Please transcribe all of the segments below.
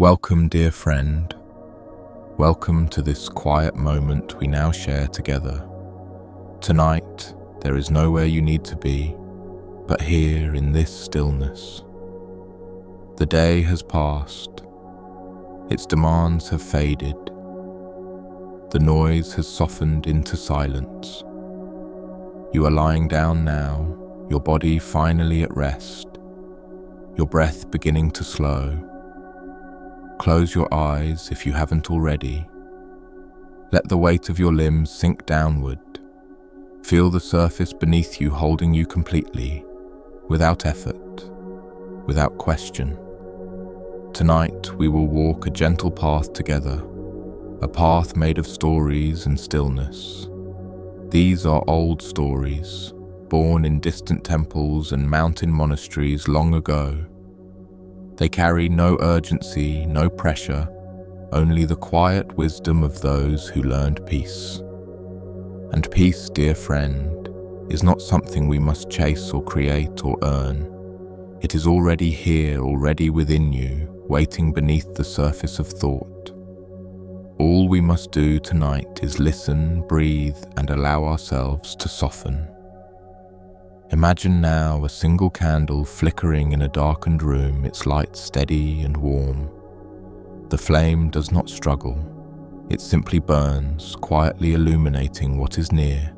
Welcome, dear friend. Welcome to this quiet moment we now share together. Tonight, there is nowhere you need to be, but here in this stillness. The day has passed. Its demands have faded. The noise has softened into silence. You are lying down now, your body finally at rest, your breath beginning to slow. Close your eyes if you haven't already. Let the weight of your limbs sink downward. Feel the surface beneath you holding you completely, without effort, without question. Tonight we will walk a gentle path together, a path made of stories and stillness. These are old stories, born in distant temples and mountain monasteries long ago. They carry no urgency, no pressure, only the quiet wisdom of those who learned peace. And peace, dear friend, is not something we must chase or create or earn. It is already here, already within you, waiting beneath the surface of thought. All we must do tonight is listen, breathe, and allow ourselves to soften. Imagine now a single candle flickering in a darkened room, its light steady and warm. The flame does not struggle. It simply burns, quietly illuminating what is near.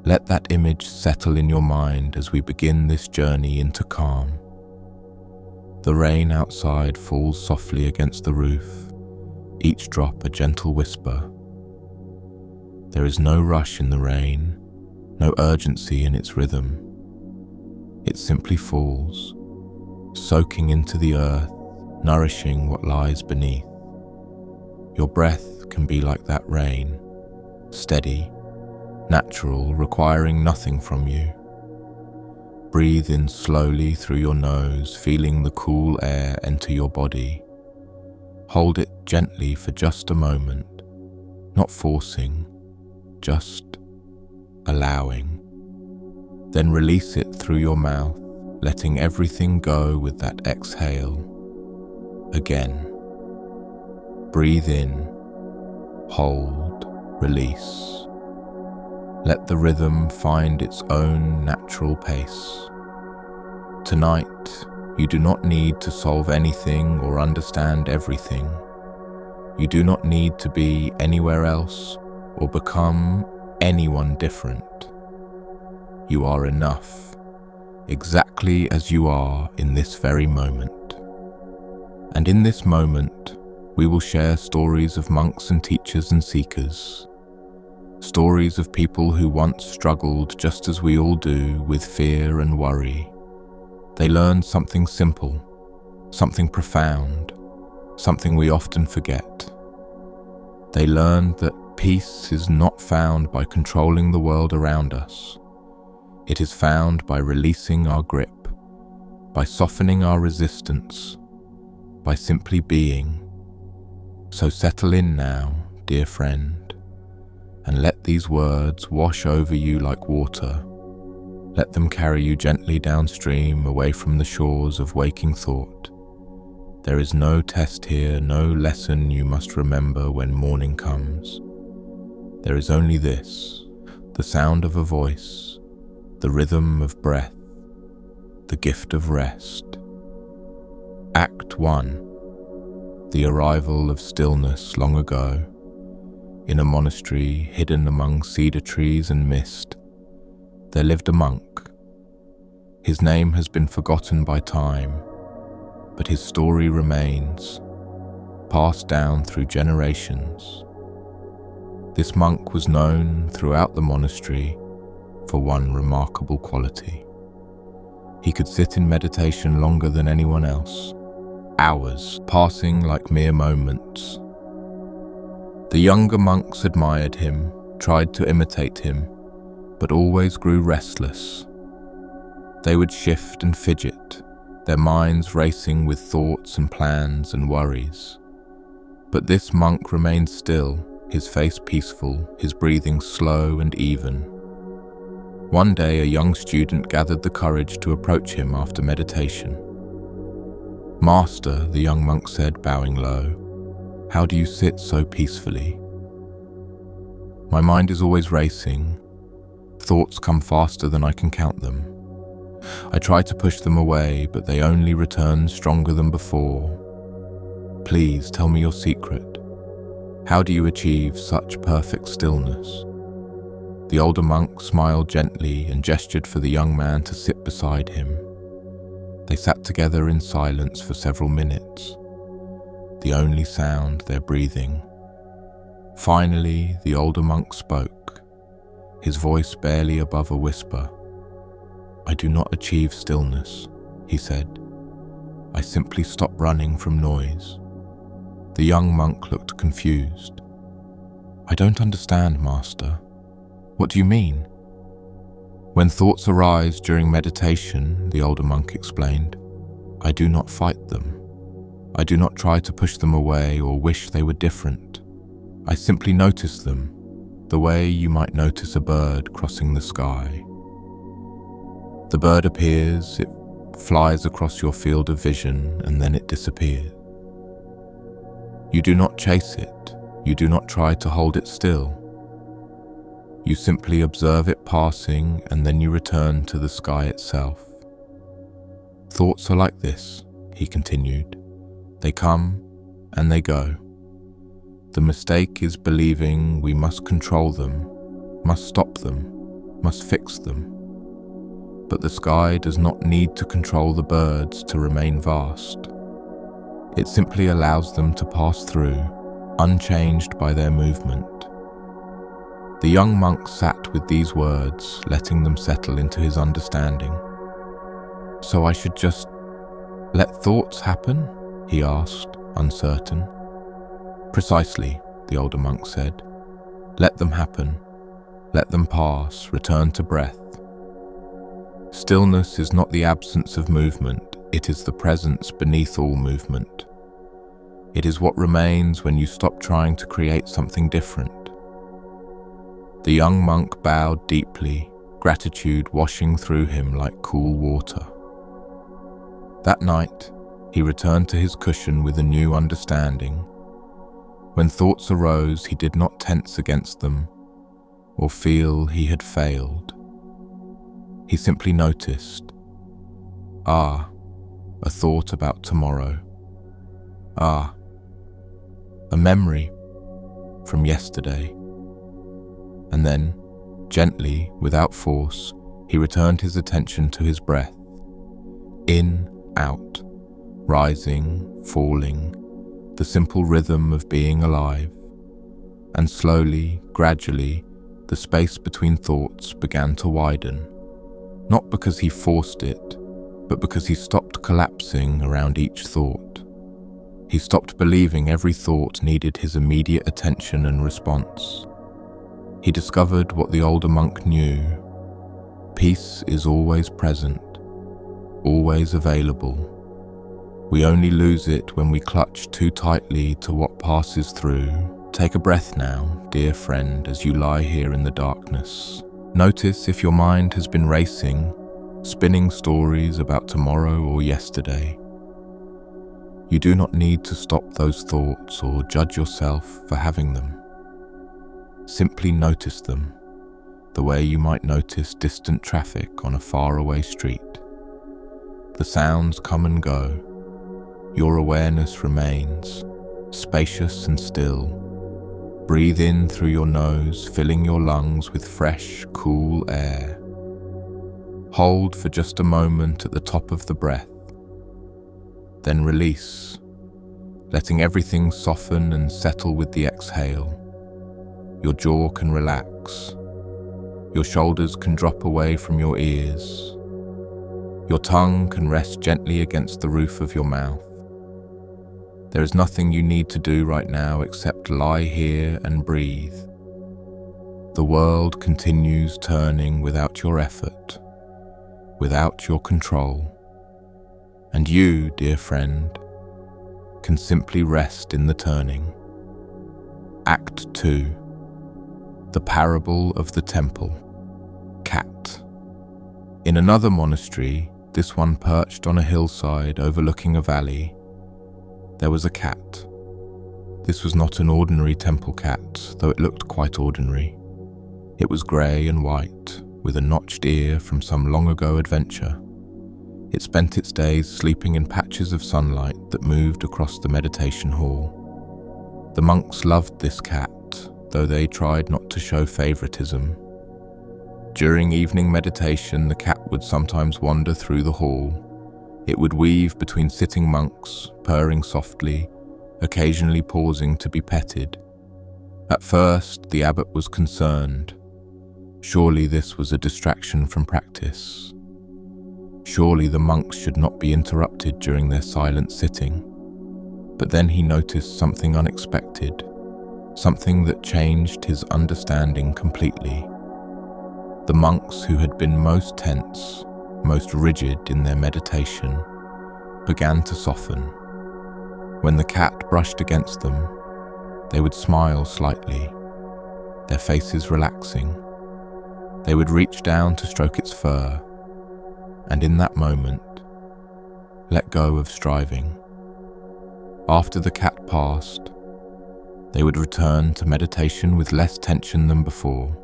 Let that image settle in your mind as we begin this journey into calm. The rain outside falls softly against the roof, each drop a gentle whisper. There is no rush in the rain, no urgency in its rhythm. It simply falls, soaking into the earth, nourishing what lies beneath. Your breath can be like that rain, steady, natural, requiring nothing from you. Breathe in slowly through your nose, feeling the cool air enter your body. Hold it gently for just a moment, not forcing, just allowing. Then release it through your mouth, letting everything go with that exhale. Again. Breathe in, hold, release. Let the rhythm find its own natural pace. Tonight, you do not need to solve anything or understand everything. You do not need to be anywhere else or become anyone different. You are enough, exactly as you are in this very moment. And in this moment, we will share stories of monks and teachers and seekers, stories of people who once struggled just as we all do with fear and worry. They learned something simple, something profound, something we often forget. They learned that peace is not found by controlling the world around us. It is found by releasing our grip, by softening our resistance, by simply being. So settle in now, dear friend, and let these words wash over you like water. Let them carry you gently downstream, away from the shores of waking thought. There is no test here, no lesson you must remember when morning comes. There is only this, the sound of a voice, the rhythm of breath, the gift of rest. Act 1. The arrival of stillness long ago. In a monastery hidden among cedar trees and mist, there lived a monk. His name has been forgotten by time, but his story remains, passed down through generations. This monk was known throughout the monastery for one remarkable quality. He could sit in meditation longer than anyone else, hours passing like mere moments. The younger monks admired him, tried to imitate him, but always grew restless. They would shift and fidget, their minds racing with thoughts and plans and worries. But this monk remained still, his face peaceful, his breathing slow and even. One day a young student gathered the courage to approach him after meditation. "Master," the young monk said, bowing low, "how do you sit so peacefully?" "My mind is always racing. Thoughts come faster than I can count them. I try to push them away, but they only return stronger than before. Please tell me your secret. How do you achieve such perfect stillness?" The older monk smiled gently and gestured for the young man to sit beside him. They sat together in silence for several minutes, the only sound their breathing. Finally, the older monk spoke, his voice barely above a whisper. "I do not achieve stillness," he said. "I simply stop running from noise." The young monk looked confused. "I don't understand, Master. What do you mean?" "When thoughts arise during meditation," the older monk explained, "I do not fight them. I do not try to push them away or wish they were different. I simply notice them, the way you might notice a bird crossing the sky. The bird appears, it flies across your field of vision, and then it disappears. You do not chase it, you do not try to hold it still. You simply observe it passing, and then you return to the sky itself. Thoughts are like this," he continued. "They come and they go. The mistake is believing we must control them, must stop them, must fix them. But the sky does not need to control the birds to remain vast. It simply allows them to pass through, unchanged by their movement." The young monk sat with these words, letting them settle into his understanding. "So I should just let thoughts happen?" he asked, uncertain. "Precisely," the older monk said. "Let them happen. Let them pass, return to breath. Stillness is not the absence of movement, it is the presence beneath all movement. It is what remains when you stop trying to create something different." The young monk bowed deeply, gratitude washing through him like cool water. That night, he returned to his cushion with a new understanding. When thoughts arose, he did not tense against them or feel he had failed. He simply noticed, "Ah, a thought about tomorrow. Ah, a memory from yesterday." And then, gently, without force, he returned his attention to his breath. In, out, rising, falling, the simple rhythm of being alive. And slowly, gradually, the space between thoughts began to widen. Not because he forced it, but because he stopped collapsing around each thought. He stopped believing every thought needed his immediate attention and response. He discovered what the older monk knew. Peace is always present, always available. We only lose it when we clutch too tightly to what passes through. Take a breath now, dear friend, as you lie here in the darkness. Notice if your mind has been racing, spinning stories about tomorrow or yesterday. You do not need to stop those thoughts or judge yourself for having them. Simply notice them, the way you might notice distant traffic on a faraway street. The sounds come and go. Your awareness remains, spacious and still. Breathe in through your nose, filling your lungs with fresh, cool air. Hold for just a moment at the top of the breath. Then release, letting everything soften and settle with the exhale. Your jaw can relax. Your shoulders can drop away from your ears. Your tongue can rest gently against the roof of your mouth. There is nothing you need to do right now except lie here and breathe. The world continues turning without your effort, without your control. And you, dear friend, can simply rest in the turning. Act 2. The Parable of the Temple. Cat. In another monastery, this one perched on a hillside overlooking a valley. There was a cat. This was not an ordinary temple cat, though it looked quite ordinary. It was grey and white, with a notched ear from some long-ago adventure. It spent its days sleeping in patches of sunlight that moved across the meditation hall. The monks loved this cat, though they tried not to show favoritism. During evening meditation, the cat would sometimes wander through the hall. It would weave between sitting monks, purring softly, occasionally pausing to be petted. At first, the abbot was concerned. Surely this was a distraction from practice. Surely the monks should not be interrupted during their silent sitting. But then he noticed something unexpected, something that changed his understanding completely. The monks who had been most tense, most rigid in their meditation, began to soften. When the cat brushed against them, they would smile slightly, their faces relaxing. They would reach down to stroke its fur, and in that moment, let go of striving. After the cat passed, they would return to meditation with less tension than before.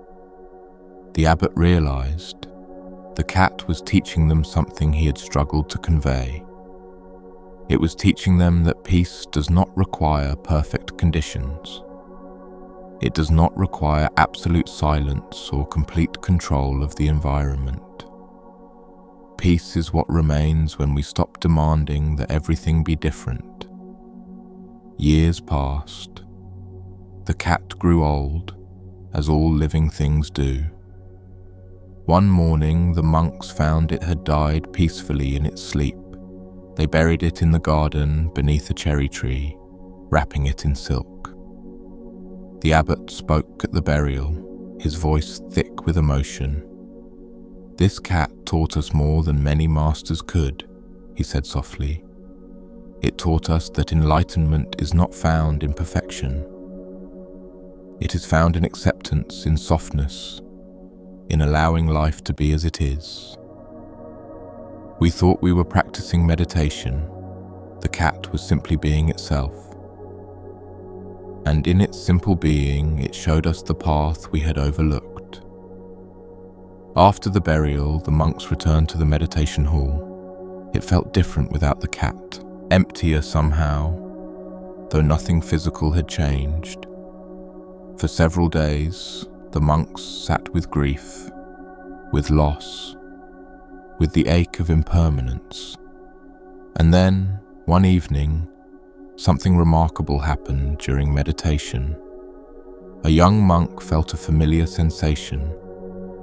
The abbot realized the cat was teaching them something he had struggled to convey. It was teaching them that peace does not require perfect conditions. It does not require absolute silence or complete control of the environment. Peace is what remains when we stop demanding that everything be different. Years passed. The cat grew old, as all living things do. One morning, the monks found it had died peacefully in its sleep. They buried it in the garden beneath a cherry tree, wrapping it in silk. The abbot spoke at the burial, his voice thick with emotion. "This cat taught us more than many masters could," he said softly. "It taught us that enlightenment is not found in perfection. It is found in acceptance, in softness, in allowing life to be as it is." We thought we were practicing meditation. The cat was simply being itself. And in its simple being, it showed us the path we had overlooked. After the burial, the monks returned to the meditation hall. It felt different without the cat, emptier somehow, though nothing physical had changed. For several days, the monks sat with grief, with loss, with the ache of impermanence. And then, one evening, something remarkable happened during meditation. A young monk felt a familiar sensation,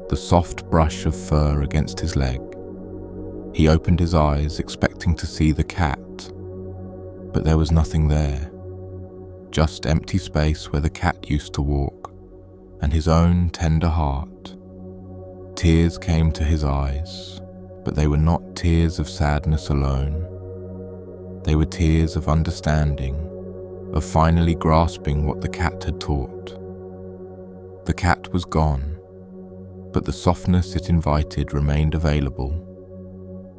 the soft brush of fur against his leg. He opened his eyes, expecting to see the cat, but there was nothing there, just empty space where the cat used to walk, and his own tender heart. Tears came to his eyes, but they were not tears of sadness alone. They were tears of understanding, of finally grasping what the cat had taught. The cat was gone, but the softness it invited remained available.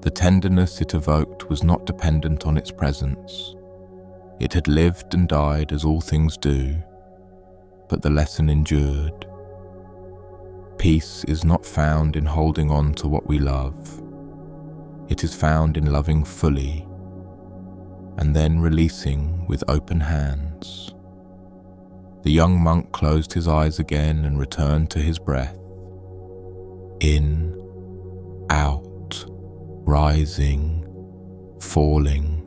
The tenderness it evoked was not dependent on its presence. It had lived and died as all things do, but the lesson endured. Peace is not found in holding on to what we love. It is found in loving fully, and then releasing with open hands. The young monk closed his eyes again and returned to his breath. In, out, rising, falling,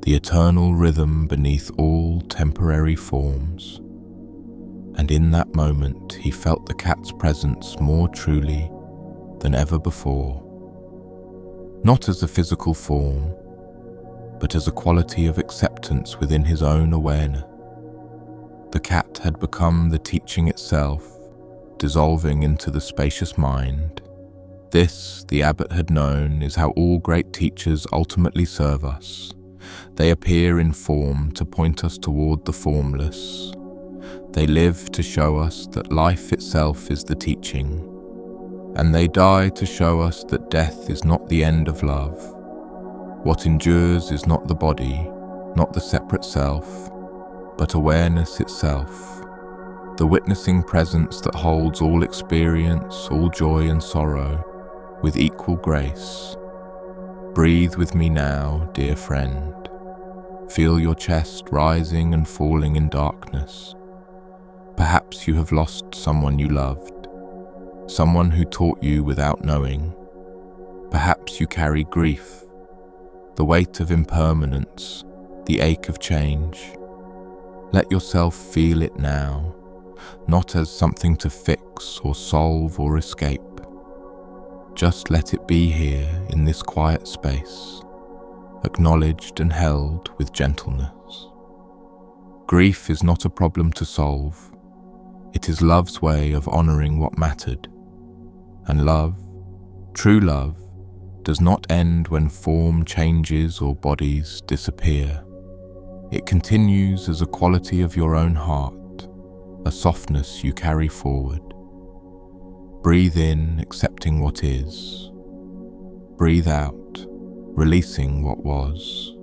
the eternal rhythm beneath all temporary forms. And in that moment he felt the cat's presence more truly than ever before. Not as a physical form, but as a quality of acceptance within his own awareness. The cat had become the teaching itself, dissolving into the spacious mind. This, the abbot had known, is how all great teachers ultimately serve us. They appear in form to point us toward the formless. They live to show us that life itself is the teaching, And they die to show us that death is not the end of love. What endures is not the body, not the separate self, but awareness itself, the witnessing presence that holds all experience, all joy and sorrow, with equal grace. Breathe with me now, dear friend. Feel your chest rising and falling in darkness. Perhaps you have lost someone you loved, someone who taught you without knowing. Perhaps you carry grief, the weight of impermanence, the ache of change. Let yourself feel it now, not as something to fix or solve or escape. Just let it be here in this quiet space, acknowledged and held with gentleness. Grief is not a problem to solve. It is love's way of honoring what mattered. And love, true love, does not end when form changes or bodies disappear. It continues as a quality of your own heart, a softness you carry forward. Breathe in, accepting what is. Breathe out, releasing what was.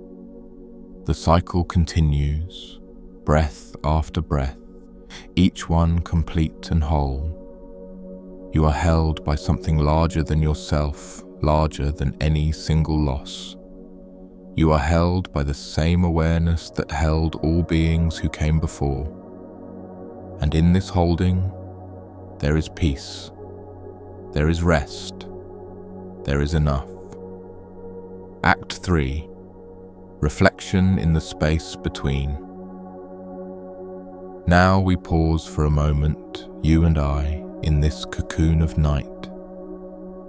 The cycle continues, breath after breath, each one complete and whole. You are held by something larger than yourself, larger than any single loss. You are held by the same awareness that held all beings who came before. And in this holding, there is peace. There is rest. There is enough. Act 3. Reflection in the space between. Now we pause for a moment, you and I, in this cocoon of night.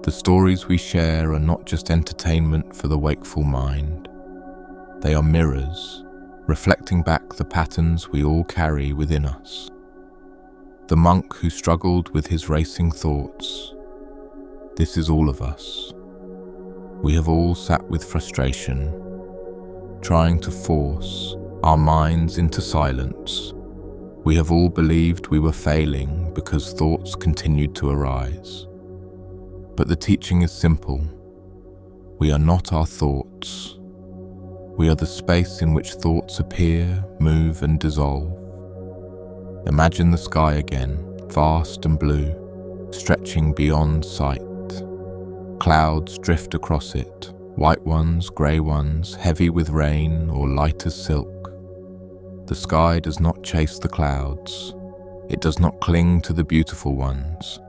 The stories we share are not just entertainment for the wakeful mind. They are mirrors, reflecting back the patterns we all carry within us. The monk who struggled with his racing thoughts. This is all of us. We have all sat with frustration, trying to force our minds into silence. We have all believed we were failing because thoughts continued to arise. But the teaching is simple. We are not our thoughts. We are the space in which thoughts appear, move and dissolve. Imagine the sky again, vast and blue, stretching beyond sight. Clouds drift across it, white ones, grey ones, heavy with rain or light as silk. The sky does not chase the clouds. It does not cling to the beautiful ones.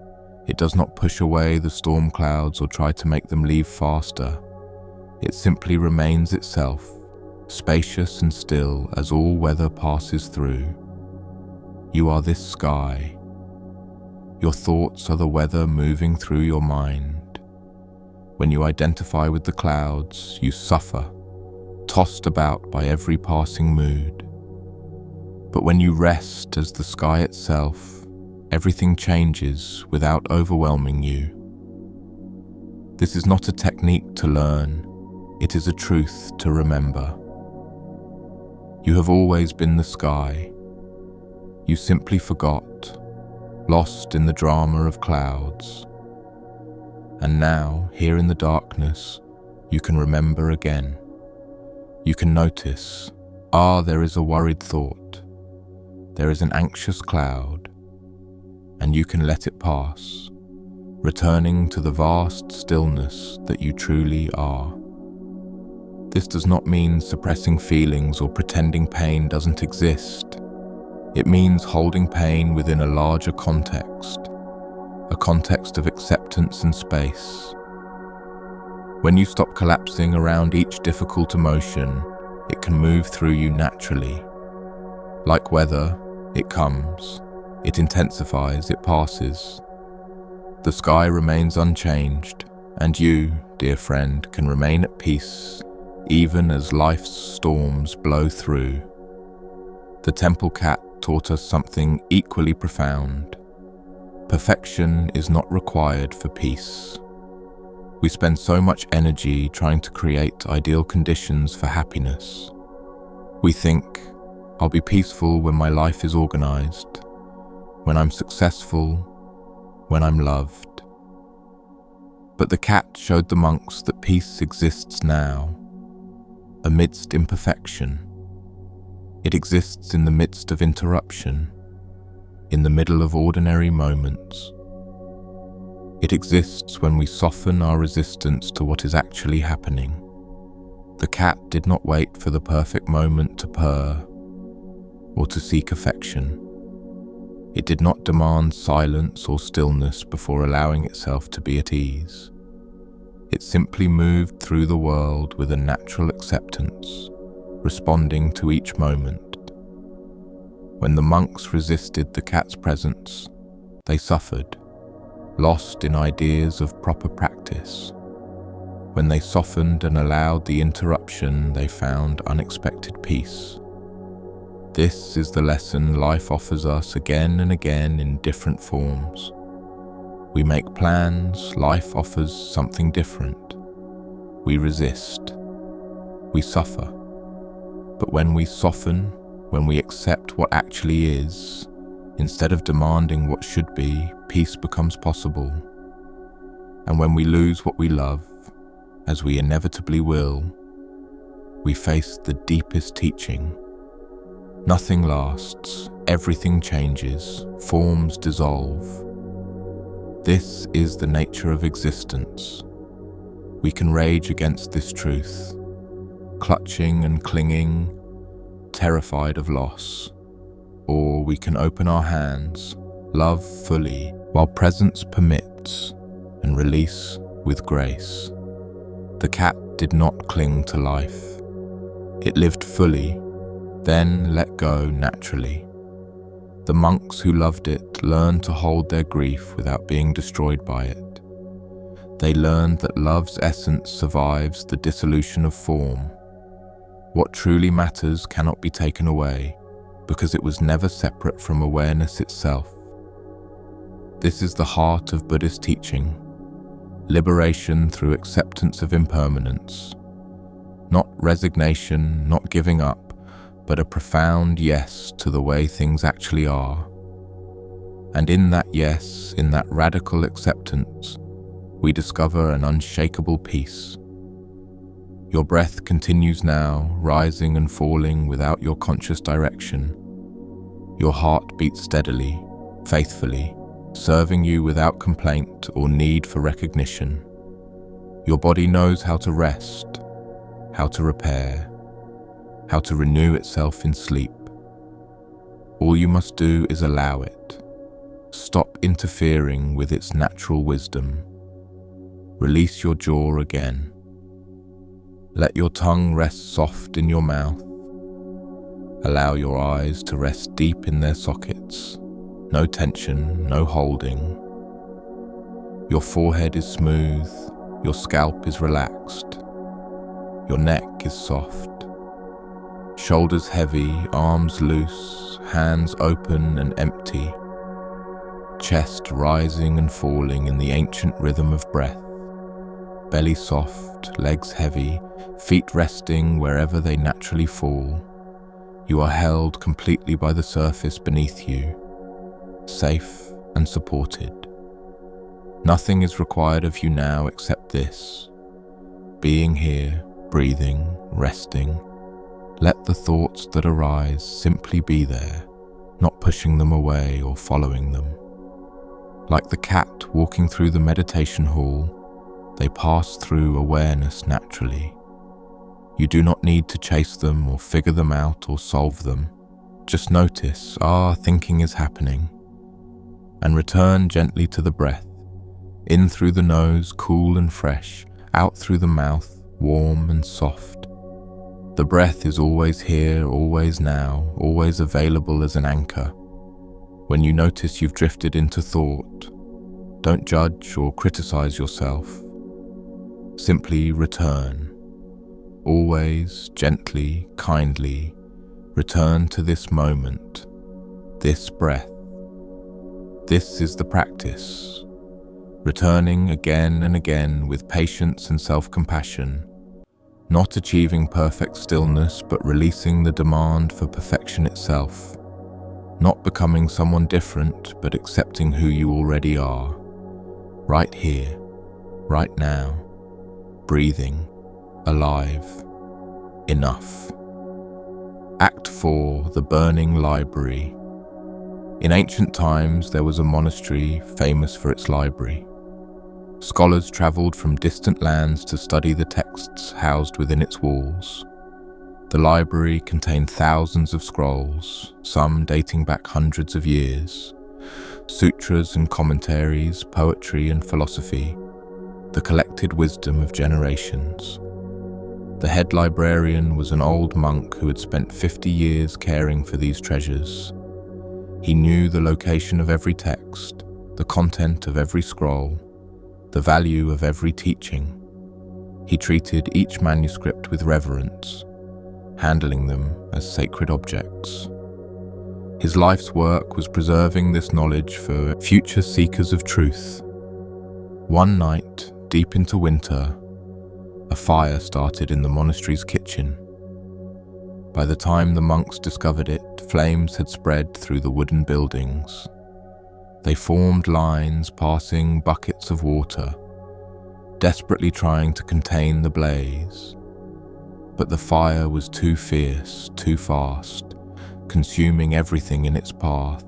It does not push away the storm clouds or try to make them leave faster. It simply remains itself, spacious and still as all weather passes through. You are this sky. Your thoughts are the weather moving through your mind. When you identify with the clouds, you suffer, tossed about by every passing mood. But when you rest as the sky itself, everything changes without overwhelming you. This is not a technique to learn, it is a truth to remember. You have always been the sky. You simply forgot, lost in the drama of clouds. And now, here in the darkness, you can remember again. You can notice, there is a worried thought. There is an anxious cloud. And you can let it pass, returning to the vast stillness that you truly are. This does not mean suppressing feelings or pretending pain doesn't exist. It means holding pain within a larger context, a context of acceptance and space. When you stop collapsing around each difficult emotion, it can move through you naturally. Like weather, it comes, it intensifies, it passes. The sky remains unchanged, and you, dear friend, can remain at peace even as life's storms blow through. The temple cat taught us something equally profound. Perfection is not required for peace. We spend so much energy trying to create ideal conditions for happiness. We think, I'll be peaceful when my life is organized, when I'm successful, when I'm loved. But the cat showed the monks that peace exists now, amidst imperfection. It exists in the midst of interruption, in the middle of ordinary moments. It exists when we soften our resistance to what is actually happening. The cat did not wait for the perfect moment to purr or to seek affection. It did not demand silence or stillness before allowing itself to be at ease. It simply moved through the world with a natural acceptance, responding to each moment. When the monks resisted the cat's presence, they suffered, lost in ideas of proper practice. When they softened and allowed the interruption, they found unexpected peace. This is the lesson life offers us again and again in different forms. We make plans, life offers something different. We resist. We suffer. But when we soften, when we accept what actually is, instead of demanding what should be, peace becomes possible. And when we lose what we love, as we inevitably will, we face the deepest teaching. Nothing lasts, everything changes, forms dissolve. This is the nature of existence. We can rage against this truth, clutching and clinging, terrified of loss. Or we can open our hands, love fully, while presence permits, and release with grace. The cat did not cling to life. It lived fully, then let go naturally. The monks who loved it learned to hold their grief without being destroyed by it. They learned that love's essence survives the dissolution of form. What truly matters cannot be taken away, because it was never separate from awareness itself. This is the heart of Buddhist teaching, liberation through acceptance of impermanence. Not resignation, not giving up, but a profound yes to the way things actually are. And in that yes, in that radical acceptance, we discover an unshakable peace. Your breath continues now, rising and falling without your conscious direction. Your heart beats steadily, faithfully, serving you without complaint or need for recognition. Your body knows how to rest, how to repair, how to renew itself in sleep. All you must do is allow it. Stop interfering with its natural wisdom. Release your jaw again. Let your tongue rest soft in your mouth. Allow your eyes to rest deep in their sockets. No tension, no holding. Your forehead is smooth. Your scalp is relaxed. Your neck is soft. Shoulders heavy, arms loose, hands open and empty. Chest rising and falling in the ancient rhythm of breath. Belly soft, legs heavy, feet resting wherever they naturally fall. You are held completely by the surface beneath you, safe and supported. Nothing is required of you now except this. Being here, breathing, resting. Let the thoughts that arise simply be there, not pushing them away or following them. Like the cat walking through the meditation hall, they pass through awareness naturally. You do not need to chase them or figure them out or solve them. Just notice, thinking is happening. And return gently to the breath. In through the nose, cool and fresh. Out through the mouth, warm and soft. The breath is always here, always now, always available as an anchor. When you notice you've drifted into thought, don't judge or criticize yourself. Simply return. Always, gently, kindly, return to this moment, this breath. This is the practice. Returning again and again with patience and self-compassion. Not achieving perfect stillness, but releasing the demand for perfection itself. Not becoming someone different, but accepting who you already are. Right here, right now, breathing, alive, enough. Act 4, the Burning Library. In ancient times, there was a monastery famous for its library. Scholars travelled from distant lands to study the texts housed within its walls. The library contained thousands of scrolls, some dating back hundreds of years. Sutras and commentaries, poetry and philosophy, the collected wisdom of generations. The head librarian was an old monk who had spent 50 years caring for these treasures. He knew the location of every text, the content of every scroll, the value of every teaching. He treated each manuscript with reverence, handling them as sacred objects. His life's work was preserving this knowledge for future seekers of truth. One night, deep into winter, a fire started in the monastery's kitchen. By the time the monks discovered it, flames had spread through the wooden buildings. They formed lines, passing buckets of water, desperately trying to contain the blaze. But the fire was too fierce, too fast, consuming everything in its path.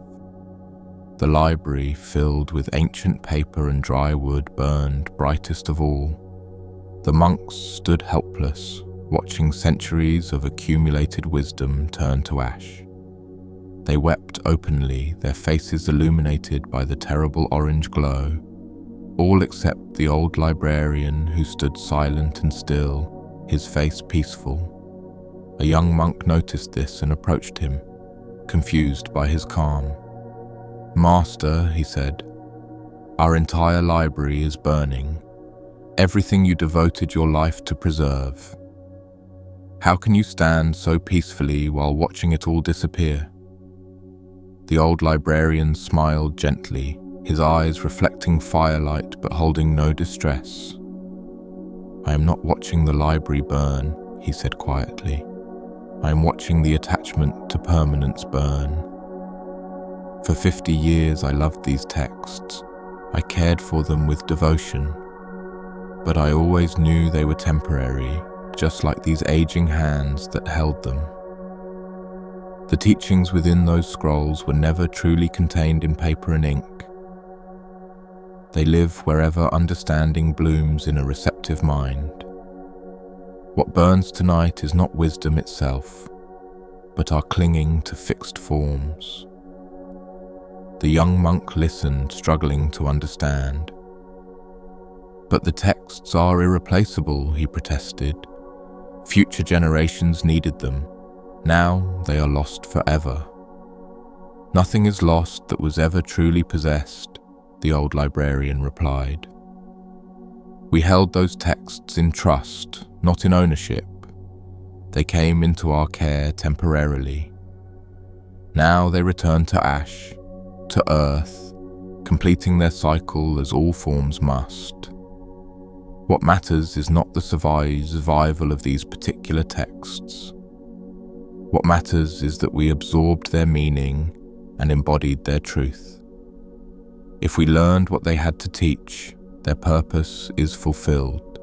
The library, filled with ancient paper and dry wood, burned brightest of all. The monks stood helpless, watching centuries of accumulated wisdom turn to ash. They wept openly, their faces illuminated by the terrible orange glow, all except the old librarian who stood silent and still, his face peaceful. A young monk noticed this and approached him, confused by his calm. "Master," he said, "our entire library is burning. Everything you devoted your life to preserve. How can you stand so peacefully while watching it all disappear?" The old librarian smiled gently, his eyes reflecting firelight but holding no distress. "I am not watching the library burn," he said quietly. "I am watching the attachment to permanence burn. For 50 years I loved these texts. I cared for them with devotion. But I always knew they were temporary, just like these aging hands that held them. The teachings within those scrolls were never truly contained in paper and ink. They live wherever understanding blooms in a receptive mind. What burns tonight is not wisdom itself, but our clinging to fixed forms." The young monk listened, struggling to understand. "But the texts are irreplaceable," he protested. "Future generations needed them. Now they are lost forever." "Nothing is lost that was ever truly possessed," the old librarian replied. "We held those texts in trust, not in ownership. They came into our care temporarily. Now they return to ash, to earth, completing their cycle as all forms must. What matters is not the survival of these particular texts. What matters is that we absorbed their meaning and embodied their truth. If we learned what they had to teach, their purpose is fulfilled.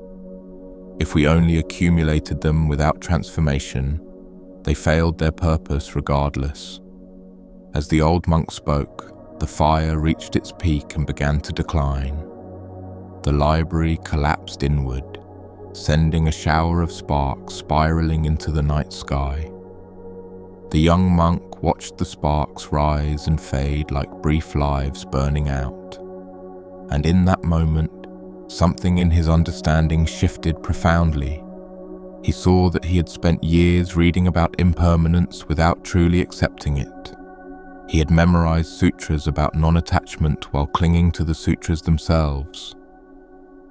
If we only accumulated them without transformation, they failed their purpose regardless." As the old monk spoke, the fire reached its peak and began to decline. The library collapsed inward, sending a shower of sparks spiraling into the night sky. The young monk watched the sparks rise and fade like brief lives burning out. And in that moment, something in his understanding shifted profoundly. He saw that he had spent years reading about impermanence without truly accepting it. He had memorized sutras about non-attachment while clinging to the sutras themselves.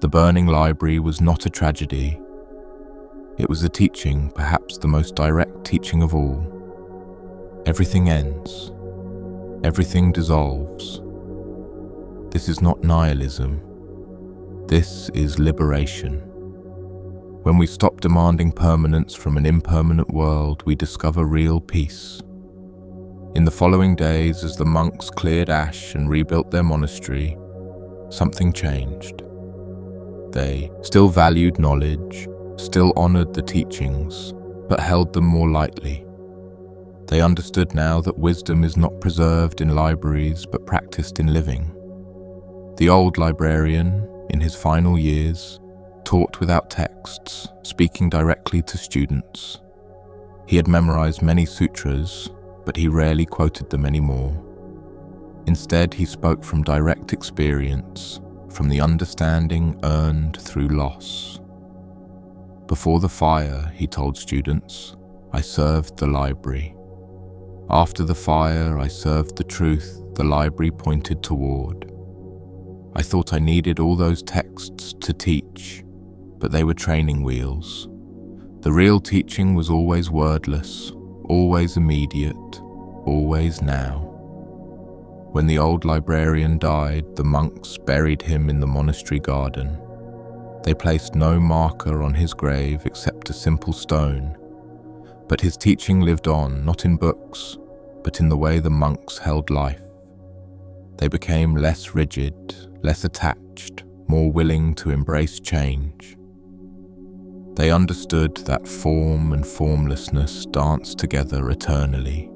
The burning library was not a tragedy. It was a teaching, perhaps the most direct teaching of all. Everything ends. Everything dissolves. This is not nihilism. This is liberation. When we stop demanding permanence from an impermanent world, we discover real peace. In the following days, as the monks cleared ash and rebuilt their monastery, something changed. They still valued knowledge, still honored the teachings, but held them more lightly. They understood now that wisdom is not preserved in libraries but practiced in living. The old librarian, in his final years, taught without texts, speaking directly to students. He had memorized many sutras, but he rarely quoted them anymore. Instead, he spoke from direct experience, from the understanding earned through loss. Before the fire, he told students, I served the library. After the fire, I served the truth the library pointed toward. I thought I needed all those texts to teach, but they were training wheels. The real teaching was always wordless, always immediate, always now. When the old librarian died, the monks buried him in the monastery garden. They placed no marker on his grave except a simple stone. But his teaching lived on, not in books, but in the way the monks held life. They became less rigid, less attached, more willing to embrace change. They understood that form and formlessness dance together eternally.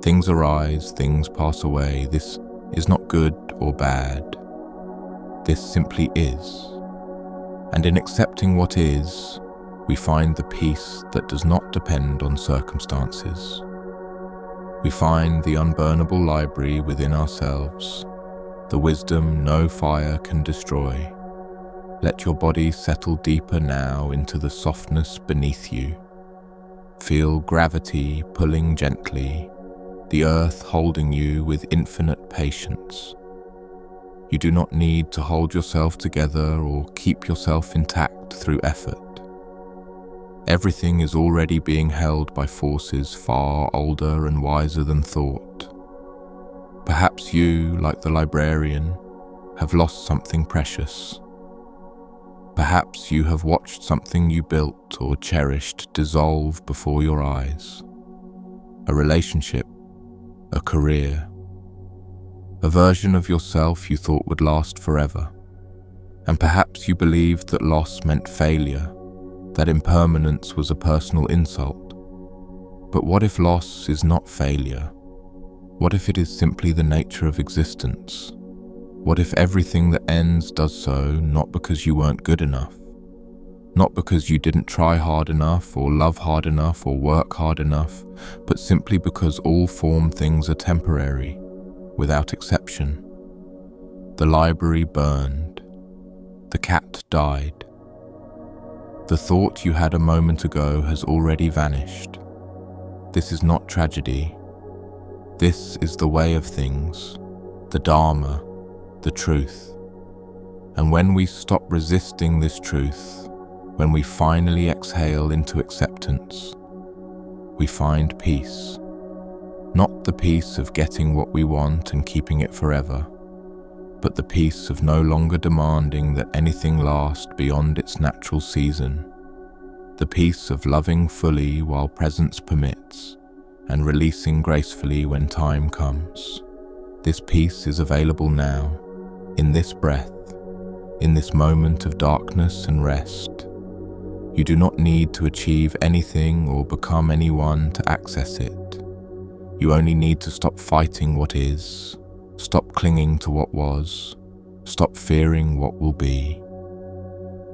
Things arise, things pass away. This is not good or bad. This simply is. And in accepting what is, we find the peace that does not depend on circumstances. We find the unburnable library within ourselves, the wisdom no fire can destroy. Let your body settle deeper now into the softness beneath you. Feel gravity pulling gently, the earth holding you with infinite patience. You do not need to hold yourself together or keep yourself intact through effort. Everything is already being held by forces far older and wiser than thought. Perhaps you, like the librarian, have lost something precious. Perhaps you have watched something you built or cherished dissolve before your eyes. A relationship, a career, a version of yourself you thought would last forever. And perhaps you believed that loss meant failure, that impermanence was a personal insult. But what if loss is not failure? What if it is simply the nature of existence? What if everything that ends does so not because you weren't good enough, not because you didn't try hard enough or love hard enough or work hard enough, but simply because all form things are temporary, without exception? The library burned. The cat died. The thought you had a moment ago has already vanished. This is not tragedy. This is the way of things, the Dharma, the truth. And when we stop resisting this truth, when we finally exhale into acceptance, we find peace. Not the peace of getting what we want and keeping it forever, but the peace of no longer demanding that anything last beyond its natural season. The peace of loving fully while presence permits, and releasing gracefully when time comes. This peace is available now, in this breath, in this moment of darkness and rest. You do not need to achieve anything or become anyone to access it. You only need to stop fighting what is, stop clinging to what was, stop fearing what will be.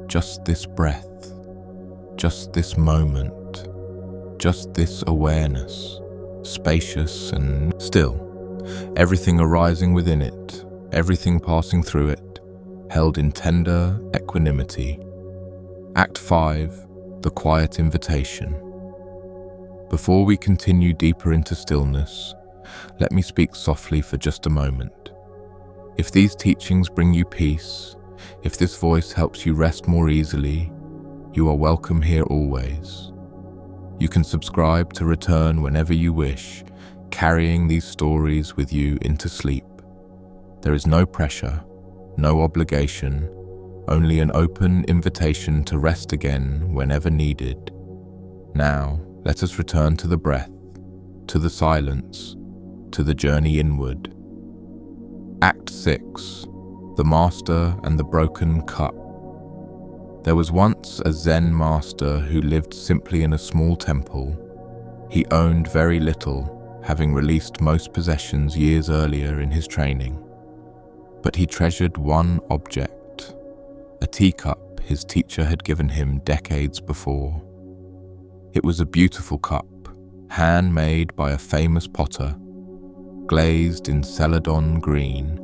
Just this breath, just this moment, just this awareness, spacious and still, everything arising within it, everything passing through it, held in tender equanimity. Act 5, the quiet invitation. Before we continue deeper into stillness, let me speak softly for just a moment. If these teachings bring you peace, if this voice helps you rest more easily, you are welcome here always. You can subscribe to return whenever you wish, carrying these stories with you into sleep. There is no pressure, no obligation, only an open invitation to rest again whenever needed. Now, let us return to the breath, to the silence, to the journey inward. Act 6, the Master and the Broken Cup. There was once a Zen master who lived simply in a small temple. He owned very little, having released most possessions years earlier in his training. But he treasured one object, a teacup his teacher had given him decades before. It was a beautiful cup, handmade by a famous potter, glazed in celadon green.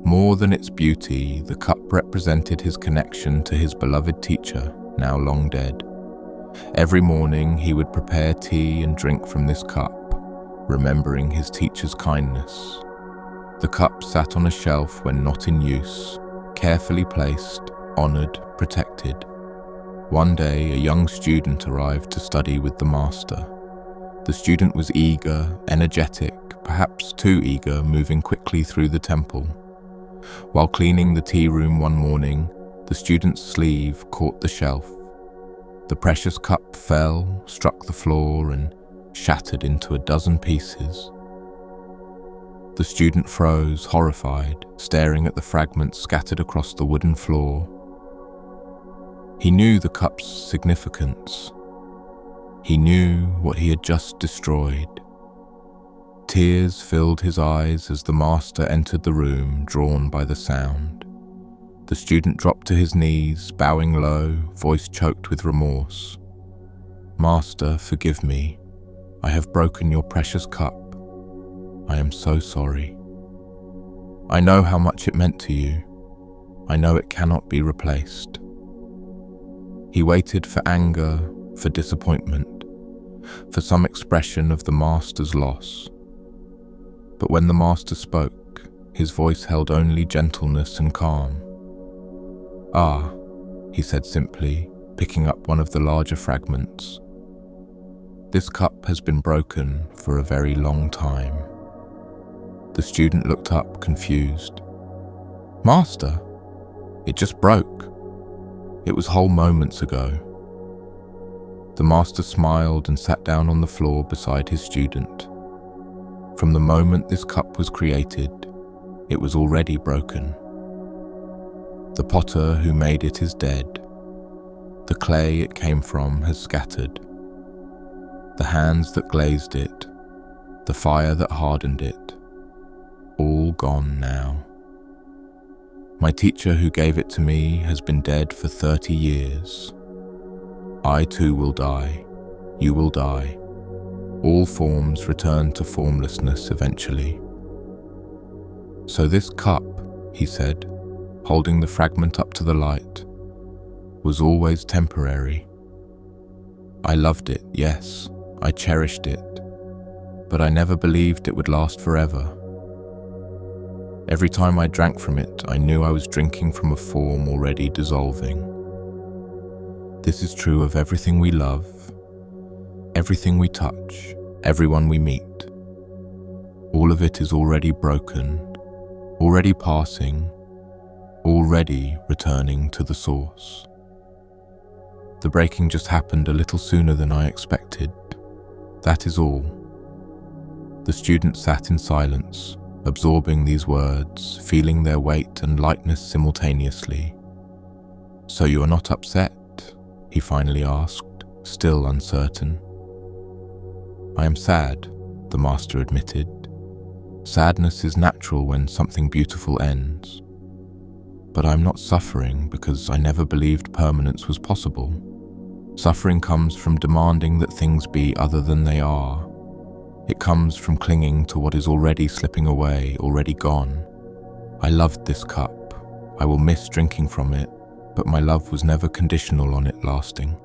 More than its beauty, the cup represented his connection to his beloved teacher, now long dead. Every morning he would prepare tea and drink from this cup, remembering his teacher's kindness. The cup sat on a shelf when not in use, carefully placed, honored, protected. One day, a young student arrived to study with the master. The student was eager, energetic, perhaps too eager, moving quickly through the temple. While cleaning the tea room one morning, the student's sleeve caught the shelf. The precious cup fell, struck the floor, and shattered into a dozen pieces. The student froze, horrified, staring at the fragments scattered across the wooden floor. He knew the cup's significance. He knew what he had just destroyed. Tears filled his eyes as the master entered the room, drawn by the sound. The student dropped to his knees, bowing low, voice choked with remorse. "Master, forgive me. I have broken your precious cup. I am so sorry. I know how much it meant to you. I know it cannot be replaced." He waited for anger, for disappointment, for some expression of the master's loss. But when the master spoke, his voice held only gentleness and calm. "Ah," he said simply, picking up one of the larger fragments. "This cup has been broken for a very long time." The student looked up, confused. "Master, it just broke. It was whole moments ago." The master smiled and sat down on the floor beside his student. From the moment this cup was created, it was already broken. The potter who made it is dead. The clay it came from has scattered. The hands that glazed it, the fire that hardened it, all gone now. My teacher who gave it to me has been dead for 30 years. I too will die. You will die. All forms return to formlessness eventually. So this cup, he said, holding the fragment up to the light, was always temporary. I loved it, yes, I cherished it, but I never believed it would last forever. Every time I drank from it, I knew I was drinking from a form already dissolving. This is true of everything we love, everything we touch, everyone we meet. All of it is already broken, already passing, already returning to the source. The breaking just happened a little sooner than I expected. That is all. The student sat in silence, absorbing these words, feeling their weight and lightness simultaneously. "So you are not upset?" he finally asked, still uncertain. "I am sad," the master admitted. "Sadness is natural when something beautiful ends. But I'm not suffering because I never believed permanence was possible. Suffering comes from demanding that things be other than they are. It comes from clinging to what is already slipping away, already gone. I loved this cup. I will miss drinking from it, but my love was never conditional on it lasting."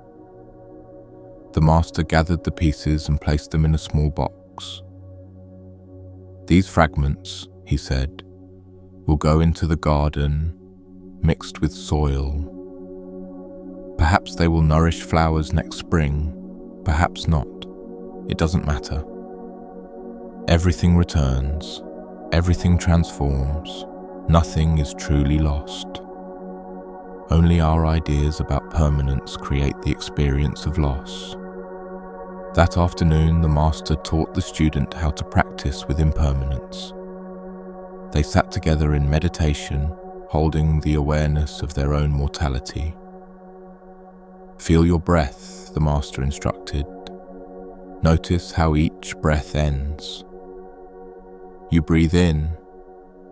The master gathered the pieces and placed them in a small box. "These fragments," he said, "will go into the garden, mixed with soil. Perhaps they will nourish flowers next spring, perhaps not. It doesn't matter. Everything returns, everything transforms, nothing is truly lost. Only our ideas about permanence create the experience of loss." That afternoon, the master taught the student how to practice with impermanence. They sat together in meditation, holding the awareness of their own mortality. Feel your breath, the master instructed. Notice how each breath ends. You breathe in,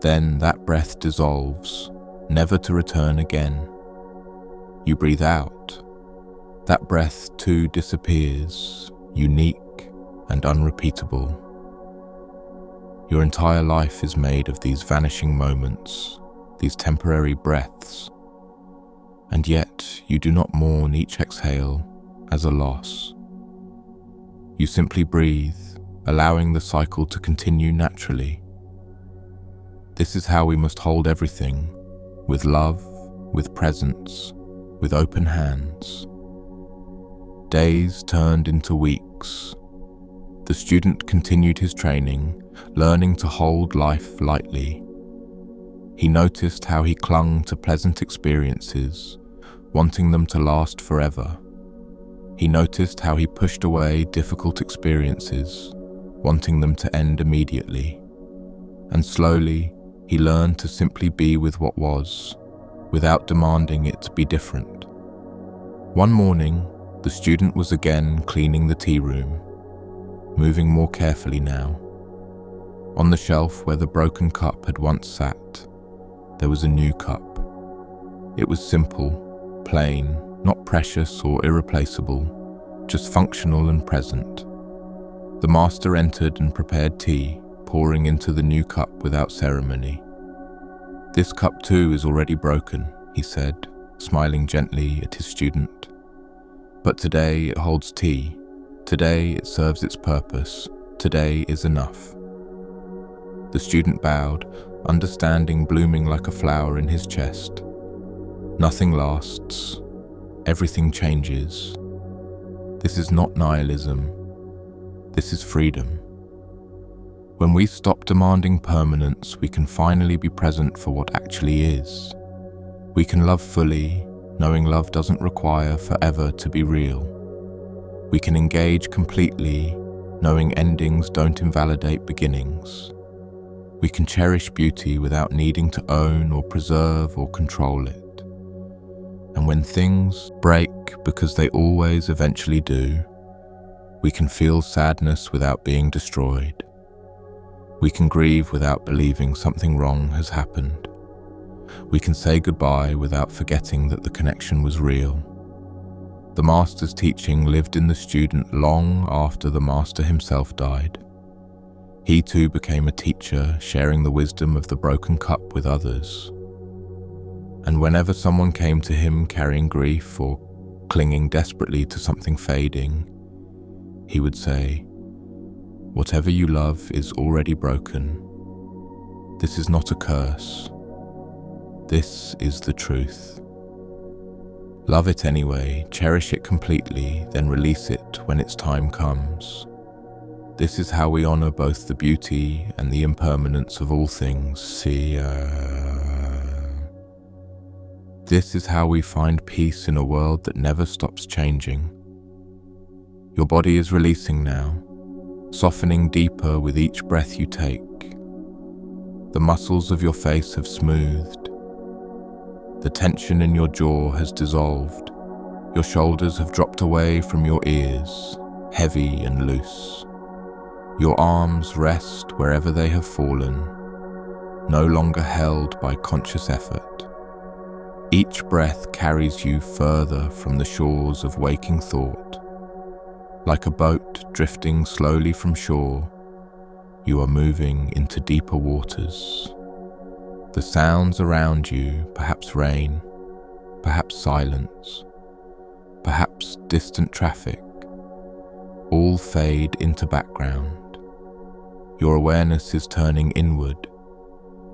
then that breath dissolves, never to return again. You breathe out. That breath too disappears, unique and unrepeatable. Your entire life is made of these vanishing moments, these temporary breaths, and yet you do not mourn each exhale as a loss. You simply breathe, allowing the cycle to continue naturally. This is how we must hold everything, with love, with presence, with open hands. Days turned into weeks. The student continued his training, learning to hold life lightly. He noticed how he clung to pleasant experiences, wanting them to last forever. He noticed how he pushed away difficult experiences, wanting them to end immediately. And slowly, he learned to simply be with what was, without demanding it to be different. One morning, the student was again cleaning the tea room, moving more carefully now. On the shelf where the broken cup had once sat, there was a new cup. It was simple, plain, not precious or irreplaceable, just functional and present. The master entered and prepared tea, pouring into the new cup without ceremony. "This cup too is already broken," he said, smiling gently at his student. "But today it holds tea. Today it serves its purpose. Today is enough." The student bowed, understanding blooming like a flower in his chest. Nothing lasts. Everything changes. This is not nihilism. This is freedom. When we stop demanding permanence, we can finally be present for what actually is. We can love fully, knowing love doesn't require forever to be real. We can engage completely, knowing endings don't invalidate beginnings. We can cherish beauty without needing to own or preserve or control it. And when things break, because they always eventually do, we can feel sadness without being destroyed. We can grieve without believing something wrong has happened. We can say goodbye without forgetting that the connection was real. The master's teaching lived in the student long after the master himself died. He too became a teacher, sharing the wisdom of the broken cup with others. And whenever someone came to him carrying grief or clinging desperately to something fading, he would say, "Whatever you love is already broken. This is not a curse. This is the truth. Love it anyway, cherish it completely, then release it when its time comes. This is how we honor both the beauty and the impermanence of all things. This is how we find peace in a world that never stops changing. Your body is releasing now, softening deeper with each breath you take. The muscles of your face have smoothed. The tension in your jaw has dissolved. Your shoulders have dropped away from your ears, heavy and loose. Your arms rest wherever they have fallen, no longer held by conscious effort. Each breath carries you further from the shores of waking thought. Like a boat drifting slowly from shore, you are moving into deeper waters. The sounds around you, perhaps rain, perhaps silence, perhaps distant traffic, all fade into background. Your awareness is turning inward,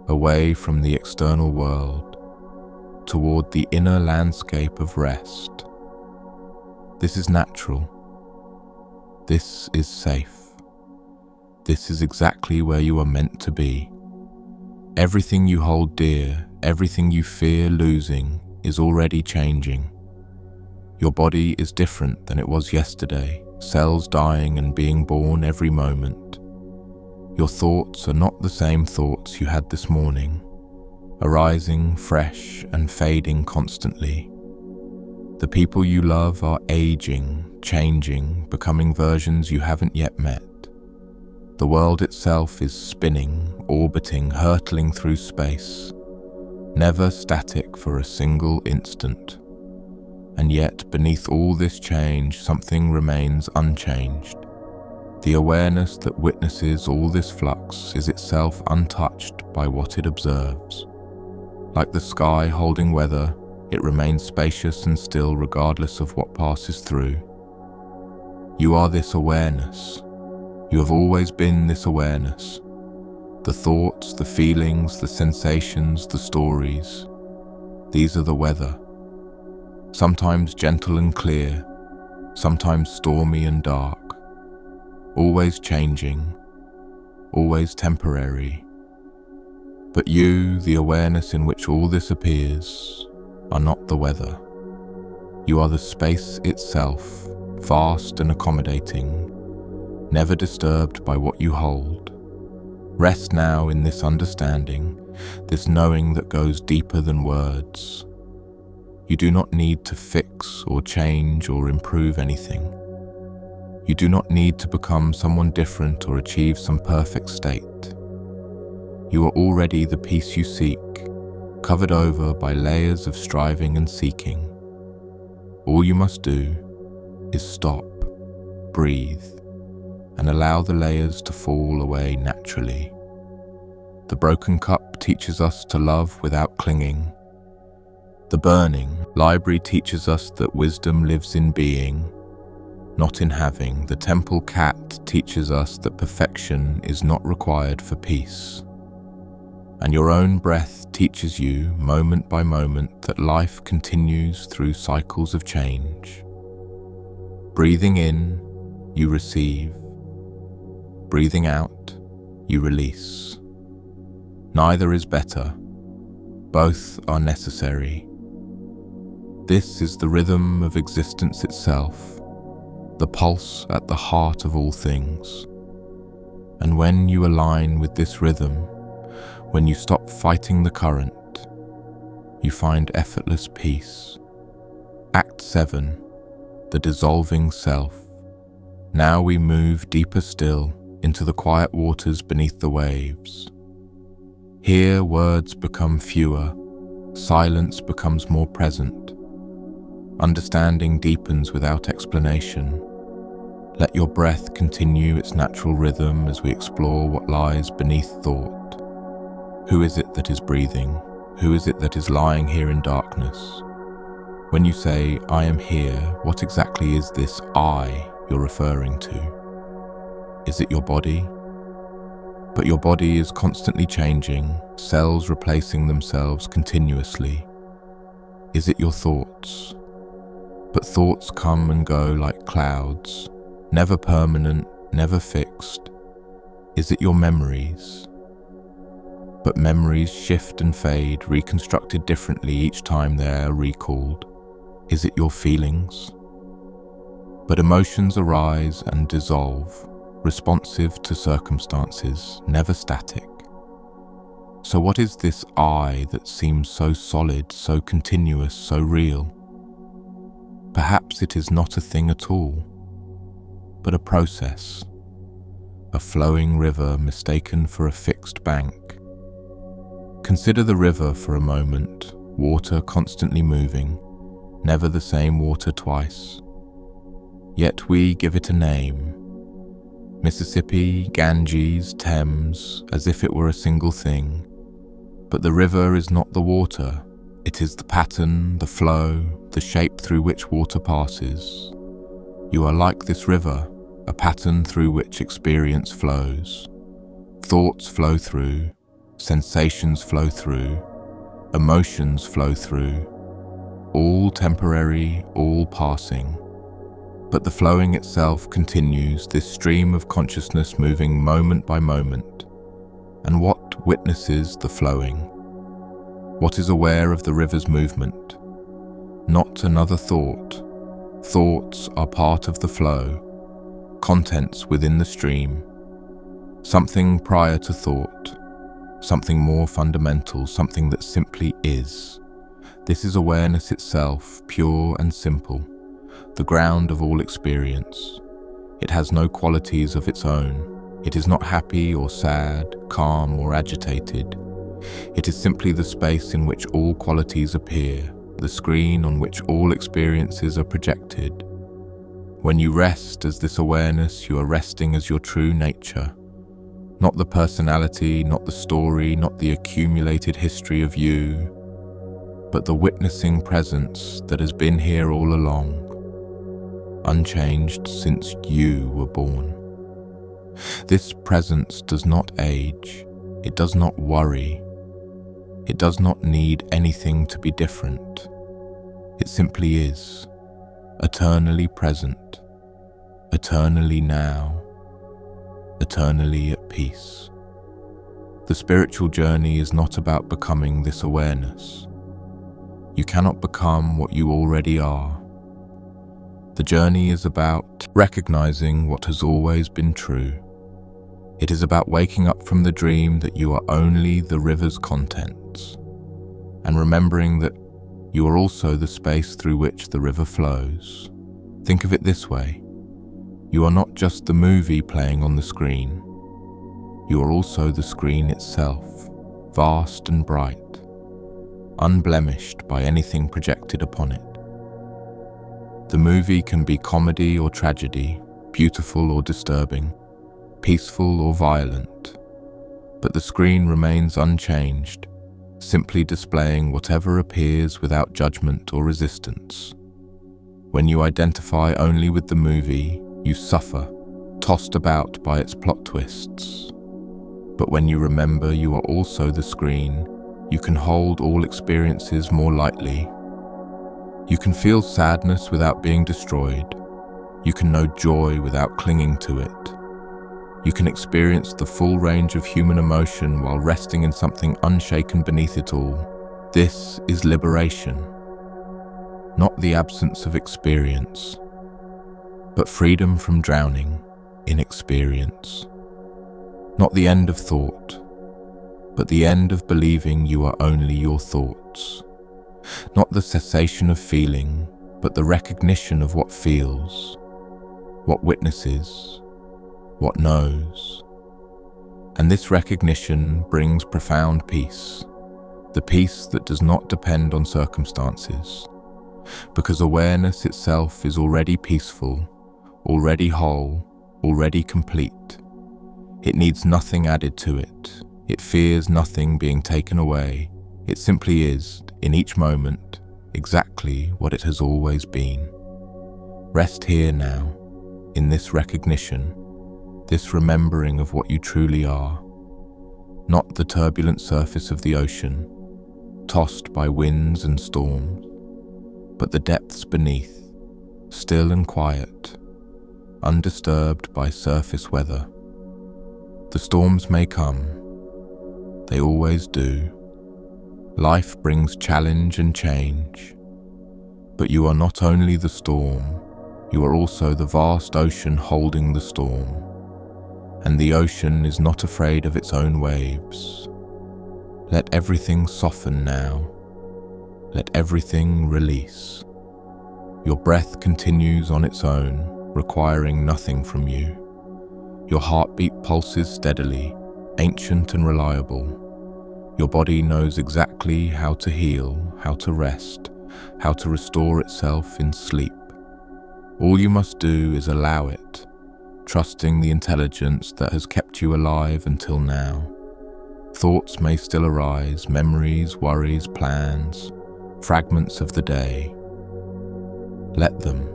away from the external world, toward the inner landscape of rest. This is natural. This is safe. This is exactly where you are meant to be. Everything you hold dear, everything you fear losing, is already changing. Your body is different than it was yesterday, cells dying and being born every moment. Your thoughts are not the same thoughts you had this morning, arising fresh and fading constantly. The people you love are aging, changing, becoming versions you haven't yet met. The world itself is spinning, orbiting, hurtling through space, never static for a single instant. And yet, beneath all this change, something remains unchanged. The awareness that witnesses all this flux is itself untouched by what it observes. Like the sky holding weather, it remains spacious and still regardless of what passes through. You are this awareness. You have always been this awareness. The thoughts, the feelings, the sensations, the stories. These are the weather. Sometimes gentle and clear, sometimes stormy and dark. Always changing, always temporary. But you, the awareness in which all this appears, are not the weather. You are the space itself, vast and accommodating, never disturbed by what you hold. Rest now in this understanding, this knowing that goes deeper than words. You do not need to fix or change or improve anything. You do not need to become someone different or achieve some perfect state. You are already the peace you seek, covered over by layers of striving and seeking. All you must do is stop, breathe, and allow the layers to fall away naturally. The broken cup teaches us to love without clinging. The burning library teaches us that wisdom lives in being, not in having. The temple cat teaches us that perfection is not required for peace. And your own breath teaches you, moment by moment, that life continues through cycles of change. Breathing in, you receive. Breathing out, you release. Neither is better. Both are necessary. This is the rhythm of existence itself, the pulse at the heart of all things. And when you align with this rhythm, when you stop fighting the current, you find effortless peace. Act 7, the dissolving self. Now we move deeper still into the quiet waters beneath the waves. Here words become fewer, silence becomes more present. Understanding deepens without explanation. Let your breath continue its natural rhythm as we explore what lies beneath thought. Who is it that is breathing? Who is it that is lying here in darkness? When you say, I am here, what exactly is this I you're referring to? Is it your body? But your body is constantly changing, cells replacing themselves continuously. Is it your thoughts? But thoughts come and go like clouds, never permanent, never fixed. Is it your memories? But memories shift and fade, reconstructed differently each time they are recalled. Is it your feelings? But emotions arise and dissolve, responsive to circumstances, never static. So what is this I that seems so solid, so continuous, so real? Perhaps it is not a thing at all, but a process, a flowing river mistaken for a fixed bank. Consider the river for a moment, water constantly moving, never the same water twice. Yet we give it a name. Mississippi, Ganges, Thames, as if it were a single thing. But the river is not the water. It is the pattern, the flow, the shape through which water passes. You are like this river, a pattern through which experience flows. Thoughts flow through, sensations flow through, emotions flow through, all temporary, all passing. But the flowing itself continues, this stream of consciousness moving moment by moment. And what witnesses the flowing? What is aware of the river's movement? Not another thought. Thoughts are part of the flow, contents within the stream. Something prior to thought, something more fundamental, something that simply is. This is awareness itself, pure and simple, the ground of all experience. It has no qualities of its own. It is not happy or sad, calm or agitated. It is simply the space in which all qualities appear, the screen on which all experiences are projected. When you rest as this awareness, you are resting as your true nature. Not the personality, not the story, not the accumulated history of you, but the witnessing presence that has been here all along, unchanged since you were born. This presence does not age, it does not worry, it does not need anything to be different. It simply is, eternally present, eternally now, eternally at peace. The spiritual journey is not about becoming this awareness. You cannot become what you already are. The journey is about recognizing what has always been true. It is about waking up from the dream that you are only the river's contents, and remembering that you are also the space through which the river flows. Think of it this way. You are not just the movie playing on the screen. You are also the screen itself, vast and bright, unblemished by anything projected upon it. The movie can be comedy or tragedy, beautiful or disturbing, peaceful or violent, but the screen remains unchanged, simply displaying whatever appears without judgment or resistance. When you identify only with the movie, you suffer, tossed about by its plot twists. But when you remember you are also the screen, you can hold all experiences more lightly. You can feel sadness without being destroyed. You can know joy without clinging to it. You can experience the full range of human emotion while resting in something unshaken beneath it all. This is liberation. Not the absence of experience, but freedom from drowning in experience. Not the end of thought, but the end of believing you are only your thoughts. Not the cessation of feeling, but the recognition of what feels, what witnesses, what knows. And this recognition brings profound peace, the peace that does not depend on circumstances, because awareness itself is already peaceful, already whole, already complete. It needs nothing added to it. It fears nothing being taken away. It simply is, in each moment, exactly what it has always been. Rest here now, in this recognition, this remembering of what you truly are. Not the turbulent surface of the ocean, tossed by winds and storms, but the depths beneath, still and quiet, undisturbed by surface weather. The storms may come, they always do. Life brings challenge and change, but you are not only the storm, you are also the vast ocean holding the storm, and the ocean is not afraid of its own waves. Let everything soften now. Let everything release. Your breath continues on its own, requiring nothing from you. Your heartbeat pulses steadily, ancient and reliable. Your body knows exactly how to heal, how to rest, how to restore itself in sleep. All you must do is allow it, trusting the intelligence that has kept you alive until now. Thoughts may still arise, memories, worries, plans, fragments of the day. Let them.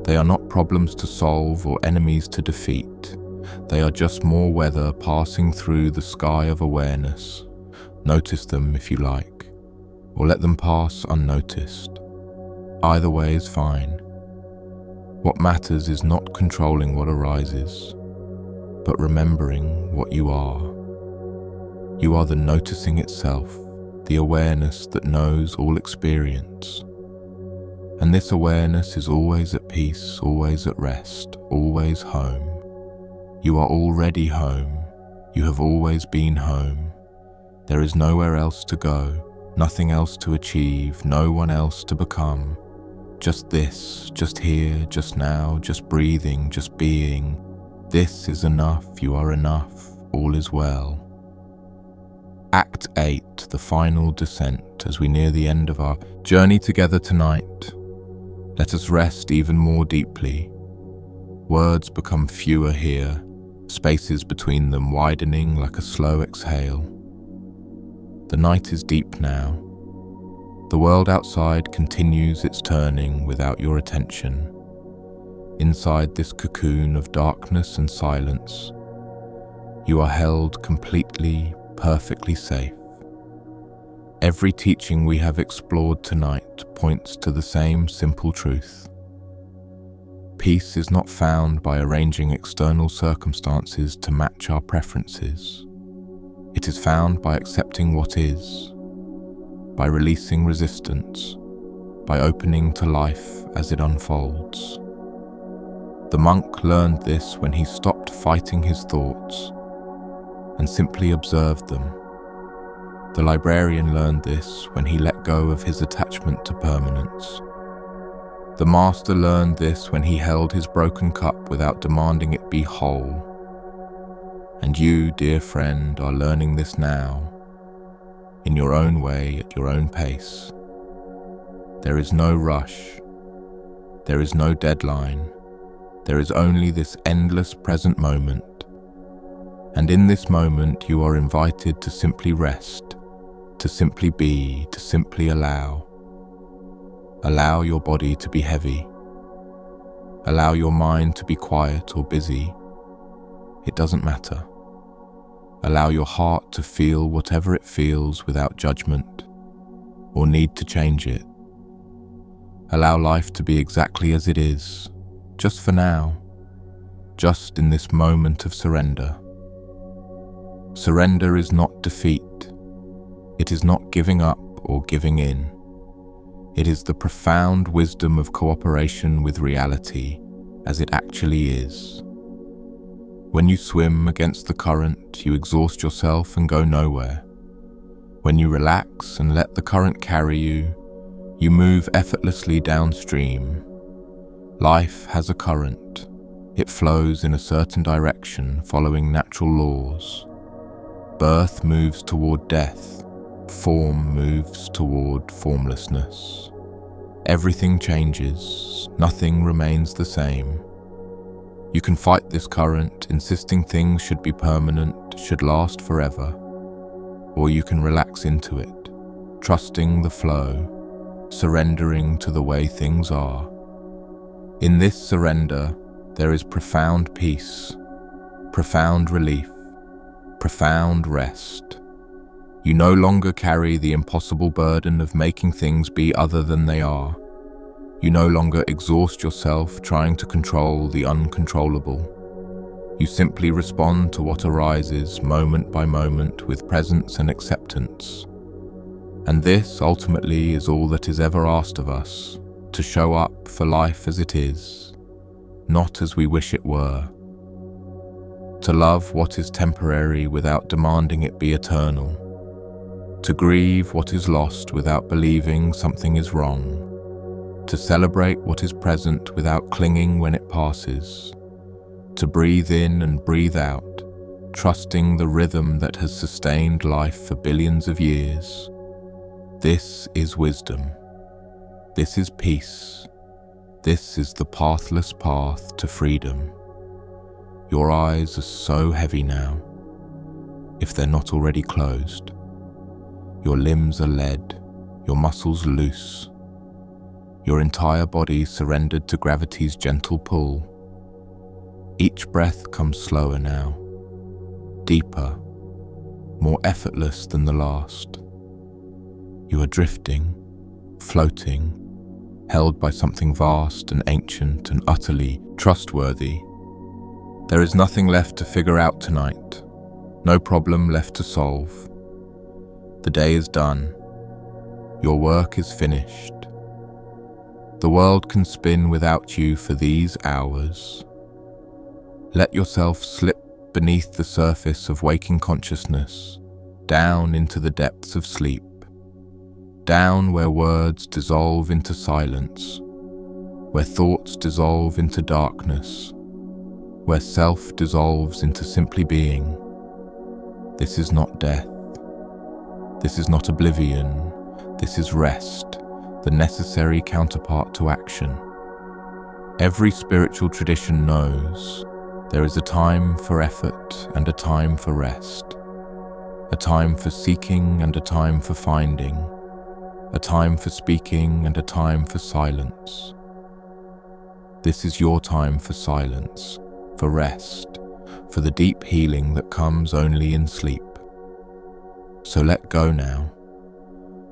They are not problems to solve or enemies to defeat. They are just more weather passing through the sky of awareness. Notice them if you like, or let them pass unnoticed. Either way is fine. What matters is not controlling what arises, but remembering what you are. You are the noticing itself, the awareness that knows all experience. And this awareness is always at peace, always at rest, always home. You are already home. You have always been home. There is nowhere else to go, Nothing else to achieve, no one else to become. Just this, just here, just now, just breathing, just being. This is enough, you are enough, all is well. Act 8, the final descent, as we near the end of our journey together tonight. Let us rest even more deeply. Words become fewer here, spaces between them widening like a slow exhale. The night is deep now. The world outside continues its turning without your attention. Inside this cocoon of darkness and silence, you are held completely, perfectly safe. Every teaching we have explored tonight points to the same simple truth. Peace is not found by arranging external circumstances to match our preferences. It is found by accepting what is, by releasing resistance, by opening to life as it unfolds. The monk learned this when he stopped fighting his thoughts and simply observed them. The librarian learned this when he let go of his attachment to permanence. The master learned this when he held his broken cup without demanding it be whole. And you, dear friend, are learning this now, in your own way, at your own pace. There is no rush. There is no deadline. There is only this endless present moment. And in this moment, you are invited to simply rest, to simply be, to simply allow. Allow your body to be heavy. Allow your mind to be quiet or busy. It doesn't matter. Allow your heart to feel whatever it feels without judgment or need to change it. Allow life to be exactly as it is, just for now, just in this moment of surrender. Surrender is not defeat. It is not giving up or giving in. It is the profound wisdom of cooperation with reality as it actually is. When you swim against the current, you exhaust yourself and go nowhere. When you relax and let the current carry you, you move effortlessly downstream. Life has a current. It flows in a certain direction, following natural laws. Birth moves toward death. Form moves toward formlessness. Everything changes. Nothing remains the same. You can fight this current, insisting things should be permanent, should last forever. Or you can relax into it, trusting the flow, surrendering to the way things are. In this surrender, there is profound peace, profound relief, profound rest. You no longer carry the impossible burden of making things be other than they are. You no longer exhaust yourself trying to control the uncontrollable. You simply respond to what arises moment by moment with presence and acceptance. And this ultimately is all that is ever asked of us, to show up for life as it is, not as we wish it were. To love what is temporary without demanding it be eternal. To grieve what is lost without believing something is wrong. To celebrate what is present without clinging when it passes. To breathe in and breathe out, trusting the rhythm that has sustained life for billions of years. This is wisdom. This is peace. This is the pathless path to freedom. Your eyes are so heavy now, if they're not already closed. Your limbs are lead, your muscles loose. Your entire body surrendered to gravity's gentle pull. Each breath comes slower now, deeper, more effortless than the last. You are drifting, floating, held by something vast and ancient and utterly trustworthy. There is nothing left to figure out tonight, no problem left to solve. The day is done. Your work is finished. The world can spin without you for these hours. Let yourself slip beneath the surface of waking consciousness, down into the depths of sleep. down where words dissolve into silence, where thoughts dissolve into darkness, where self dissolves into simply being. This is not death. This is not oblivion. This is rest, the necessary counterpart to action. Every spiritual tradition knows there is a time for effort and a time for rest, a time for seeking and a time for finding, a time for speaking and a time for silence. This is your time for silence, for rest, for the deep healing that comes only in sleep. So let go now.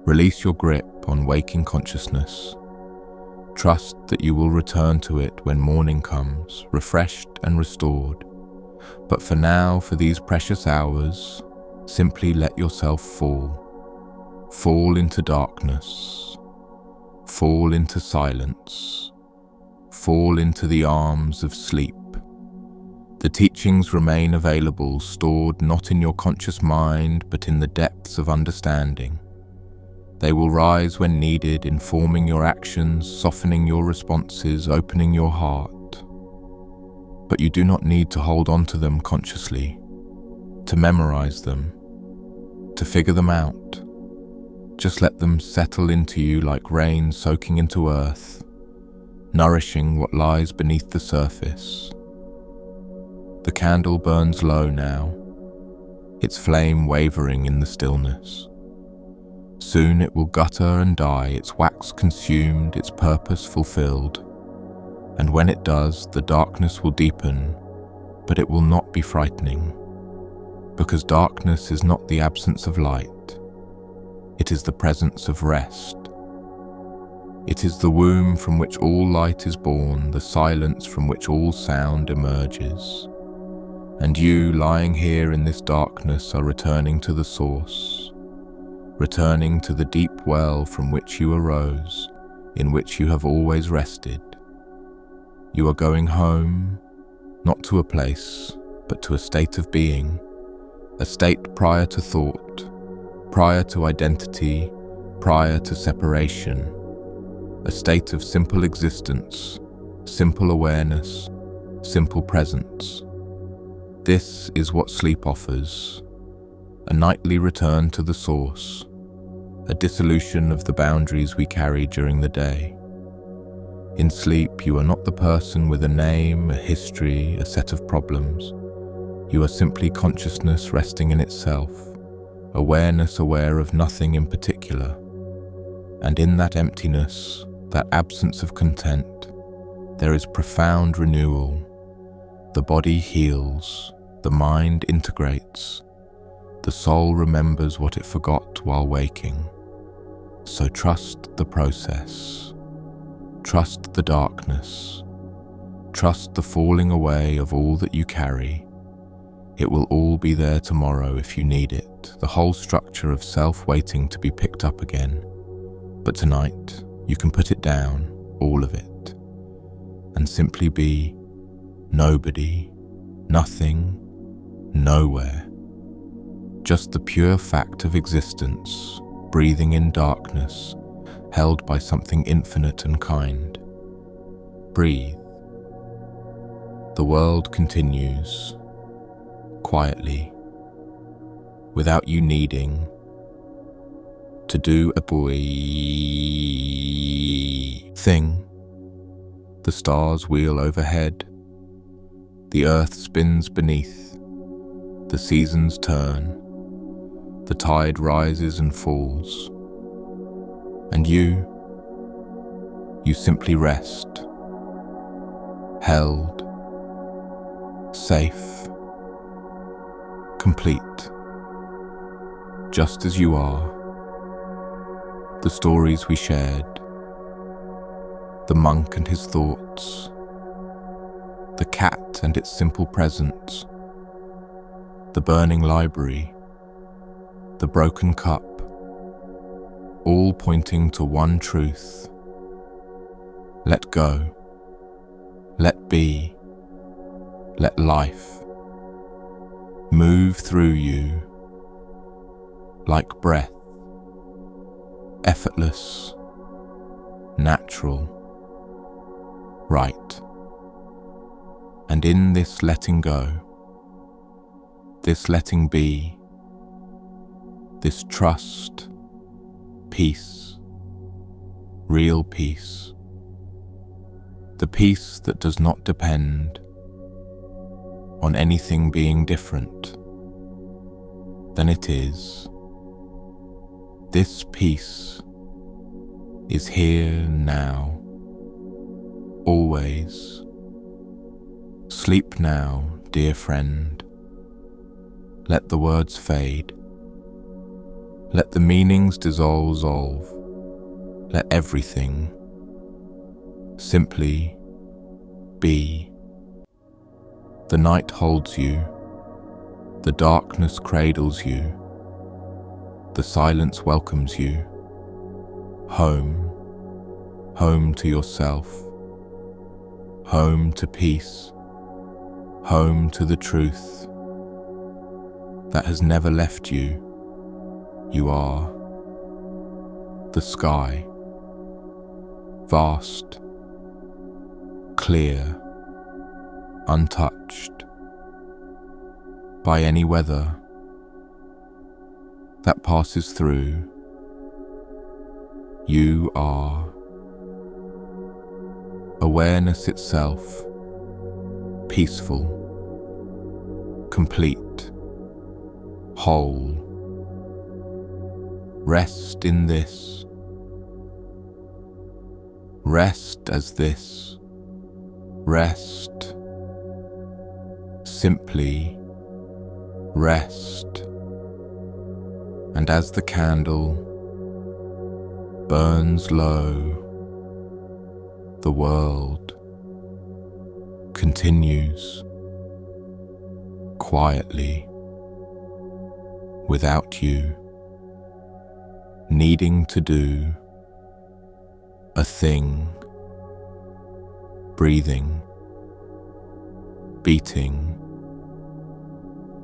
Release your grip on waking consciousness. Trust that you will return to it when morning comes, refreshed and restored. But for now, for these precious hours, simply let yourself fall. Fall into darkness. Fall into silence. Fall into the arms of sleep. The teachings remain available, stored not in your conscious mind, but in the depths of understanding. They will rise when needed, informing your actions, softening your responses, opening your heart. But you do not need to hold on to them consciously, to memorize them, to figure them out. Just let them settle into you like rain soaking into earth, nourishing what lies beneath the surface. The candle burns low now, its flame wavering in the stillness. Soon it will gutter and die, its wax consumed, its purpose fulfilled. And when it does, the darkness will deepen, but it will not be frightening, because darkness is not the absence of light. It is the presence of rest. It is the womb from which all light is born, the silence from which all sound emerges. And you, lying here in this darkness, are returning to the source, returning to the deep well from which you arose, in which you have always rested. You are going home, not to a place, but to a state of being, a state prior to thought, prior to identity, prior to separation, a state of simple existence, simple awareness, simple presence. This is what sleep offers, a nightly return to the source, a dissolution of the boundaries we carry during the day. In sleep, you are not the person with a name, a history, a set of problems. You are simply consciousness resting in itself, awareness aware of nothing in particular. And in that emptiness, that absence of content, there is profound renewal. The body heals, the mind integrates, the soul remembers what it forgot while waking. So trust the process, trust the darkness, trust the falling away of all that you carry. It will all be there tomorrow if you need it, the whole structure of self waiting to be picked up again. But tonight, you can put it down, all of it, and simply be nobody, nothing, nowhere. Just the pure fact of existence, breathing in darkness, held by something infinite and kind. Breathe. The world continues, quietly, without you needing to do a thing. The stars wheel overhead, the earth spins beneath, the seasons turn, the tide rises and falls, and you simply rest, held, safe, complete, just as you are. The stories we shared, the monk and his thoughts, the cat and its simple presence, the burning library, the broken cup, all pointing to one truth. Let go, let be, let life move through you like breath, effortless, natural, right. And in this letting go, this letting be, this trust, peace, real peace, the peace that does not depend on anything being different than it is. This peace is here now, always. Sleep now, dear friend. Let the words fade. Let the meanings dissolve. Let everything simply be. The night holds you. The darkness cradles you. The silence welcomes you. Home. Home to yourself. Home to peace. Home to the truth that has never left you. You are the sky, vast, clear, untouched by any weather that passes through. You are awareness itself, peaceful, complete, whole. Rest in this. Rest as this. Rest. Simply rest. And as the candle burns low, the world continues quietly without you needing to do a thing. Breathing, beating,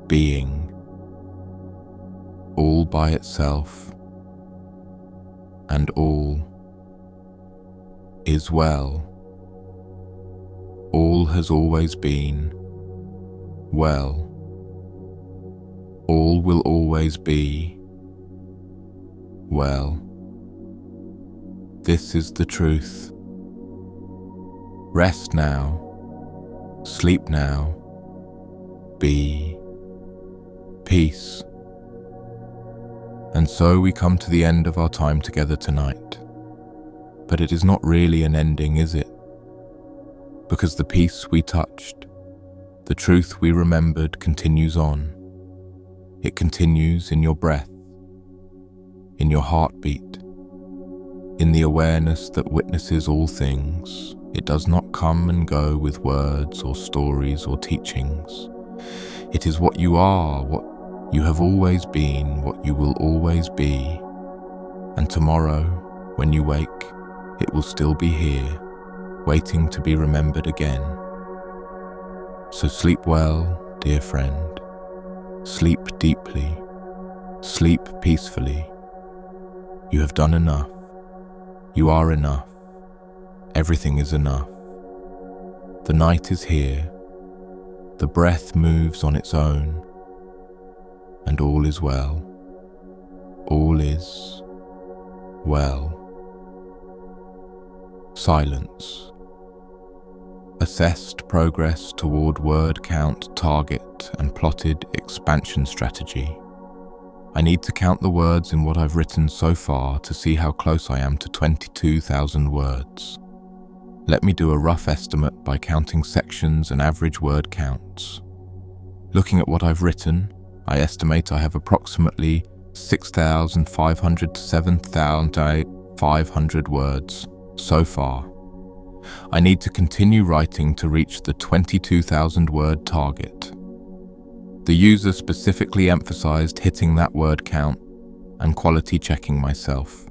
being, all by itself, and all is well. All has always been well. All will always be well. This is the truth. Rest now, sleep now, be peace. And so we come to the end of our time together tonight. But it is not really an ending, is it? Because the peace we touched, the truth we remembered continues on. It continues in your breath, in your heartbeat, in the awareness that witnesses all things. It does not come and go with words or stories or teachings. It is what you are, what you have always been, what you will always be. And tomorrow, when you wake, it will still be here, waiting to be remembered again. So sleep well, dear friend. Sleep deeply. Sleep peacefully. You have done enough. You are enough. Everything is enough. The night is here. The breath moves on its own. And all is well. All is well. Silence. Assessed progress toward word count target and plotted expansion strategy. I need to count the words in what I've written so far to see how close I am to 22,000 words. Let me do a rough estimate by counting sections and average word counts. Looking at what I've written, I estimate I have approximately 6,500 to 7,500 words so far. I need to continue writing to reach the 22,000 word target. The user specifically emphasized hitting that word count and quality checking myself.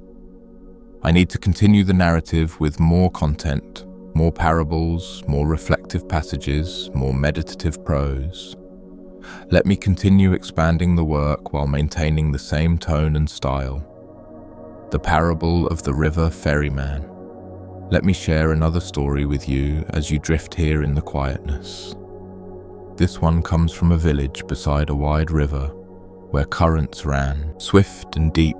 I need to continue the narrative with more content, more parables, more reflective passages, more meditative prose. Let me continue expanding the work while maintaining the same tone and style. the parable of the river ferryman. Let me share another story with you as you drift here in the quietness. This one comes from a village beside a wide river where currents ran, swift and deep.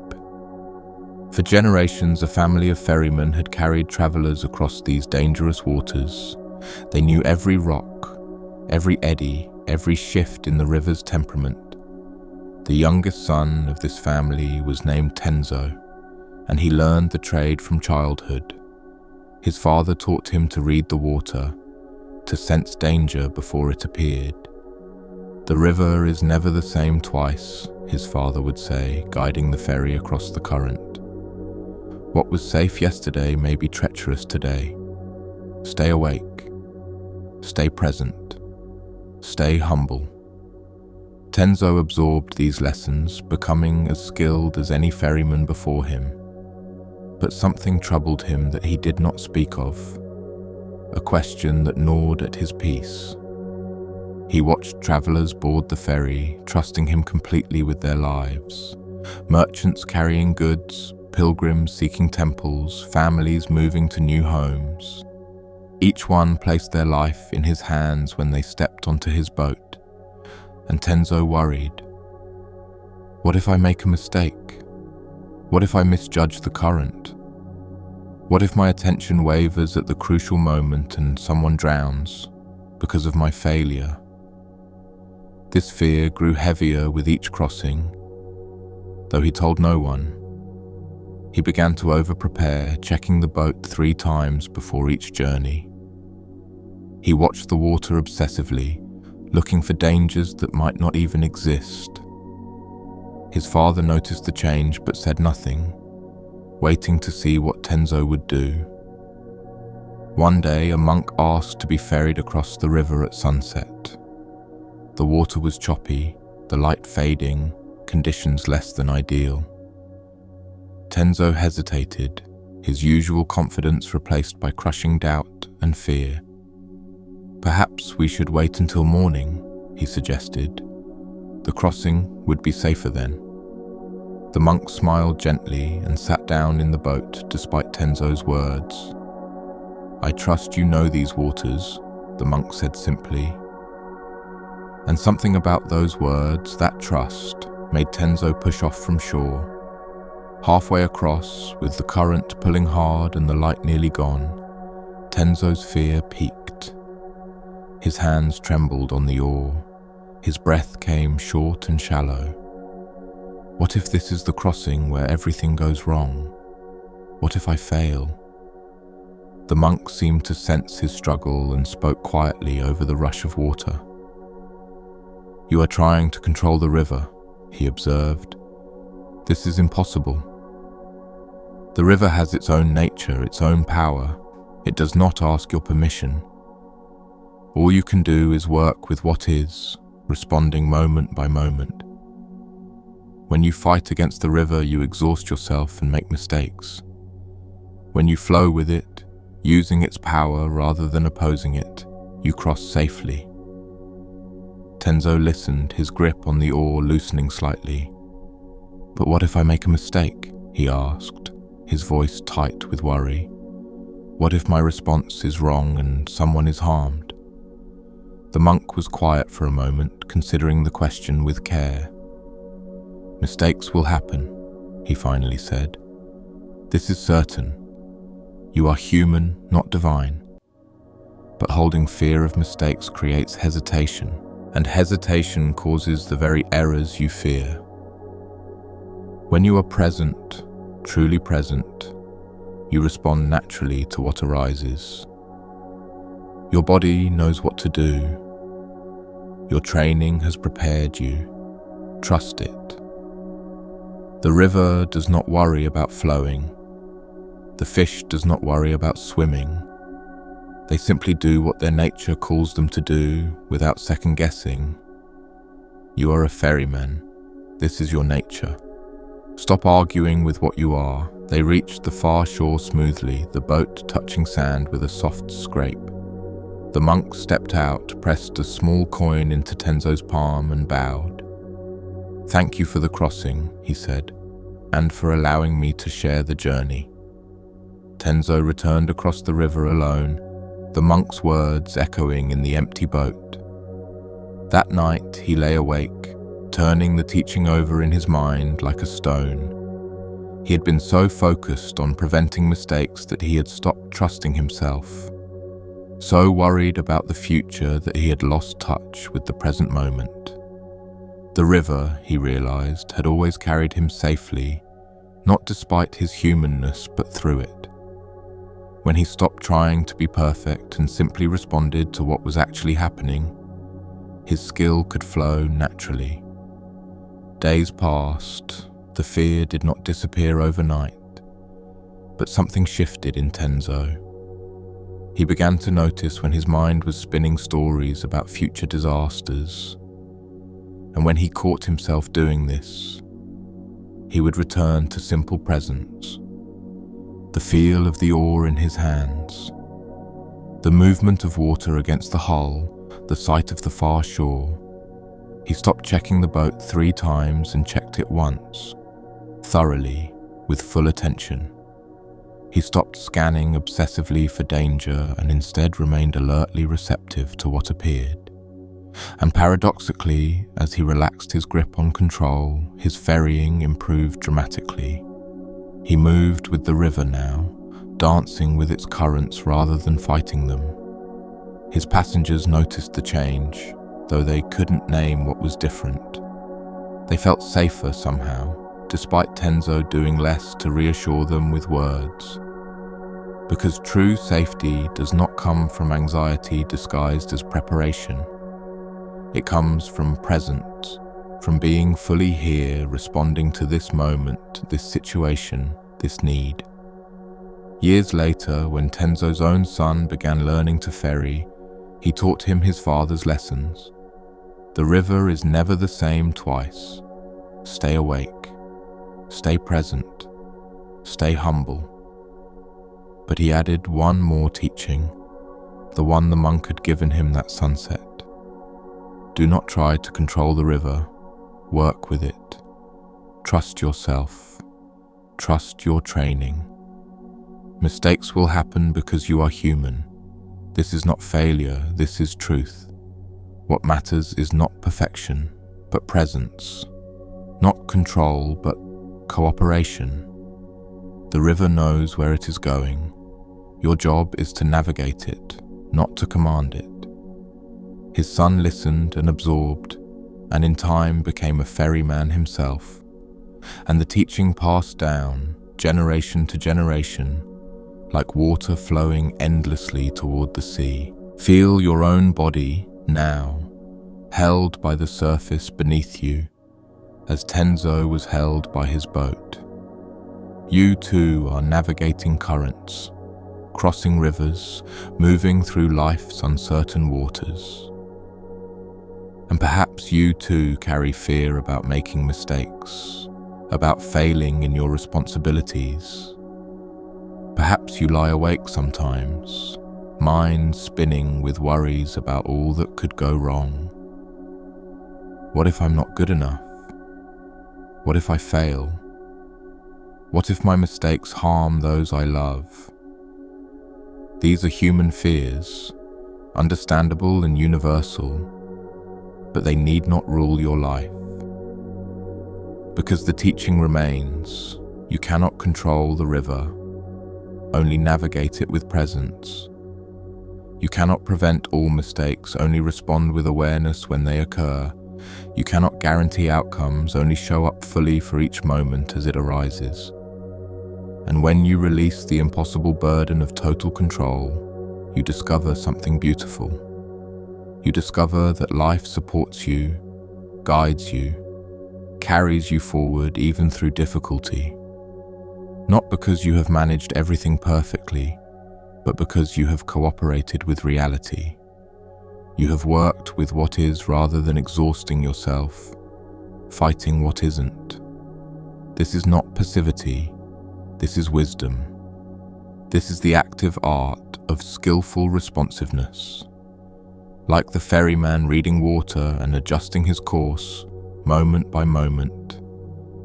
For generations, a family of ferrymen had carried travelers across these dangerous waters. They knew every rock, every eddy, every shift in the river's temperament. The youngest son of this family was named Tenzo, and he learned the trade from childhood. His father taught him to read the water, to sense danger before it appeared. The river is never the same twice, his father would say, guiding the ferry across the current. What was safe yesterday may be treacherous today. Stay awake. Stay present. Stay humble. Tenzo absorbed these lessons, becoming as skilled as any ferryman before him. But something troubled him that he did not speak of, a question that gnawed at his peace. He watched travelers board the ferry, trusting him completely with their lives. Merchants carrying goods, pilgrims seeking temples, families moving to new homes. Each one placed their life in his hands when they stepped onto his boat, and Tenzo worried. What if I make a mistake? What if I misjudge the current? What if my attention wavers at the crucial moment and someone drowns because of my failure? This fear grew heavier with each crossing, though he told no one. He began to over-prepare, checking the boat 3 times before each journey. He watched the water obsessively, looking for dangers that might not even exist. His father noticed the change but said nothing, waiting to see what Tenzo would do. One day, a monk asked to be ferried across the river at sunset. The water was choppy, the light fading, conditions less than ideal. Tenzo hesitated, his usual confidence replaced by crushing doubt and fear. Perhaps we should wait until morning, he suggested. The crossing would be safer then. The monk smiled gently and sat down in the boat despite Tenzo's words. I trust you know these waters, the monk said simply. And something about those words, that trust, made Tenzo push off from shore. Halfway across, with the current pulling hard and the light nearly gone, Tenzo's fear peaked. His hands trembled on the oar. His breath came short and shallow. What if this is the crossing where everything goes wrong? What if I fail? The monk seemed to sense his struggle and spoke quietly over the rush of water. You are trying to control the river, he observed. This is impossible. The river has its own nature, its own power. It does not ask your permission. All you can do is work with what is, responding moment by moment. When you fight against the river, you exhaust yourself and make mistakes. When you flow with it, using its power rather than opposing it, you cross safely. Tenzo listened, his grip on the oar loosening slightly. But what if I make a mistake? He asked, his voice tight with worry. What if my response is wrong and someone is harmed? The monk was quiet for a moment, considering the question with care. Mistakes will happen, he finally said. This is certain. You are human, not divine. But holding fear of mistakes creates hesitation, and hesitation causes the very errors you fear. When you are present, truly present, you respond naturally to what arises. Your body knows what to do. Your training has prepared you. Trust it. The river does not worry about flowing. The fish does not worry about swimming. They simply do what their nature calls them to do without second guessing. You are a ferryman. This is your nature. Stop arguing with what you are. They reached the far shore smoothly, the boat touching sand with a soft scrape. The monk stepped out, pressed a small coin into Tenzo's palm and bowed. Thank you for the crossing, he said. and for allowing me to share the journey." Tenzo returned across the river alone, the monk's words echoing in the empty boat. That night he lay awake, turning the teaching over in his mind like a stone. He had been so focused on preventing mistakes that he had stopped trusting himself, so worried about the future that he had lost touch with the present moment. The river, he realized, had always carried him safely, not despite his humanness but through it. When he stopped trying to be perfect and simply responded to what was actually happening, his skill could flow naturally. Days passed. The fear did not disappear overnight, but something shifted in Tenzo. He began to notice when his mind was spinning stories about future disasters, and when he caught himself doing this, he would return to simple presence. The feel of the oar in his hands, the movement of water against the hull, the sight of the far shore. He stopped checking the boat 3 times and checked it once, thoroughly, with full attention. He stopped scanning obsessively for danger and instead remained alertly receptive to what appeared. And paradoxically, as he relaxed his grip on control, his ferrying improved dramatically. He moved with the river now, dancing with its currents rather than fighting them. His passengers noticed the change, though they couldn't name what was different. They felt safer somehow, despite Tenzo doing less to reassure them with words. Because true safety does not come from anxiety disguised as preparation. It comes from presence, from being fully here, responding to this moment, this situation, this need. Years later, when Tenzo's own son began learning to ferry, he taught him his father's lessons. The river is never the same twice. Stay awake. Stay present. Stay humble. But he added one more teaching, the one the monk had given him that sunset. Do not try to control the river. Work with it. Trust yourself. Trust your training. Mistakes will happen because you are human. This is not failure, this is truth. What matters is not perfection, but presence. Not control, but cooperation. The river knows where it is going. Your job is to navigate it, not to command it. His son listened and absorbed, and in time became a ferryman himself. And the teaching passed down, generation to generation, like water flowing endlessly toward the sea. Feel your own body now, held by the surface beneath you, as Tenzo was held by his boat. You too are navigating currents, crossing rivers, moving through life's uncertain waters. And perhaps you too carry fear about making mistakes, about failing in your responsibilities. Perhaps you lie awake sometimes, mind spinning with worries about all that could go wrong. What if I'm not good enough? What if I fail? What if my mistakes harm those I love? These are human fears, understandable and universal, but they need not rule your life. Because the teaching remains, you cannot control the river, only navigate it with presence. You cannot prevent all mistakes, only respond with awareness when they occur. You cannot guarantee outcomes, only show up fully for each moment as it arises. And when you release the impossible burden of total control, you discover something beautiful. You discover that life supports you, guides you, carries you forward even through difficulty. Not because you have managed everything perfectly, but because you have cooperated with reality. You have worked with what is rather than exhausting yourself, fighting what isn't. This is not passivity, this is wisdom. This is the active art of skillful responsiveness. Like the ferryman reading water and adjusting his course, moment by moment,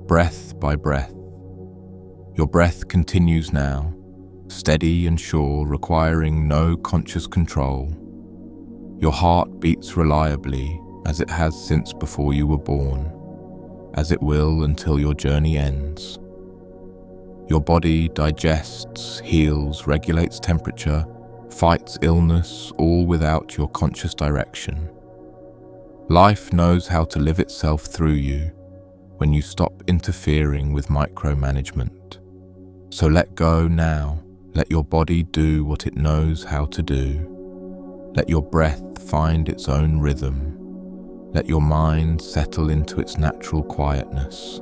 breath by breath, Your breath continues now, steady and sure, requiring no conscious control. Your heart beats reliably, as it has since before you were born, as it will until your journey ends. Your body digests, heals, regulates temperature, fights illness, all without your conscious direction. Life knows how to live itself through you when you stop interfering with micromanagement. So let go now. Let your body do what it knows how to do. Let your breath find its own rhythm. Let your mind settle into its natural quietness.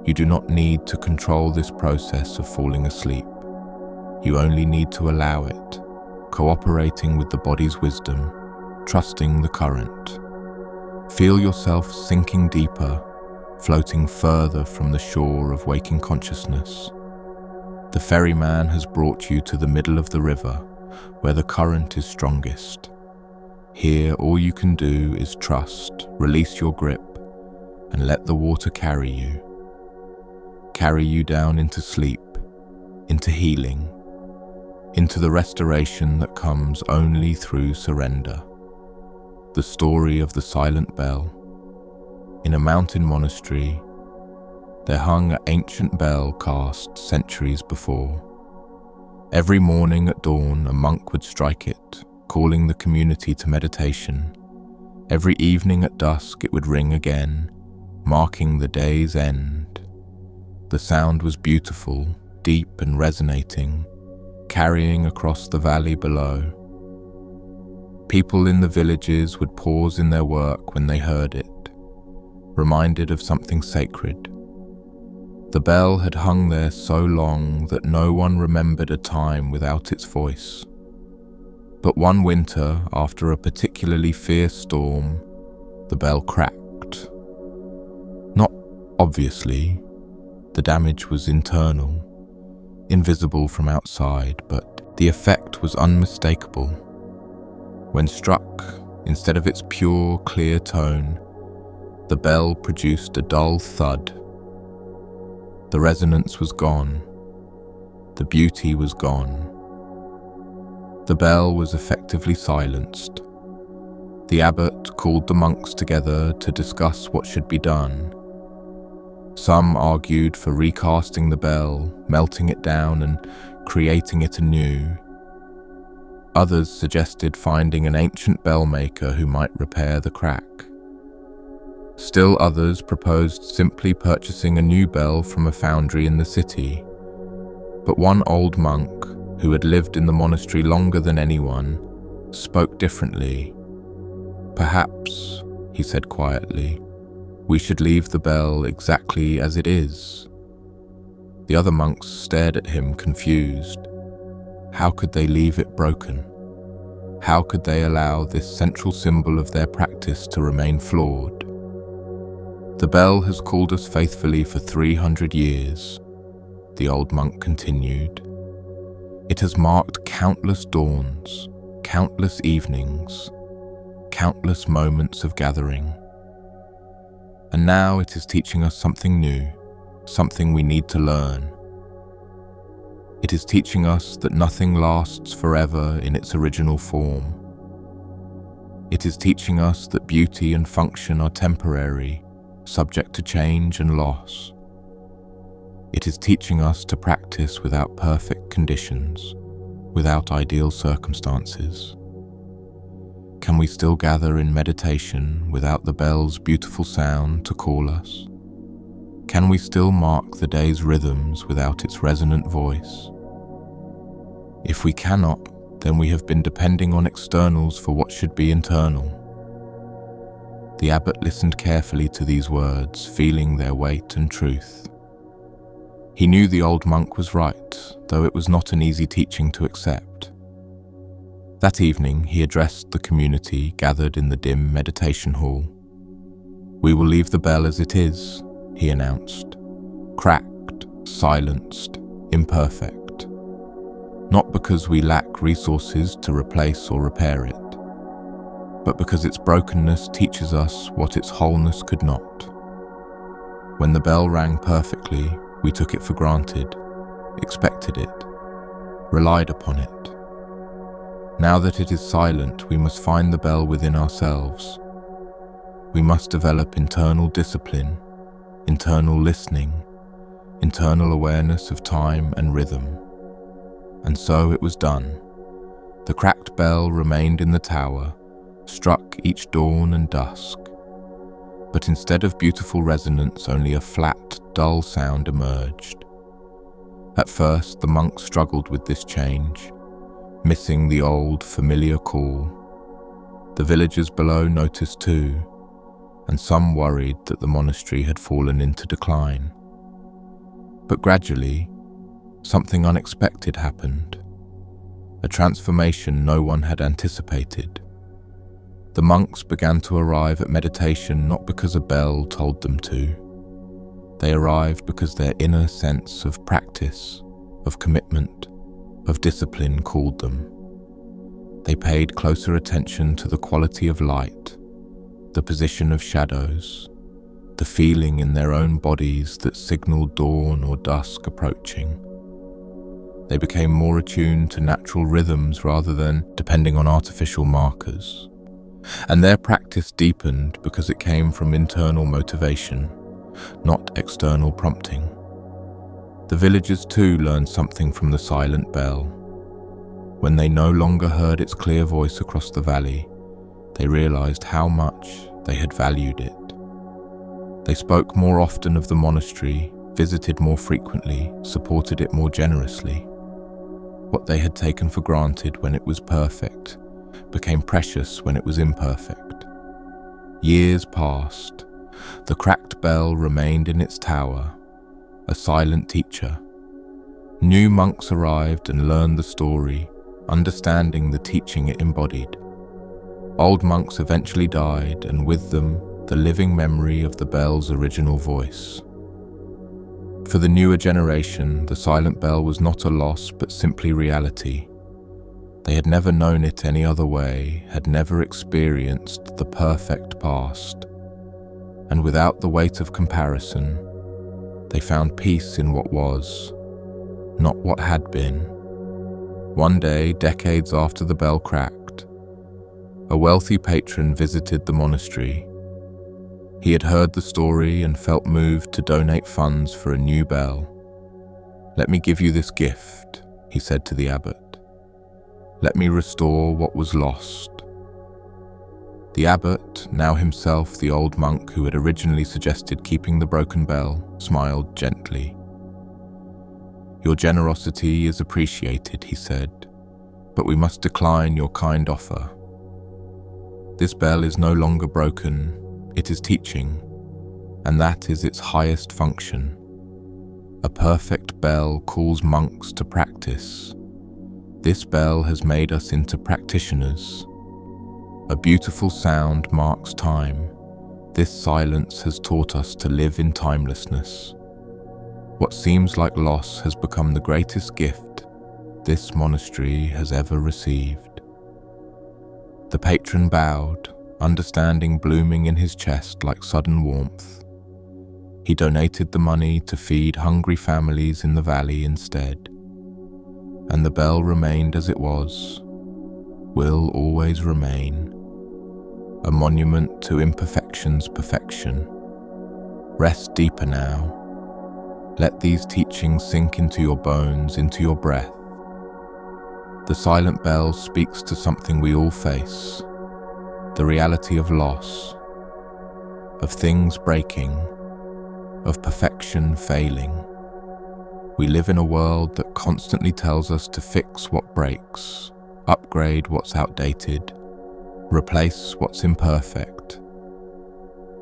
You do not need to control this process of falling asleep. You only need to allow it, cooperating with the body's wisdom, trusting the current. Feel yourself sinking deeper, floating further from the shore of waking consciousness. The ferryman has brought you to the middle of the river, where the current is strongest. Here, all you can do is trust, release your grip, and let the water carry you. Carry you down into sleep, into healing, into the restoration that comes only through surrender. The story of the silent bell. In a mountain monastery, there hung an ancient bell cast centuries before. Every morning at dawn, a monk would strike it, calling the community to meditation. Every evening at dusk, it would ring again, marking the day's end. The sound was beautiful, deep and resonating, carrying across the valley below. People in the villages would pause in their work when they heard it, reminded of something sacred. The bell had hung there so long that no one remembered a time without its voice. But one winter, after a particularly fierce storm, the bell cracked. Not obviously, the damage was internal, invisible from outside, but the effect was unmistakable. When struck, instead of its pure, clear tone, the bell produced a dull thud. The resonance was gone. The beauty was gone. The bell was effectively silenced. The abbot called the monks together to discuss what should be done. Some argued for recasting the bell, melting it down and creating it anew. Others suggested finding an ancient bell maker who might repair the crack. Still others proposed simply purchasing a new bell from a foundry in the city. But one old monk, who had lived in the monastery longer than anyone, spoke differently. "Perhaps," he said quietly, "we should leave the bell exactly as it is." The other monks stared at him confused. How could they leave it broken? How could they allow this central symbol of their practice to remain flawed? "The bell has called us faithfully for 300 years, the old monk continued. "It has marked countless dawns, countless evenings, countless moments of gathering. And now it is teaching us something new, something we need to learn. It is teaching us that nothing lasts forever in its original form. It is teaching us that beauty and function are temporary, subject to change and loss. It is teaching us to practice without perfect conditions, without ideal circumstances. Can we still gather in meditation without the bell's beautiful sound to call us? Can we still mark the day's rhythms without its resonant voice? If we cannot, then we have been depending on externals for what should be internal." The abbot listened carefully to these words, feeling their weight and truth. He knew the old monk was right, though it was not an easy teaching to accept. That evening, he addressed the community gathered in the dim meditation hall. "We will leave the bell as it is," he announced, "cracked, silenced, imperfect. Not because we lack resources to replace or repair it, but because its brokenness teaches us what its wholeness could not. When the bell rang perfectly, We took it for granted, expected it, relied upon it. Now that it is silent, we must find the bell within ourselves. We must develop internal discipline, internal listening, internal awareness of time and rhythm. And so it was done. The cracked bell remained in the tower, struck each dawn and dusk. But instead of beautiful resonance, only a flat, dull sound emerged. At first, the monks struggled with this change, missing the old, familiar call. The villagers below noticed too, and some worried that the monastery had fallen into decline. But gradually, something unexpected happened, a transformation no one had anticipated. The monks began to arrive at meditation not because a bell told them to. They arrived because their inner sense of practice, of commitment, of discipline called them. They paid closer attention to the quality of light, the position of shadows, the feeling in their own bodies that signaled dawn or dusk approaching. They became more attuned to natural rhythms rather than depending on artificial markers. And their practice deepened because it came from internal motivation, not external prompting. The villagers too learned something from the silent bell. When they no longer heard its clear voice across the valley, they realized how much they had valued it. They spoke more often of the monastery, visited more frequently, supported it more generously. What they had taken for granted when it was perfect became precious when it was imperfect. Years passed. The cracked bell remained in its tower, a silent teacher. New monks arrived and learned the story, understanding the teaching it embodied. Old monks eventually died, and with them, the living memory of the bell's original voice. For the newer generation, the silent bell was not a loss, but simply reality. They had never known it any other way, had never experienced the perfect past. And without the weight of comparison, they found peace in what was, not what had been. One day, decades after the bell cracked, a wealthy patron visited the monastery. He had heard the story and felt moved to donate funds for a new bell. "Let me give you this gift," he said to the abbot. "Let me restore what was lost." The abbot, now himself the old monk who had originally suggested keeping the broken bell, smiled gently. "Your generosity is appreciated," he said, "but we must decline your kind offer. This bell is no longer broken, it is teaching, and that is its highest function. A perfect bell calls monks to practice. This bell has made us into practitioners. A beautiful sound marks time. This silence has taught us to live in timelessness. What seems like loss has become the greatest gift this monastery has ever received." The patron bowed, understanding blooming in his chest like sudden warmth. He donated the money to feed hungry families in the valley instead. And the bell remained as it was, will always remain, a monument to imperfection's perfection. Rest deeper now. Let these teachings sink into your bones, into your breath. The silent bell speaks to something we all face, the reality of loss, of things breaking, of perfection failing. We live in a world that constantly tells us to fix what breaks, upgrade what's outdated, replace what's imperfect.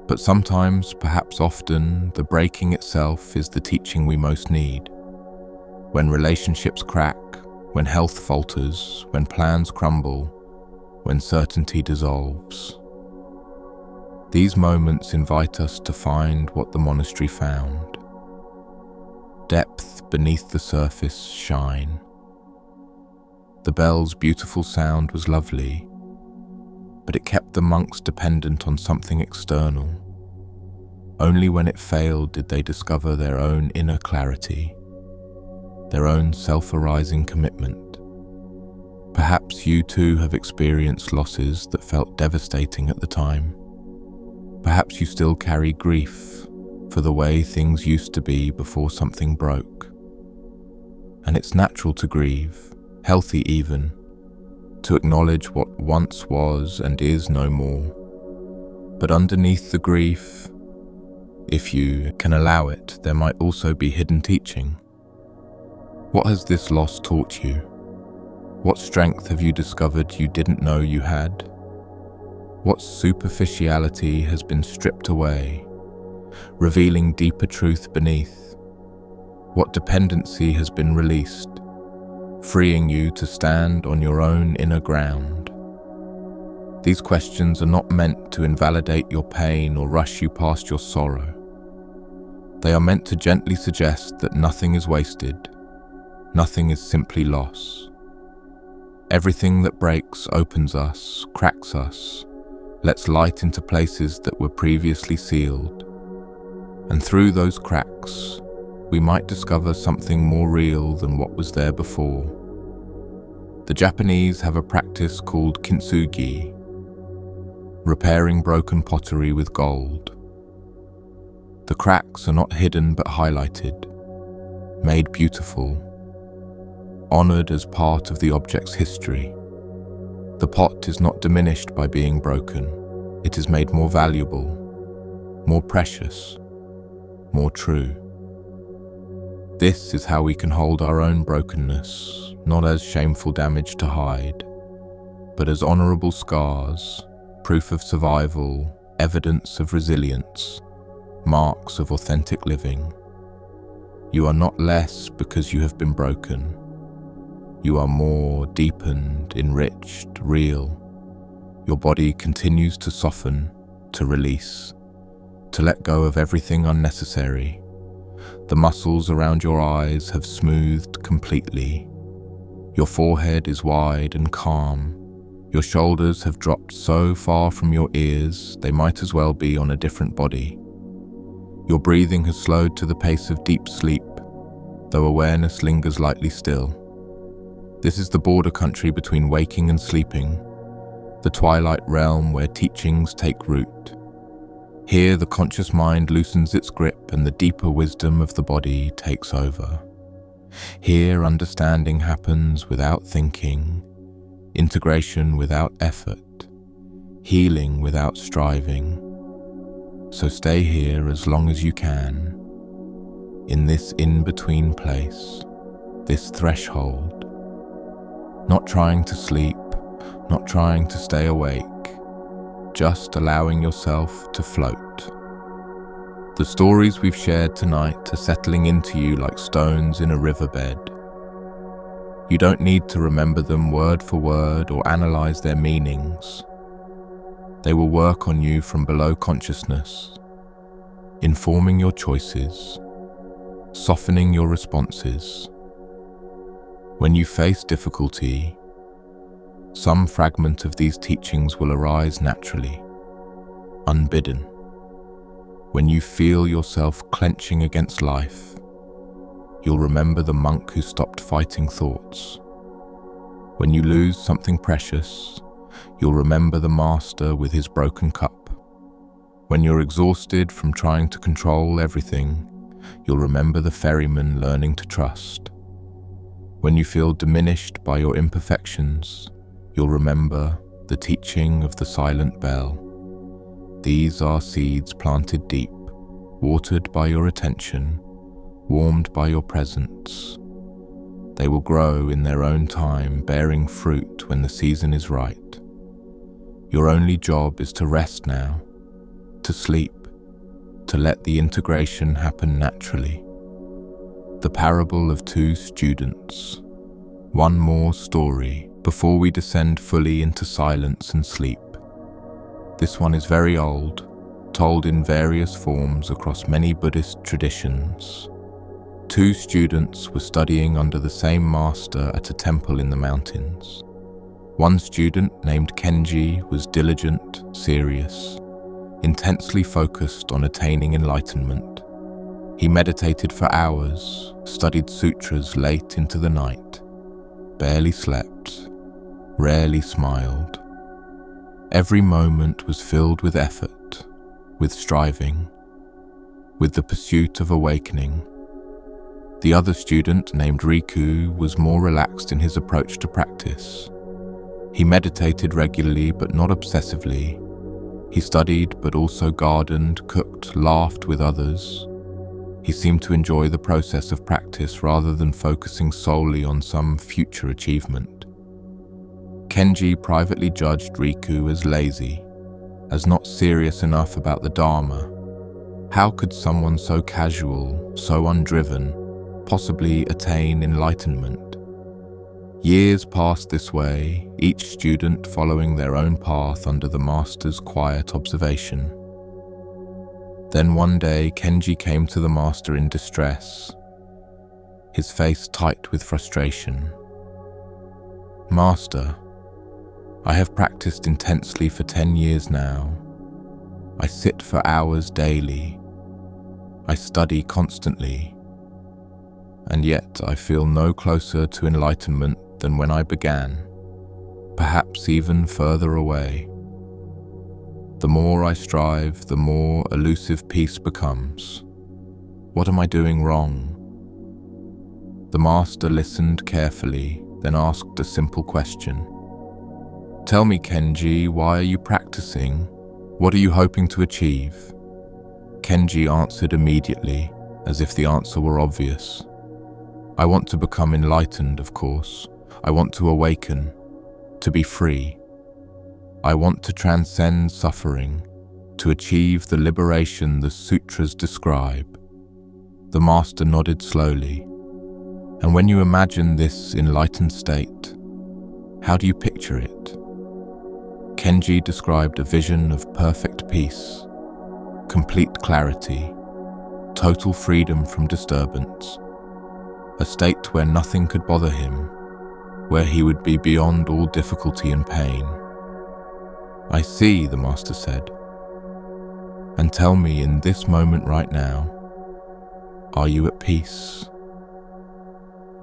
But sometimes, perhaps often, the breaking itself is the teaching we most need. When relationships crack, when health falters, when plans crumble, when certainty dissolves. These moments invite us to find what the monastery found. Depth beneath the surface shine. The bell's beautiful sound was lovely, but it kept the monks dependent on something external. Only when it failed did they discover their own inner clarity, their own self-arising commitment. Perhaps you too have experienced losses that felt devastating at the time. Perhaps you still carry grief for the way things used to be before something broke. And it's natural to grieve, healthy even, to acknowledge what once was and is no more. But underneath the grief, if you can allow it, there might also be hidden teaching. What has this loss taught you? What strength have you discovered you didn't know you had? What superficiality has been stripped away, revealing deeper truth beneath? What dependency has been released, freeing you to stand on your own inner ground? These questions are not meant to invalidate your pain or rush you past your sorrow. They are meant to gently suggest that nothing is wasted, nothing is simply loss. Everything that breaks opens us, cracks us, lets light into places that were previously sealed. And through those cracks, we might discover something more real than what was there before. The Japanese have a practice called kintsugi, repairing broken pottery with gold. The cracks are not hidden but highlighted, made beautiful, honored as part of the object's history. The pot is not diminished by being broken. It is made more valuable, more precious, more true. This is how we can hold our own brokenness, not as shameful damage to hide, but as honorable scars, proof of survival, evidence of resilience, marks of authentic living. You are not less because you have been broken. You are more, deepened, enriched, real. Your body continues to soften, to release, to let go of everything unnecessary. The muscles around your eyes have smoothed completely. Your forehead is wide and calm. Your shoulders have dropped so far from your ears, they might as well be on a different body. Your breathing has slowed to the pace of deep sleep, though awareness lingers lightly still. This is the border country between waking and sleeping, the twilight realm where teachings take root. Here the conscious mind loosens its grip and the deeper wisdom of the body takes over. Here understanding happens without thinking, integration without effort, healing without striving. So stay here as long as you can, in this in-between place, this threshold, not trying to sleep, not trying to stay awake, just allowing yourself to float. The stories we've shared tonight are settling into you like stones in a riverbed. You don't need to remember them word for word or analyze their meanings. They will work on you from below consciousness, informing your choices, softening your responses. When you face difficulty, some fragment of these teachings will arise naturally, unbidden. When you feel yourself clenching against life, you'll remember the monk who stopped fighting thoughts. When you lose something precious, you'll remember the master with his broken cup. When you're exhausted from trying to control everything, you'll remember the ferryman learning to trust. When you feel diminished by your imperfections, you'll remember the teaching of the silent bell. These are seeds planted deep, watered by your attention, warmed by your presence. They will grow in their own time, bearing fruit when the season is right. Your only job is to rest now, to sleep, to let the integration happen naturally. The parable of two students. One more story before we descend fully into silence and sleep. This one is very old, told in various forms across many Buddhist traditions. Two students were studying under the same master at a temple in the mountains. One student, named Kenji, was diligent, serious. intensely focused on attaining enlightenment. He meditated for hours, studied sutras late into the night, barely slept, rarely smiled. Every moment was filled with effort, with striving, with the pursuit of awakening. The other student, named Riku, was more relaxed in his approach to practice. He meditated regularly but not obsessively. He studied but also gardened, cooked, laughed with others. He seemed to enjoy the process of practice rather than focusing solely on some future achievement. Kenji privately judged Riku as lazy, as not serious enough about the Dharma. How could someone so casual, so undriven, possibly attain enlightenment? Years passed this way, each student following their own path under the master's quiet observation. Then one day, Kenji came to the master in distress, his face tight with frustration. "Master, I have practiced intensely for 10 years now. I sit for hours daily. I study constantly. And yet I feel no closer to enlightenment than when I began, perhaps even further away. The more I strive, the more elusive peace becomes. What am I doing wrong?" The master listened carefully, then asked a simple question. "Tell me, Kenji, why are you practicing? What are you hoping to achieve?" Kenji answered immediately, as if the answer were obvious. "I want to become enlightened, of course. I want to awaken, to be free. I want to transcend suffering, to achieve the liberation the sutras describe." The master nodded slowly. "And when you imagine this enlightened state, how do you picture it?" Kenji described a vision of perfect peace, complete clarity, total freedom from disturbance, a state where nothing could bother him, where he would be beyond all difficulty and pain. "I see," the master said. "And tell me, in this moment right now, are you at peace?"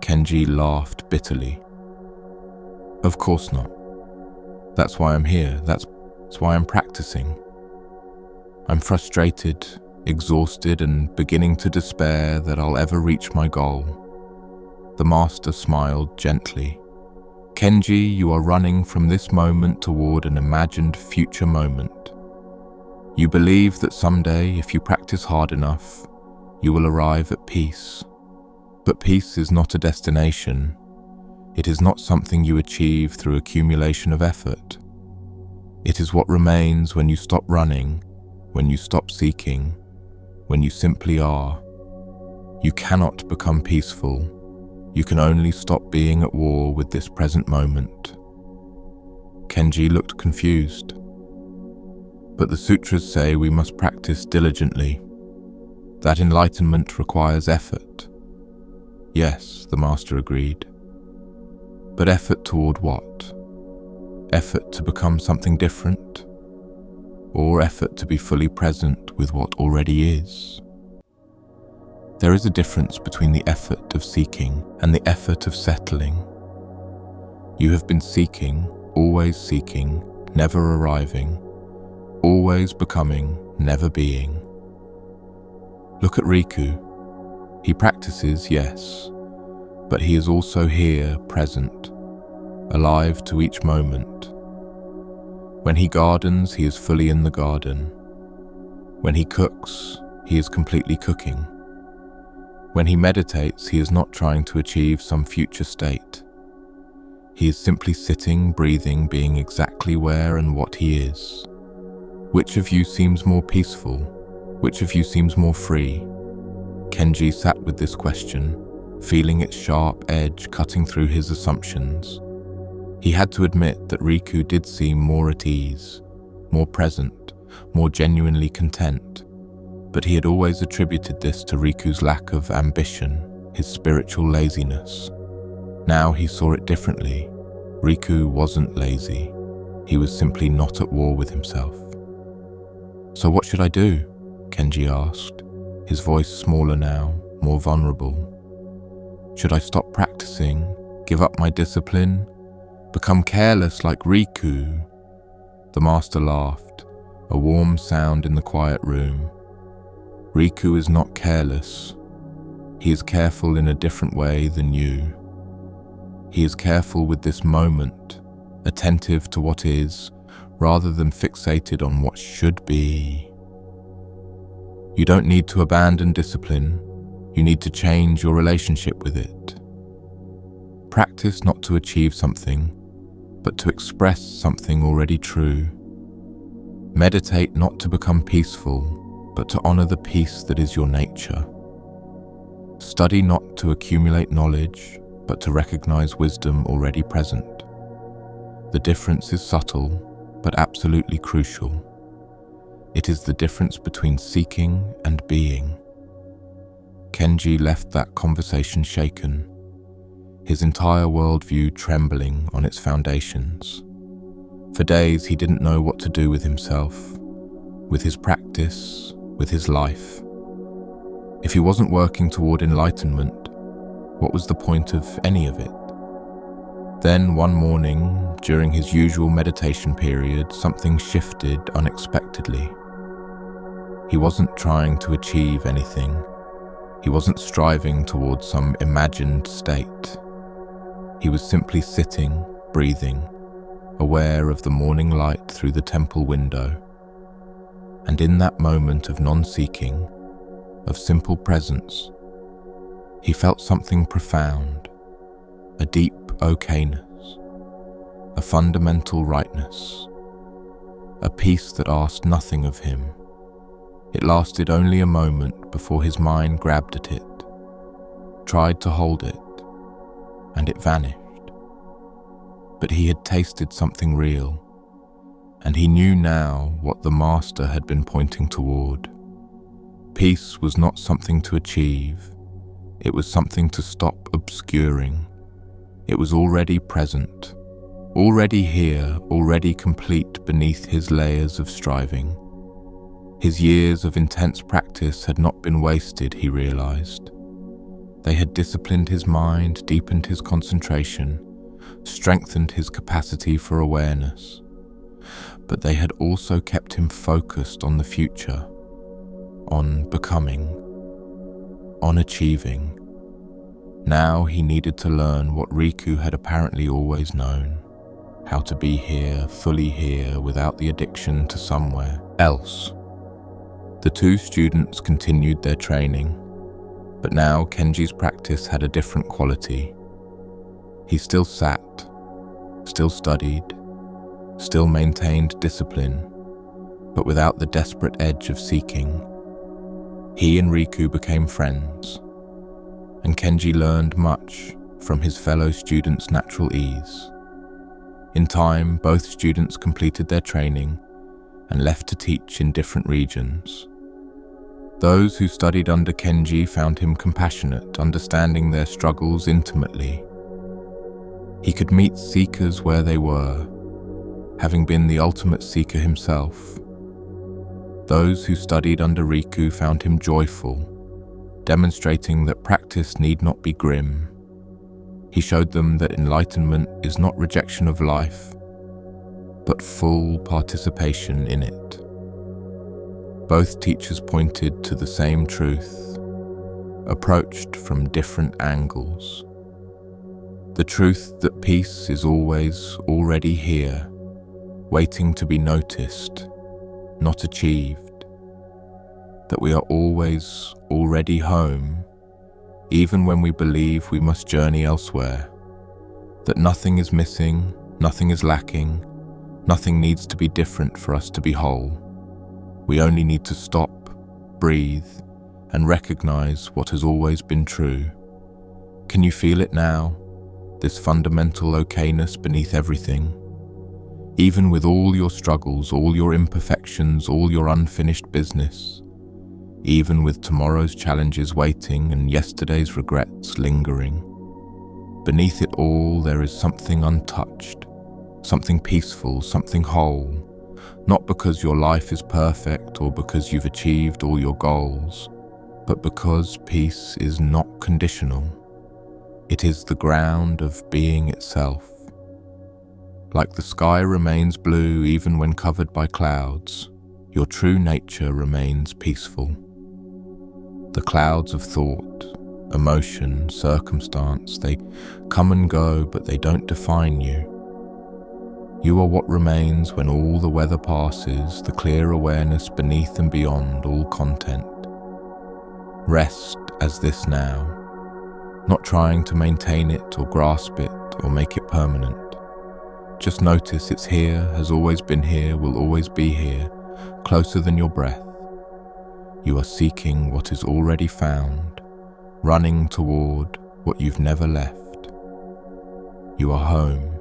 Kenji laughed bitterly. "Of course not. That's why I'm here. That's why I'm practicing. I'm frustrated, exhausted, and beginning to despair that I'll ever reach my goal." The master smiled gently. "Kenji, you are running from this moment toward an imagined future moment. You believe that someday, if you practice hard enough, you will arrive at peace. But peace is not a destination. It is not something you achieve through accumulation of effort. It is what remains when you stop running, when you stop seeking, when you simply are. You cannot become peaceful. You can only stop being at war with this present moment." Kenji looked confused. "But the sutras say we must practice diligently. That enlightenment requires effort." "Yes," the master agreed. "But effort toward what? Effort to become something different? Or effort to be fully present with what already is?" There is a difference between the effort of seeking and the effort of settling. You have been seeking, never arriving, always becoming, never being. Look at Riku. He practices, yes, but he is also here, present, alive to each moment. When he gardens, he is fully in the garden. When he cooks, he is completely cooking. When he meditates, he is not trying to achieve some future state. He is simply sitting, breathing, being exactly where and what he is. Which of you seems more peaceful? Which of you seems more free? Kenji sat with this question, feeling its sharp edge cutting through his assumptions. He had to admit that Riku did seem more at ease, more present, more genuinely content. But he had always attributed this to Riku's lack of ambition, his spiritual laziness. Now he saw it differently. Riku wasn't lazy. He was simply not at war with himself. "So what should I do?" Kenji asked, his voice smaller now, more vulnerable. "Should I stop practicing, give up my discipline, become careless like Riku?" The master laughed, a warm sound in the quiet room. "Riku is not careless. He is careful in a different way than you. He is careful with this moment, attentive to what is, rather than fixated on what should be. You don't need to abandon discipline, you need to change your relationship with it. Practice not to achieve something, but to express something already true. Meditate not to become peaceful, but to honor the peace that is your nature. Study not to accumulate knowledge, but to recognize wisdom already present. The difference is subtle, but absolutely crucial. It is the difference between seeking and being." Kenji left that conversation shaken, his entire worldview trembling on its foundations. For days he didn't know what to do with himself, with his practice, with his life. If he wasn't working toward enlightenment, what was the point of any of it? Then one morning, during his usual meditation period, something shifted unexpectedly. He wasn't trying to achieve anything. He wasn't striving towards some imagined state. He was simply sitting, breathing, aware of the morning light through the temple window. And in that moment of non-seeking, of simple presence, he felt something profound, a deep okayness, a fundamental rightness, a peace that asked nothing of him. It lasted only a moment before his mind grabbed at it, tried to hold it, and it vanished. But he had tasted something real, and he knew now what the master had been pointing toward. Peace was not something to achieve, it was something to stop obscuring. It was already present, already here, already complete beneath his layers of striving. His years of intense practice had not been wasted, he realized. They had disciplined his mind, deepened his concentration, strengthened his capacity for awareness. But they had also kept him focused on the future, on becoming, on achieving. Now he needed to learn what Riku had apparently always known, how to be here, fully here, without the addiction to somewhere else. The two students continued their training, but now Kenji's practice had a different quality. He still sat, still studied, still maintained discipline, but without the desperate edge of seeking. He and Riku became friends, and Kenji learned much from his fellow students' natural ease. In time, both students completed their training and left to teach in different regions. Those who studied under Kenji found him compassionate, understanding their struggles intimately. He could meet seekers where they were, having been the ultimate seeker himself. Those who studied under Riku found him joyful, demonstrating that practice need not be grim. He showed them that enlightenment is not rejection of life, but full participation in it. Both teachers pointed to the same truth, approached from different angles. The truth that peace is always already here, waiting to be noticed, not achieved. That we are always already home, even when we believe we must journey elsewhere. That nothing is missing, nothing is lacking, nothing needs to be different for us to be whole. We only need to stop, breathe, and recognize what has always been true. Can you feel it now? This fundamental okayness beneath everything? Even with all your struggles, all your imperfections, all your unfinished business, even with tomorrow's challenges waiting and yesterday's regrets lingering, beneath it all there is something untouched, something peaceful, something whole, Not because your life is perfect or because you've achieved all your goals, but because peace is not conditional. It is the ground of being itself. Like the sky remains blue even when covered by clouds, your true nature remains peaceful. The clouds of thought, emotion, circumstance, they come and go, but they don't define you. You are what remains when all the weather passes, the clear awareness beneath and beyond all content. Rest as this now, not trying to maintain it or grasp it or make it permanent. Just notice it's here, has always been here, will always be here, closer than your breath. You are seeking what is already found, running toward what you've never left. You are home.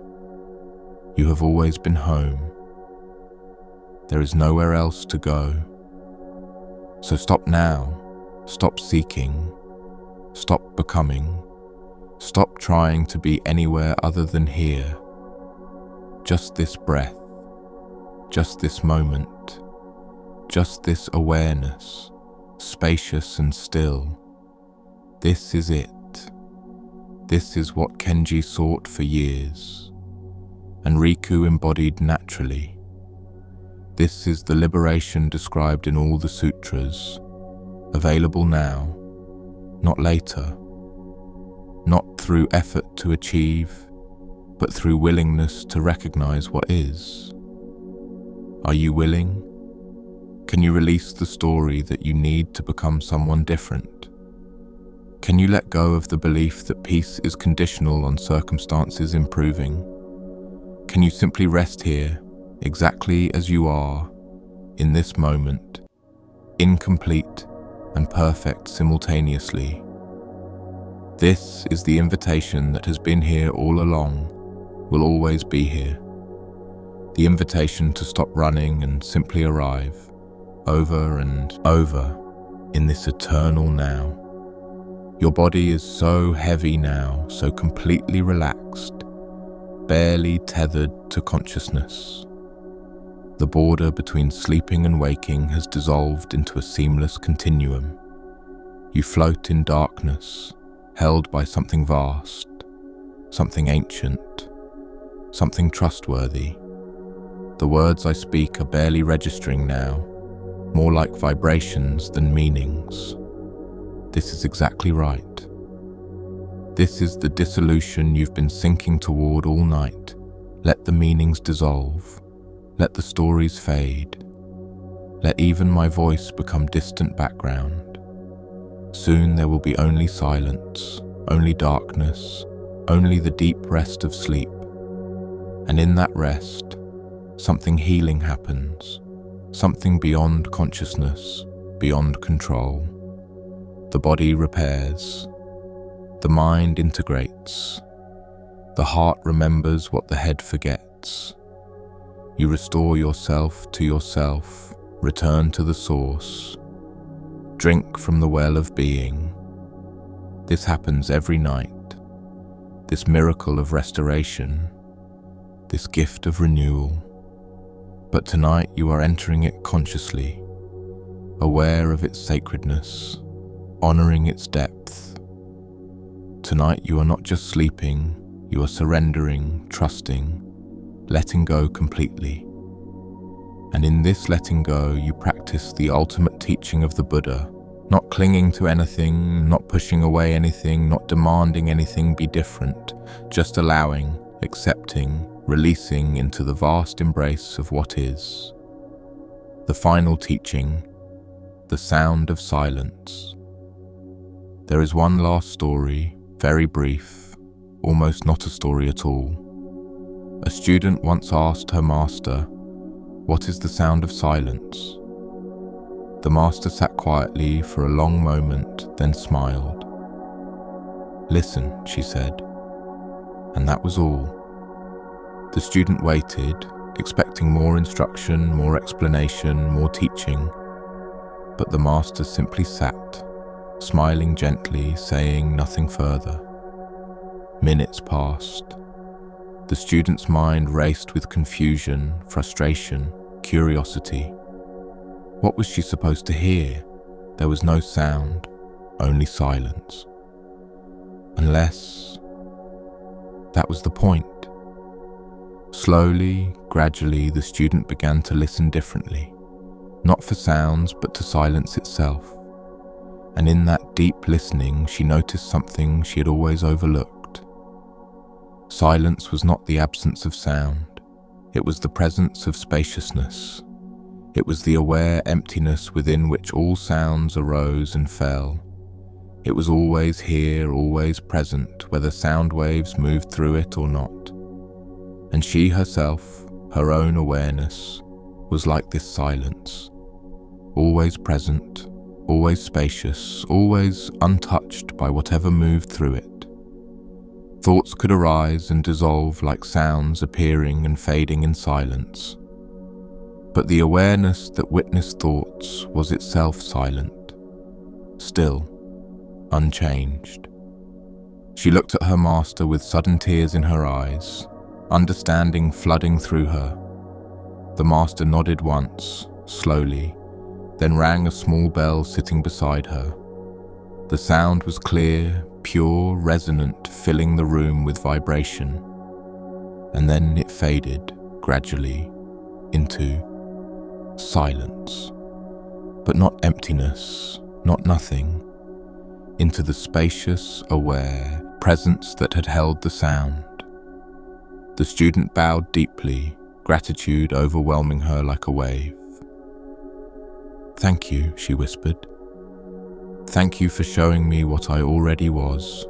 You have always been home. There is nowhere else to go. So stop now. Stop seeking. Stop becoming. Stop trying to be anywhere other than here. Just this breath. Just this moment. Just this awareness, spacious and still. This is it. This is what Kenji sought for years, and Riku embodied naturally. This is the liberation described in all the sutras, available now, not later, not through effort to achieve, but through willingness to recognize what is. Are you willing? Can you release the story that you need to become someone different? Can you let go of the belief that peace is conditional on circumstances improving? Can you simply rest here, exactly as you are, in this moment, incomplete and perfect simultaneously? This is the invitation that has been here all along, will always be here. The invitation to stop running and simply arrive, over and over, in this eternal now. Your body is so heavy now, so completely relaxed, barely tethered to consciousness. The border between sleeping and waking has dissolved into a seamless continuum. You float in darkness, held by something vast, something ancient, something trustworthy. The words I speak are barely registering now, more like vibrations than meanings. This is exactly right. This is the dissolution you've been sinking toward all night. Let the meanings dissolve. Let the stories fade. Let even my voice become distant background. Soon there will be only silence, only darkness, only the deep rest of sleep. And in that rest, something healing happens, something beyond consciousness, beyond control. The body repairs, the mind integrates, the heart remembers what the head forgets. You restore yourself to yourself, return to the source, drink from the well of being. This happens every night, this miracle of restoration, this gift of renewal. But tonight you are entering it consciously, aware of its sacredness, honoring its depth. Tonight you are not just sleeping, you are surrendering, trusting, letting go completely. And in this letting go, you practice the ultimate teaching of the Buddha, not clinging to anything, not pushing away anything, not demanding anything be different, just allowing, accepting, releasing into the vast embrace of what is. The final teaching, the sound of silence. There is one last story, very brief, almost not a story at all. A student once asked her master, "What is the sound of silence?" The master sat quietly for a long moment, then smiled. "Listen," she said, and that was all. The student waited, expecting more instruction, more explanation, more teaching, but the master simply sat, smiling gently, saying nothing further. Minutes passed. The student's mind raced with confusion, frustration, curiosity. What was she supposed to hear? There was no sound, only silence. Unless that was the point. Slowly, gradually, the student began to listen differently, not for sounds, but to silence itself. And in that deep listening, she noticed something she had always overlooked. Silence was not the absence of sound. It was the presence of spaciousness. It was the aware emptiness within which all sounds arose and fell. It was always here, always present, whether sound waves moved through it or not. And she herself, her own awareness, was like this silence, always present, always spacious, always untouched by whatever moved through it. Thoughts could arise and dissolve like sounds appearing and fading in silence. But the awareness that witnessed thoughts was itself silent, still, unchanged. She looked at her master with sudden tears in her eyes, understanding flooding through her. The master nodded once, slowly, then rang a small bell sitting beside her. The sound was clear, pure, resonant, filling the room with vibration. And then it faded, gradually, into silence. But not emptiness, not nothing. Into the spacious, aware presence that had held the sound. The student bowed deeply, gratitude overwhelming her like a wave. "Thank you," she whispered. "Thank you for showing me what I already was."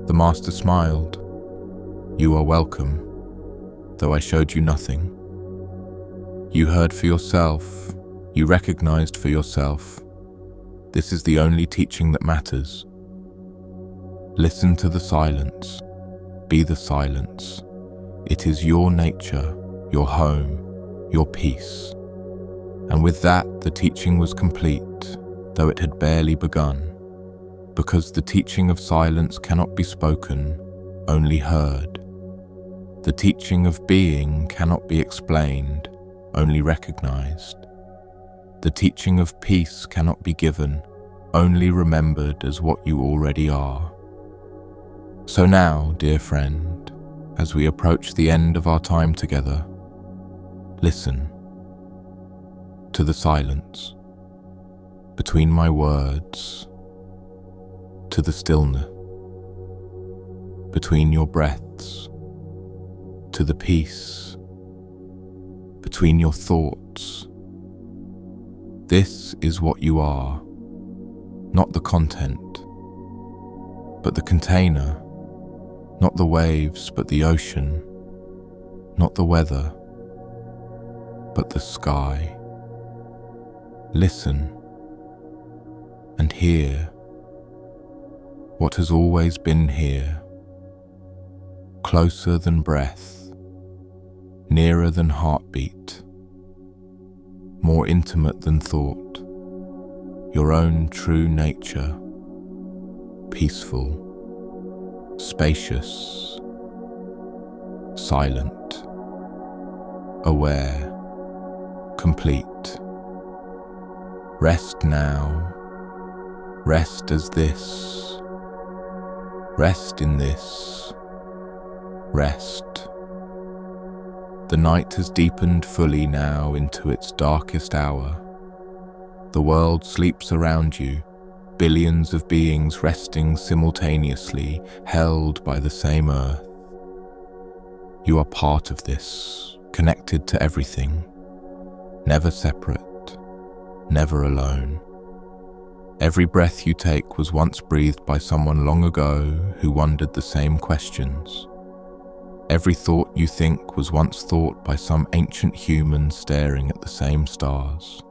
The master smiled. "You are welcome, though I showed you nothing. You heard for yourself, you recognized for yourself. This is the only teaching that matters. Listen to the silence, be the silence. It is your nature, your home, your peace." And with that, the teaching was complete, though it had barely begun, because the teaching of silence cannot be spoken, only heard. The teaching of being cannot be explained, only recognized. The teaching of peace cannot be given, only remembered as what you already are. So now, dear friend, as we approach the end of our time together, listen to the silence between my words, to the stillness between your breaths, to the peace between your thoughts. This is what you are, not the content, but the container, not the waves, but the ocean, not the weather, but the sky. Listen and hear what has always been here, closer than breath, nearer than heartbeat, more intimate than thought, your own true nature, peaceful, spacious, silent, aware, complete. Rest now, rest as this, rest in this, rest. The night has deepened fully now into its darkest hour. The world sleeps around you, billions of beings resting simultaneously, held by the same earth. You are part of this, connected to everything, never separate, never alone. Every breath you take was once breathed by someone long ago who wondered the same questions. Every thought you think was once thought by some ancient human staring at the same stars.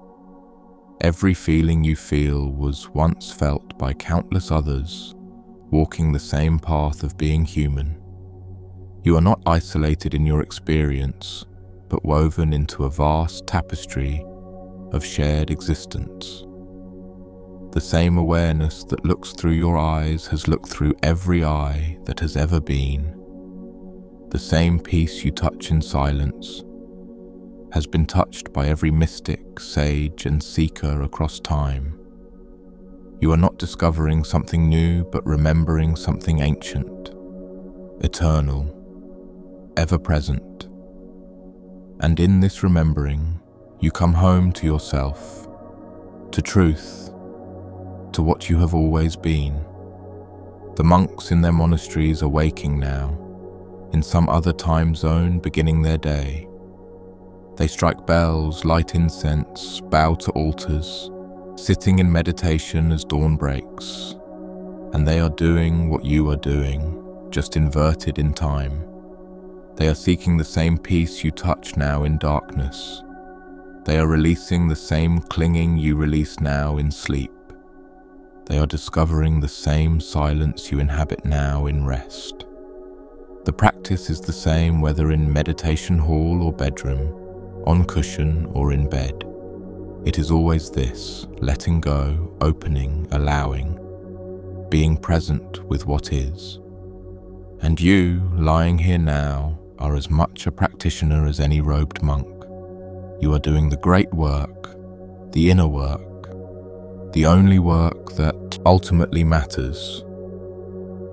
Every feeling you feel was once felt by countless others, walking the same path of being human. You are not isolated in your experience, but woven into a vast tapestry of shared existence. The same awareness that looks through your eyes has looked through every eye that has ever been. The same peace you touch in silence has been touched by every mystic, sage, and seeker across time. You are not discovering something new, but remembering something ancient, eternal, ever-present. And in this remembering, you come home to yourself, to truth, to what you have always been. The monks in their monasteries are waking now, in some other time zone beginning their day. They strike bells, light incense, bow to altars, sitting in meditation as dawn breaks. And they are doing what you are doing, just inverted in time. They are seeking the same peace you touch now in darkness. They are releasing the same clinging you release now in sleep. They are discovering the same silence you inhabit now in rest. The practice is the same whether in meditation hall or bedroom, on cushion or in bed. It is always this, letting go, opening, allowing, being present with what is. And you, lying here now, are as much a practitioner as any robed monk. You are doing the great work, the inner work, the only work that ultimately matters.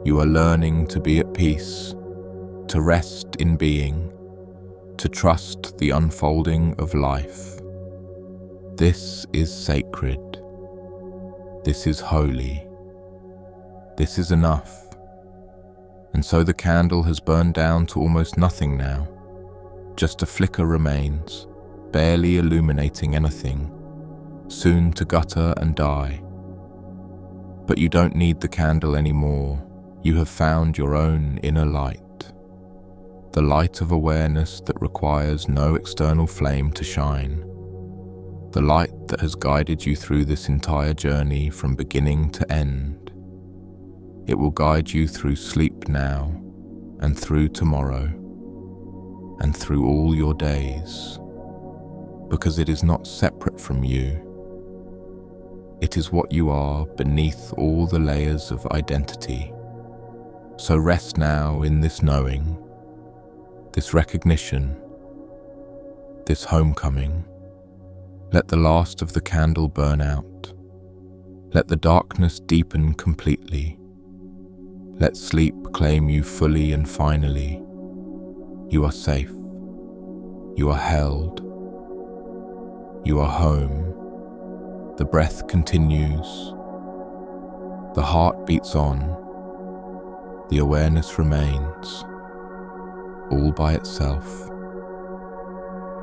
You are learning to be at peace, to rest in being, to trust the unfolding of life. This is sacred. This is holy. This is enough. And so the candle has burned down to almost nothing now. Just a flicker remains, barely illuminating anything, soon to gutter and die. But you don't need the candle anymore. You have found your own inner light. The light of awareness that requires no external flame to shine. The light that has guided you through this entire journey from beginning to end. It will guide you through sleep now, and through tomorrow, and through all your days, because it is not separate from you. It is what you are beneath all the layers of identity. So rest now in this knowing, this recognition, this homecoming. Let the last of the candle burn out. Let the darkness deepen completely. Let sleep claim you fully and finally. You are safe. You are held. You are home. The breath continues. The heart beats on. The awareness remains, all by itself,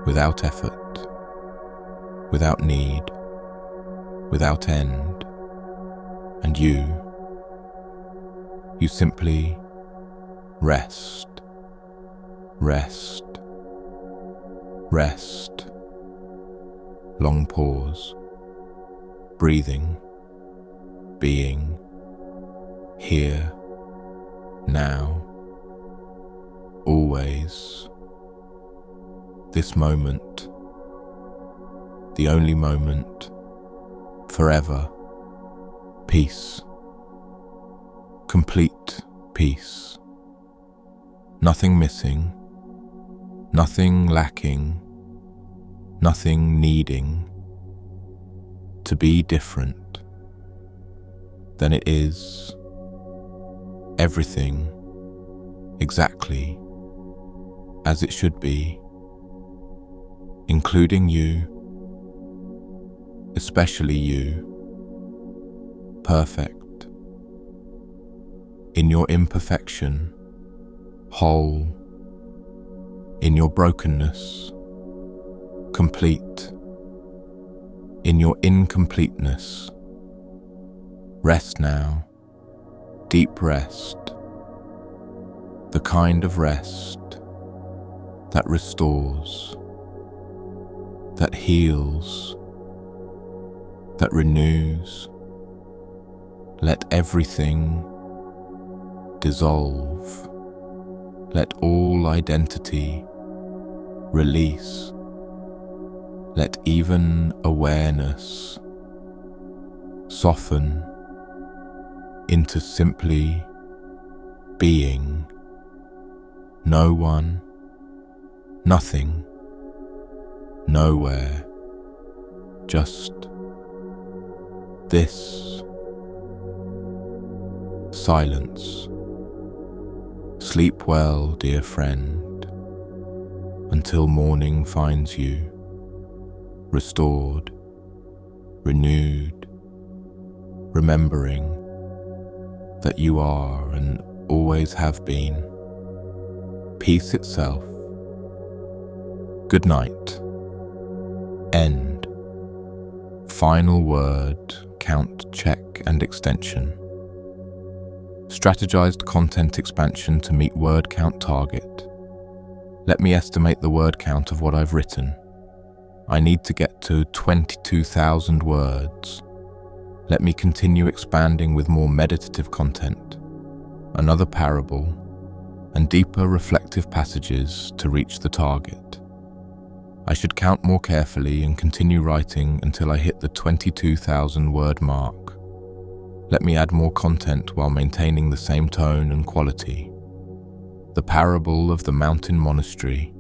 without effort, without need, without end. And you simply rest, rest, rest. Long pause, breathing, being, here, now, always. This moment, the only moment, forever. Peace. Complete peace. Nothing missing, nothing lacking, nothing needing to be different than it is. Everything exactly as it should be, including you, especially you, perfect, in your imperfection, whole, in your brokenness, complete, in your incompleteness. Rest now, deep rest, the kind of rest that restores, that heals, that renews. Let everything dissolve. Let all identity release. Let even awareness soften into simply being. No one, nothing, nowhere, just this silence. Sleep well, dear friend, until morning finds you restored, renewed, remembering that you are and always have been peace itself. Good night. End. Final word, count, check, and extension. Strategized content expansion to meet word count target. Let me estimate the word count of what I've written. I need to get to 22,000 words. Let me continue expanding with more meditative content, another parable, and deeper reflective passages to reach the target. I should count more carefully and continue writing until I hit the 22,000 word mark. Let me add more content while maintaining the same tone and quality. The parable of the mountain monastery.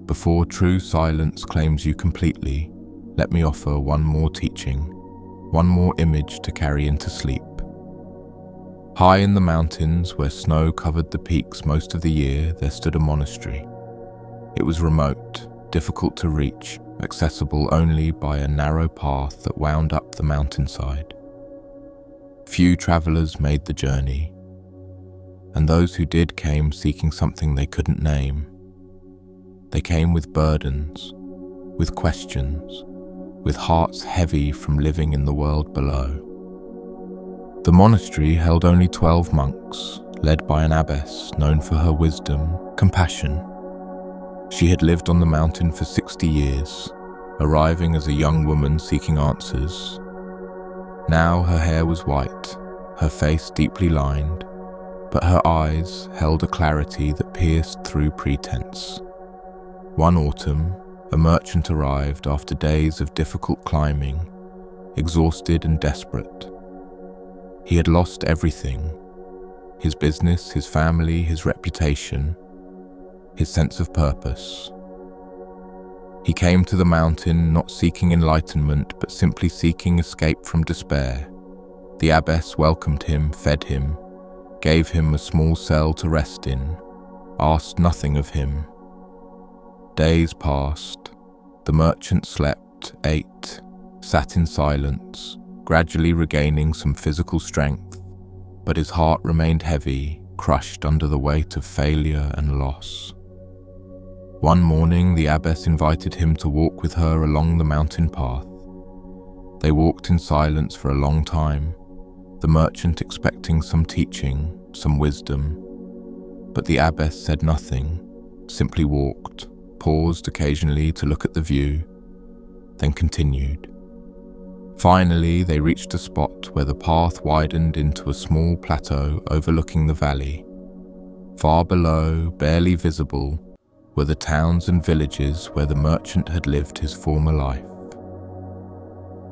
Before true silence claims you completely, let me offer one more teaching, one more image to carry into sleep. High in the mountains, where snow covered the peaks most of the year, there stood a monastery. It was remote, difficult to reach, accessible only by a narrow path that wound up the mountainside. Few travelers made the journey, and those who did came seeking something they couldn't name. They came with burdens, with questions, with hearts heavy from living in the world below. The monastery held only 12 monks, led by an abbess known for her wisdom, compassion. She had lived on the mountain for 60 years, arriving as a young woman seeking answers. Now her hair was white, her face deeply lined, but her eyes held a clarity that pierced through pretense. One autumn, a merchant arrived after days of difficult climbing, exhausted and desperate. He had lost everything: his business, his family, his reputation, his sense of purpose. He came to the mountain not seeking enlightenment, but simply seeking escape from despair. The abbess welcomed him, fed him, gave him a small cell to rest in, asked nothing of him. Days passed. The merchant slept, ate, sat in silence, gradually regaining some physical strength, but his heart remained heavy, crushed under the weight of failure and loss. One morning, the abbess invited him to walk with her along the mountain path. They walked in silence for a long time, the merchant expecting some teaching, some wisdom. But the abbess said nothing, simply walked, paused occasionally to look at the view, then continued. Finally, they reached a spot where the path widened into a small plateau overlooking the valley. Far below, barely visible, were the towns and villages where the merchant had lived his former life.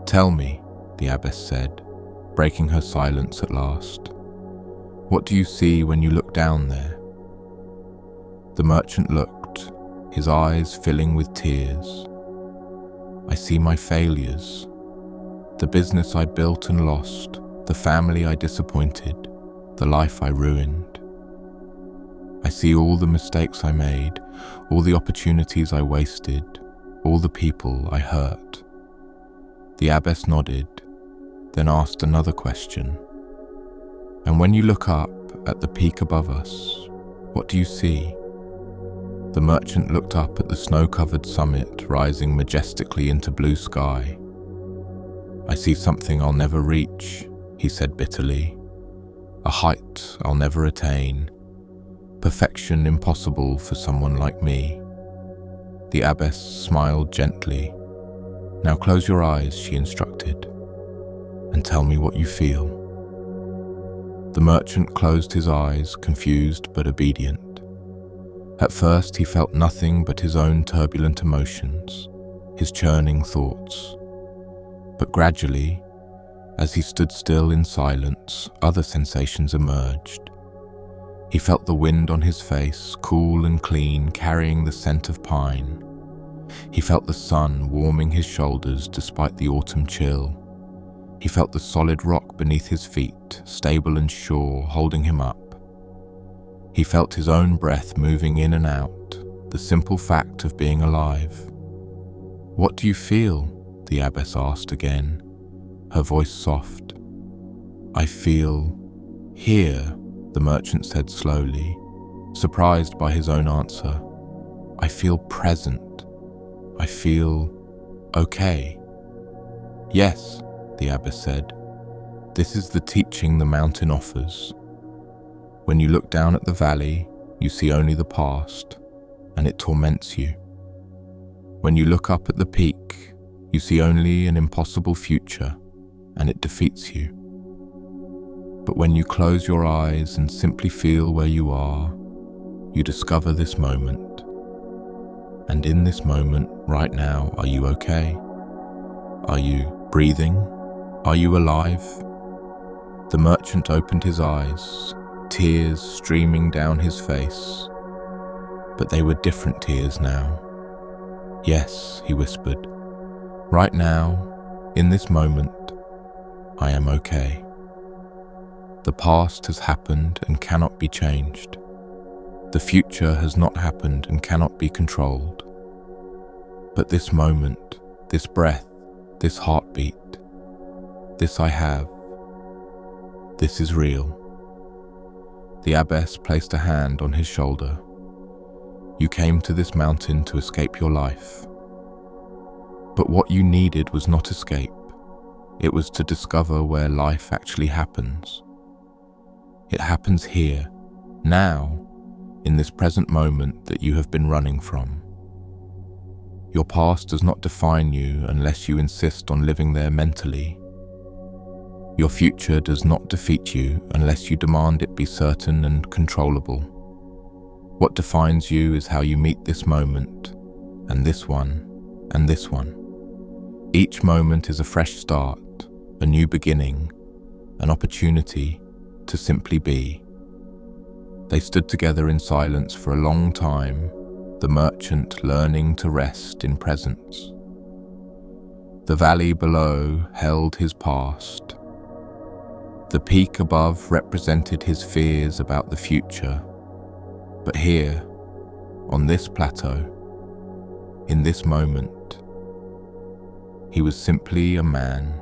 "Tell me," the abbess said, breaking her silence at last, "what do you see when you look down there?" The merchant looked, his eyes filling with tears. "I see my failures, the business I built and lost, the family I disappointed, the life I ruined. I see all the mistakes I made, all the opportunities I wasted, all the people I hurt." The abbess nodded, then asked another question. "And when you look up at the peak above us, what do you see?" The merchant looked up at the snow-covered summit rising majestically into blue sky. "I see something I'll never reach," he said bitterly. "A height I'll never attain. Perfection impossible for someone like me." The abbess smiled gently. "Now close your eyes," she instructed, "and tell me what you feel." The merchant closed his eyes, confused but obedient. At first he felt nothing but his own turbulent emotions, his churning thoughts. But gradually, as he stood still in silence, other sensations emerged. He felt the wind on his face, cool and clean, carrying the scent of pine. He felt the sun warming his shoulders despite the autumn chill. He felt the solid rock beneath his feet, stable and sure, holding him up. He felt his own breath moving in and out, the simple fact of being alive. "What do you feel?" the abbess asked again, her voice soft. "I feel here," the merchant said slowly, surprised by his own answer. "I feel present. I feel okay." "Yes," the abbess said, "this is the teaching the mountain offers. When you look down at the valley, you see only the past, and it torments you. When you look up at the peak, you see only an impossible future, and it defeats you. But when you close your eyes and simply feel where you are, you discover this moment. And in this moment, right now, are you okay? Are you breathing? Are you alive?" The merchant opened his eyes, tears streaming down his face. But they were different tears now. "Yes," he whispered, "right now, in this moment, I am okay. The past has happened and cannot be changed. The future has not happened and cannot be controlled. But this moment, this breath, this heartbeat, this I have, this is real." The abbess placed a hand on his shoulder. "You came to this mountain to escape your life. But what you needed was not escape. It was to discover where life actually happens. It happens here, now, in this present moment that you have been running from. Your past does not define you unless you insist on living there mentally. Your future does not defeat you unless you demand it be certain and controllable. What defines you is how you meet this moment, and this one, and this one. Each moment is a fresh start, a new beginning, an opportunity to simply be." They stood together in silence for a long time, the merchant learning to rest in presence. The valley below held his past. The peak above represented his fears about the future. But here, on this plateau, in this moment, he was simply a man,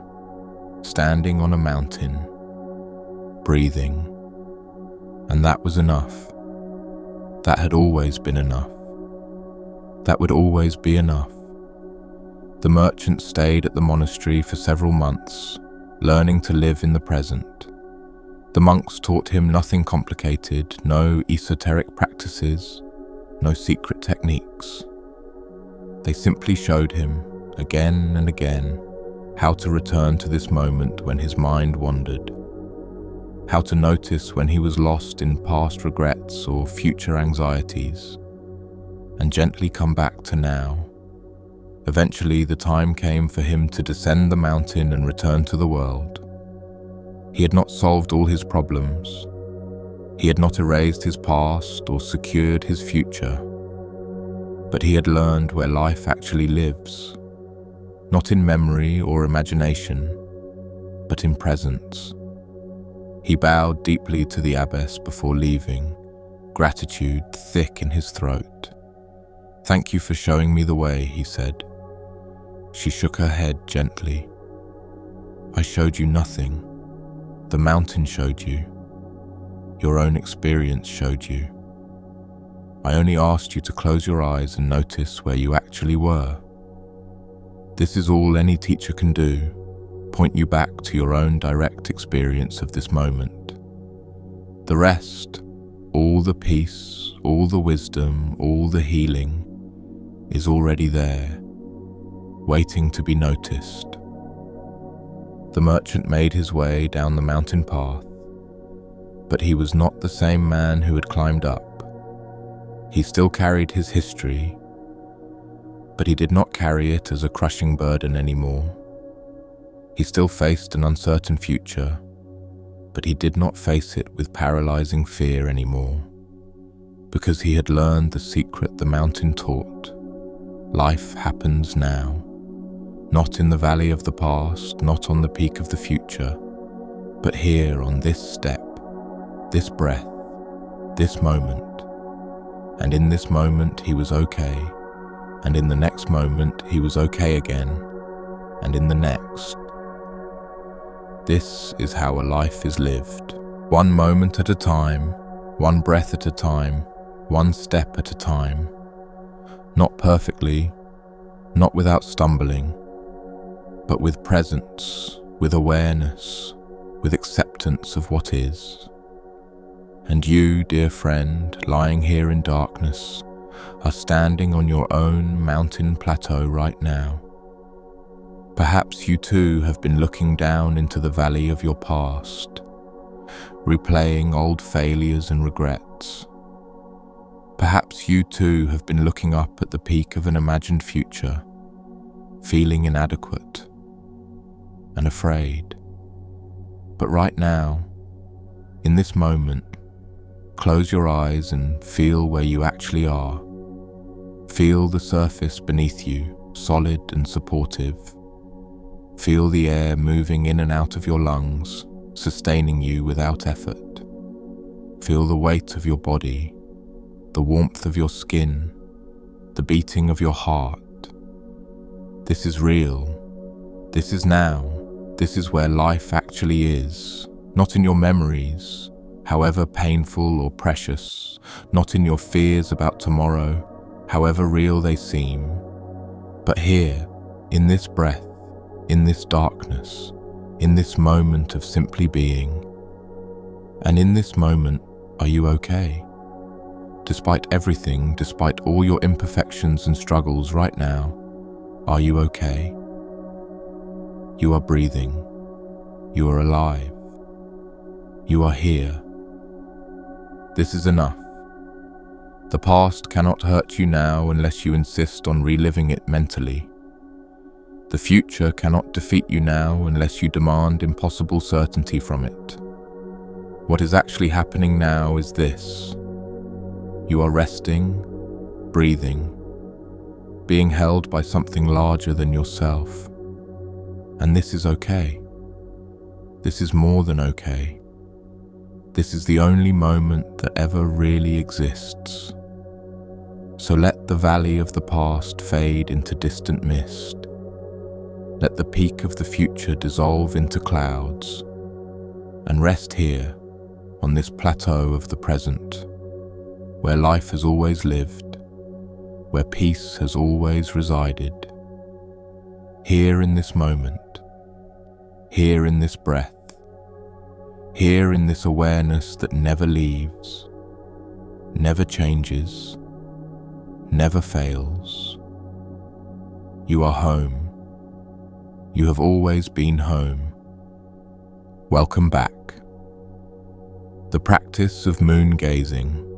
standing on a mountain, breathing. And that was enough. That had always been enough. That would always be enough. The merchant stayed at the monastery for several months, learning to live in the present. The monks taught him nothing complicated, no esoteric practices, no secret techniques. They simply showed him, again and again, how to return to this moment when his mind wandered, how to notice when he was lost in past regrets or future anxieties, and gently come back to now. Eventually, the time came for him to descend the mountain and return to the world. He had not solved all his problems. He had not erased his past or secured his future. But he had learned where life actually lives, not in memory or imagination, but in presence. He bowed deeply to the abbess before leaving, gratitude thick in his throat. "Thank you for showing me the way," he said. She shook her head gently. "I showed you nothing. The mountain showed you. Your own experience showed you. I only asked you to close your eyes and notice where you actually were. This is all any teacher can do, point you back to your own direct experience of this moment. The rest, all the peace, all the wisdom, all the healing, is already there, waiting to be noticed." The merchant made his way down the mountain path, but he was not the same man who had climbed up. He still carried his history, but he did not carry it as a crushing burden anymore. He still faced an uncertain future, but he did not face it with paralyzing fear anymore, because he had learned the secret the mountain taught. Life happens now, not in the valley of the past, not on the peak of the future, but here on this step, this breath, this moment. And in this moment he was okay, and in the next moment he was okay again, and in the next. This is how a life is lived, one moment at a time, one breath at a time, one step at a time. Not perfectly, not without stumbling, but with presence, with awareness, with acceptance of what is. And you, dear friend, lying here in darkness, are standing on your own mountain plateau right now. Perhaps you too have been looking down into the valley of your past, replaying old failures and regrets. Perhaps you too have been looking up at the peak of an imagined future, feeling inadequate and afraid. But right now, in this moment, close your eyes and feel where you actually are. Feel the surface beneath you, solid and supportive. Feel the air moving in and out of your lungs, sustaining you without effort. Feel the weight of your body, the warmth of your skin, the beating of your heart. This is real. This is now. This is where life actually is. Not in your memories, however painful or precious. Not in your fears about tomorrow, however real they seem. But here, in this breath, in this darkness, in this moment of simply being. And in this moment, are you okay? Despite everything, despite all your imperfections and struggles right now, are you okay? You are breathing. You are alive. You are here. This is enough. The past cannot hurt you now unless you insist on reliving it mentally. The future cannot defeat you now unless you demand impossible certainty from it. What is actually happening now is this. You are resting, breathing, being held by something larger than yourself. And this is okay. This is more than okay. This is the only moment that ever really exists. So let the valley of the past fade into distant mist. Let the peak of the future dissolve into clouds, and rest here on this plateau of the present, where life has always lived, where peace has always resided. Here in this moment, here in this breath, here in this awareness that never leaves, never changes, never fails. You are home. You have always been home. Welcome back. The practice of moon gazing.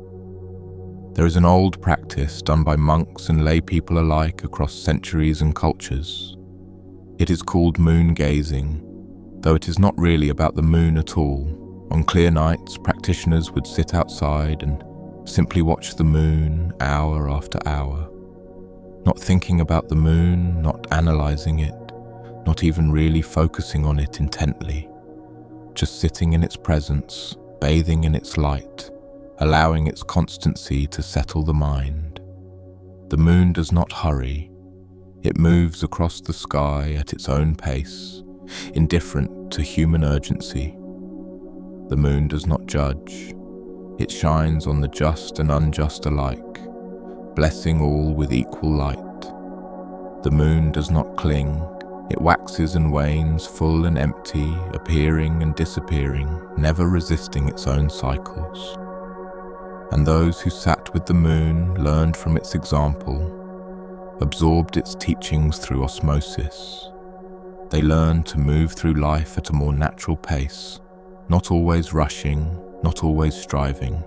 There is an old practice done by monks and lay people alike across centuries and cultures. It is called moon gazing, though it is not really about the moon at all. On clear nights, practitioners would sit outside and simply watch the moon hour after hour, not thinking about the moon, not analyzing it, not even really focusing on it intently, just sitting in its presence, bathing in its light, allowing its constancy to settle the mind. The moon does not hurry. It moves across the sky at its own pace, indifferent to human urgency. The moon does not judge. It shines on the just and unjust alike, blessing all with equal light. The moon does not cling. It waxes and wanes, full and empty, appearing and disappearing, never resisting its own cycles. And those who sat with the moon learned from its example, absorbed its teachings through osmosis. They learned to move through life at a more natural pace, not always rushing, not always striving.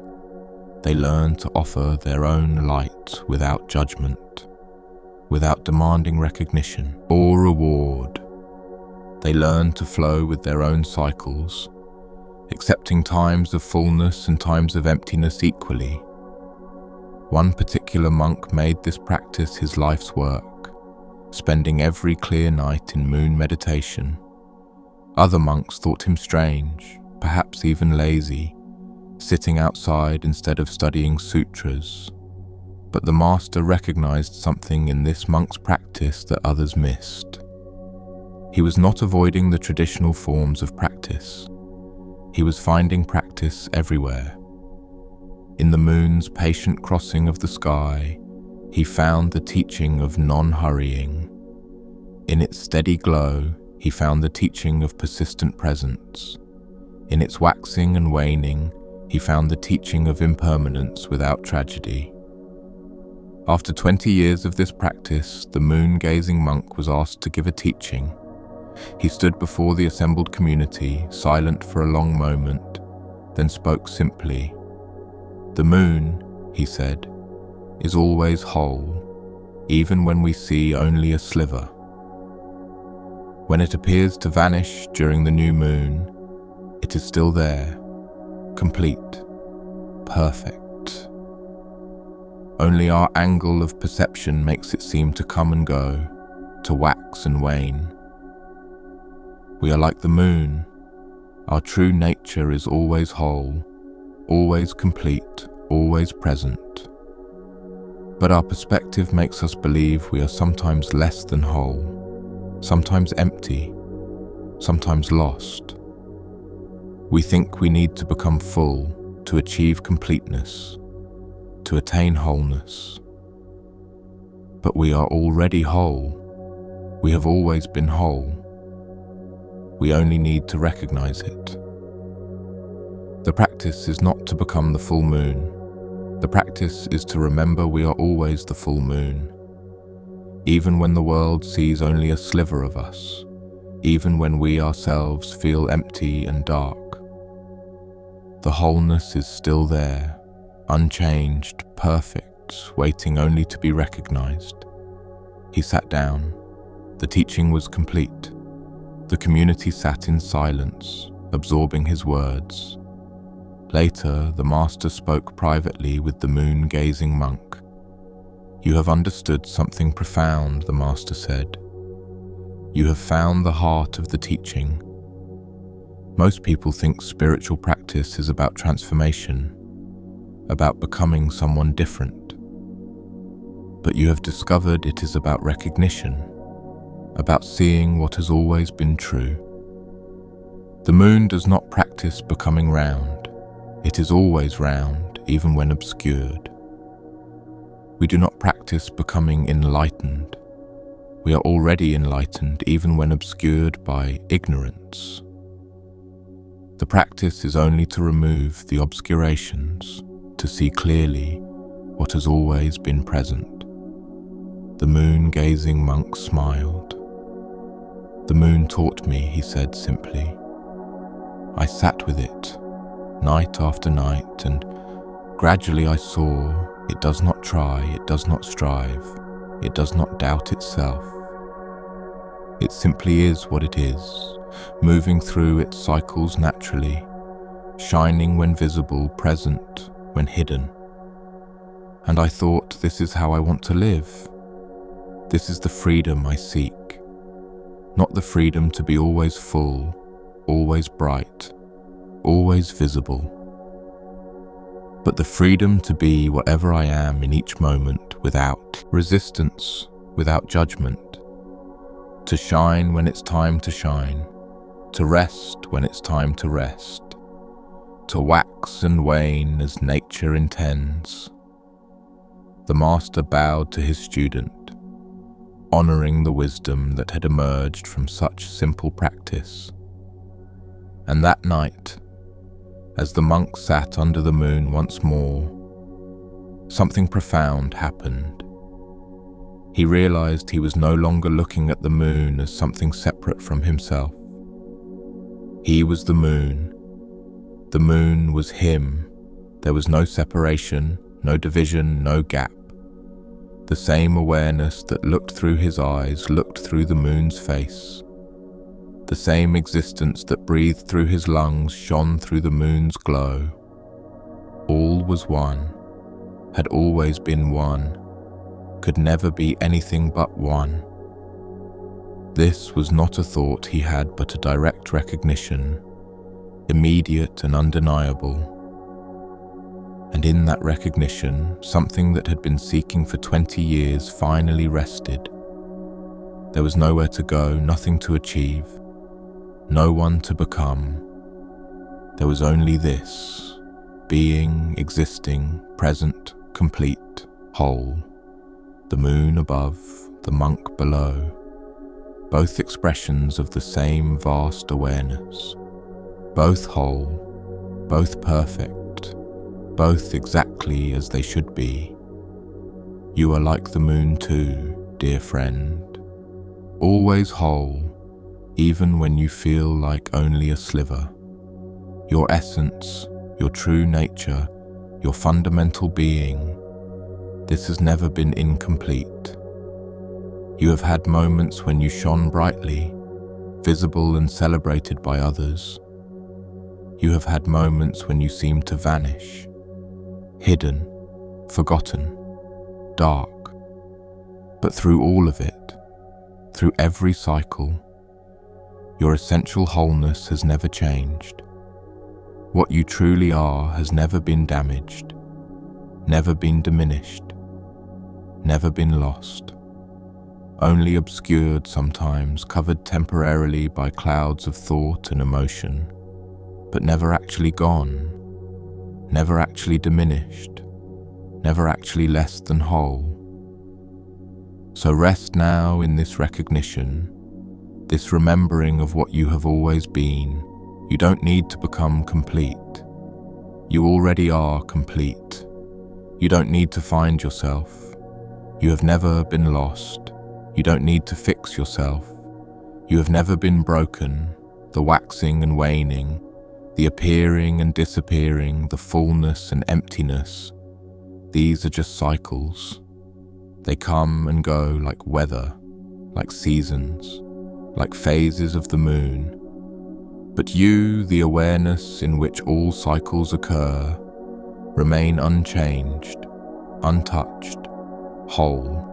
They learned to offer their own light without judgment, without demanding recognition or reward. They learn to flow with their own cycles, accepting times of fullness and times of emptiness equally. One particular monk made this practice his life's work, spending every clear night in moon meditation. Other monks thought him strange, perhaps even lazy, sitting outside instead of studying sutras. But the master recognized something in this monk's practice that others missed. He was not avoiding the traditional forms of practice. He was finding practice everywhere. In the moon's patient crossing of the sky, he found the teaching of non-hurrying. In its steady glow, he found the teaching of persistent presence. In its waxing and waning, he found the teaching of impermanence without tragedy. After 20 years of this practice, the moon-gazing monk was asked to give a teaching. He stood before the assembled community, silent for a long moment, then spoke simply. "The moon," he said, "is always whole, even when we see only a sliver. When it appears to vanish during the new moon, it is still there, complete, perfect. Only our angle of perception makes it seem to come and go, to wax and wane. We are like the moon. Our true nature is always whole, always complete, always present. But our perspective makes us believe we are sometimes less than whole, sometimes empty, sometimes lost. We think we need to become full to achieve completeness, to attain wholeness. But we are already whole. We have always been whole. We only need to recognize it. The practice is not to become the full moon. The practice is to remember we are always the full moon. Even when the world sees only a sliver of us, even when we ourselves feel empty and dark, the wholeness is still there, unchanged, perfect, waiting only to be recognized. He sat down. The teaching was complete. The community sat in silence, absorbing his words. Later, the master spoke privately with the moon-gazing monk. "You have understood something profound," the master said. "You have found the heart of the teaching. Most people think spiritual practice is about transformation, about becoming someone different. But you have discovered it is about recognition, about seeing what has always been true. The moon does not practice becoming round. It is always round, even when obscured. We do not practice becoming enlightened. We are already enlightened, even when obscured by ignorance. The practice is only to remove the obscurations, to see clearly what has always been present." The moon-gazing monk smiled. "The moon taught me," he said simply. "I sat with it, night after night, and gradually I saw it does not try, it does not strive, it does not doubt itself. It simply is what it is, moving through its cycles naturally, shining when visible, present when hidden. And I thought, this is how I want to live. This is the freedom I seek. Not the freedom to be always full, always bright, always visible, but the freedom to be whatever I am in each moment, without resistance, without judgment, to shine when it's time to shine, to rest when it's time to rest, to wax and wane as nature intends." The master bowed to his student, honoring the wisdom that had emerged from such simple practice. And that night, as the monk sat under the moon once more, something profound happened. He realized he was no longer looking at the moon as something separate from himself. He was the moon. The moon was him. There was no separation, no division, no gap. The same awareness that looked through his eyes looked through the moon's face. The same existence that breathed through his lungs shone through the moon's glow. All was one. had always been one, could never be anything but one. This was not a thought he had, but a direct recognition, immediate and undeniable. And in that recognition, something that had been seeking for 20 years finally rested. There was nowhere to go, nothing to achieve, no one to become. There was only this, being, existing, present, complete, whole. The moon above, the monk below, both expressions of the same vast awareness, both whole, both perfect, both exactly as they should be. You are like the moon too, dear friend, always whole, even when you feel like only a sliver. Your essence, your true nature, your fundamental being, this has never been incomplete. You have had moments when you shone brightly, visible and celebrated by others. You have had moments when you seemed to vanish, hidden, forgotten, dark. But through all of it, through every cycle, your essential wholeness has never changed. What you truly are has never been damaged, never been diminished, never been lost. Only obscured sometimes, covered temporarily by clouds of thought and emotion, but never actually gone, never actually diminished, never actually less than whole. So rest now in this recognition, this remembering of what you have always been. You don't need to become complete. You already are complete. You don't need to find yourself. You have never been lost. You don't need to fix yourself. You have never been broken, the waxing and waning, the appearing and disappearing, the fullness and emptiness. These are just cycles. They come and go like weather, like seasons, like phases of the moon. But you, the awareness in which all cycles occur, remain unchanged, untouched, whole.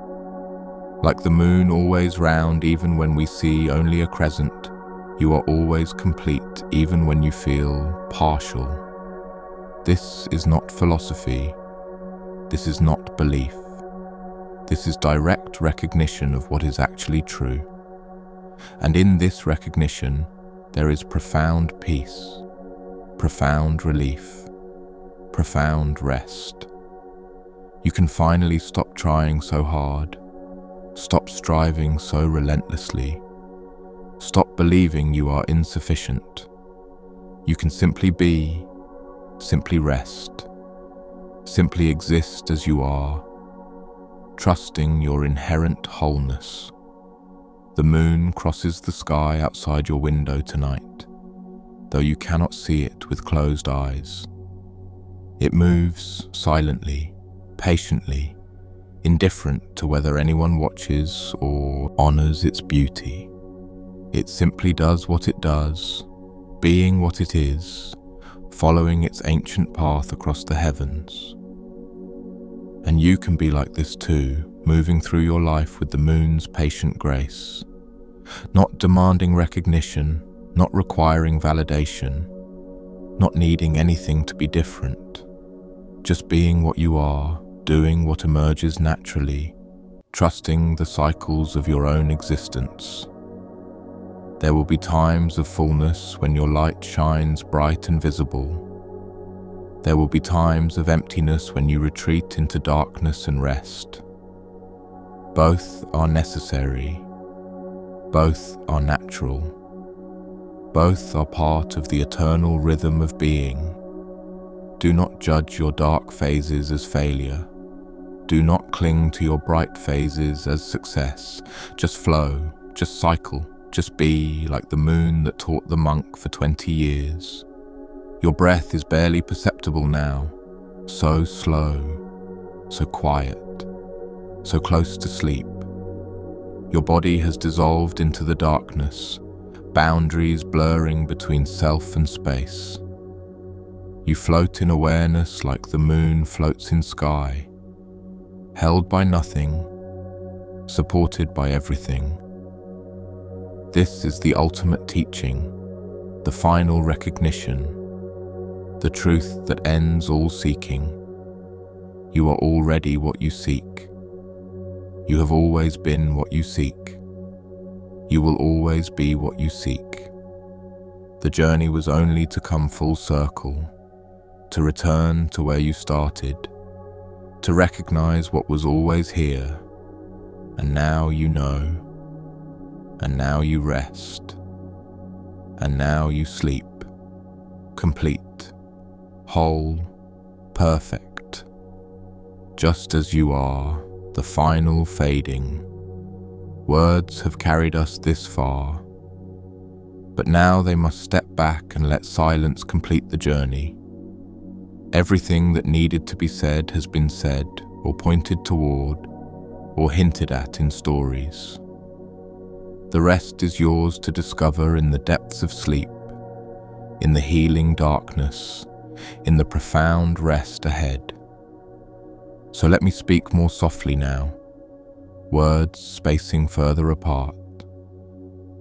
Like the moon always round even when we see only a crescent, you are always complete even when you feel partial. This is not philosophy. This is not belief. This is direct recognition of what is actually true. And in this recognition, there is profound peace, profound relief, profound rest. You can finally stop trying so hard, stop striving so relentlessly, stop believing you are insufficient. You can simply be, simply rest, simply exist as you are, trusting your inherent wholeness. The moon crosses the sky outside your window tonight, though you cannot see it with closed eyes. It moves silently, patiently, indifferent to whether anyone watches or honors its beauty. It simply does what it does, being what it is, following its ancient path across the heavens. And you can be like this too, moving through your life with the moon's patient grace, not demanding recognition, not requiring validation, not needing anything to be different, just being what you are, doing what emerges naturally, trusting the cycles of your own existence. There will be times of fullness when your light shines bright and visible. There will be times of emptiness when you retreat into darkness and rest. Both are necessary. Both are natural. Both are part of the eternal rhythm of being. Do not judge your dark phases as failure. Do not cling to your bright phases as success. Just flow, just cycle, just be like the moon that taught the monk for 20 years. Your breath is barely perceptible now, so slow, so quiet, so close to sleep. Your body has dissolved into the darkness, boundaries blurring between self and space. You float in awareness like the moon floats in sky, held by nothing, supported by everything. This is the ultimate teaching, the final recognition, the truth that ends all seeking. You are already what you seek. You have always been what you seek. You will always be what you seek. The journey was only to come full circle, to return to where you started, to recognize what was always here, and now you know, and now you rest, and now you sleep, complete, whole, perfect, just as you are, the final fading. Words have carried us this far, but now they must step back and let silence complete the journey. Everything that needed to be said has been said, or pointed toward, or hinted at in stories. The rest is yours to discover in the depths of sleep, in the healing darkness, in the profound rest ahead. So let me speak more softly now, words spacing further apart,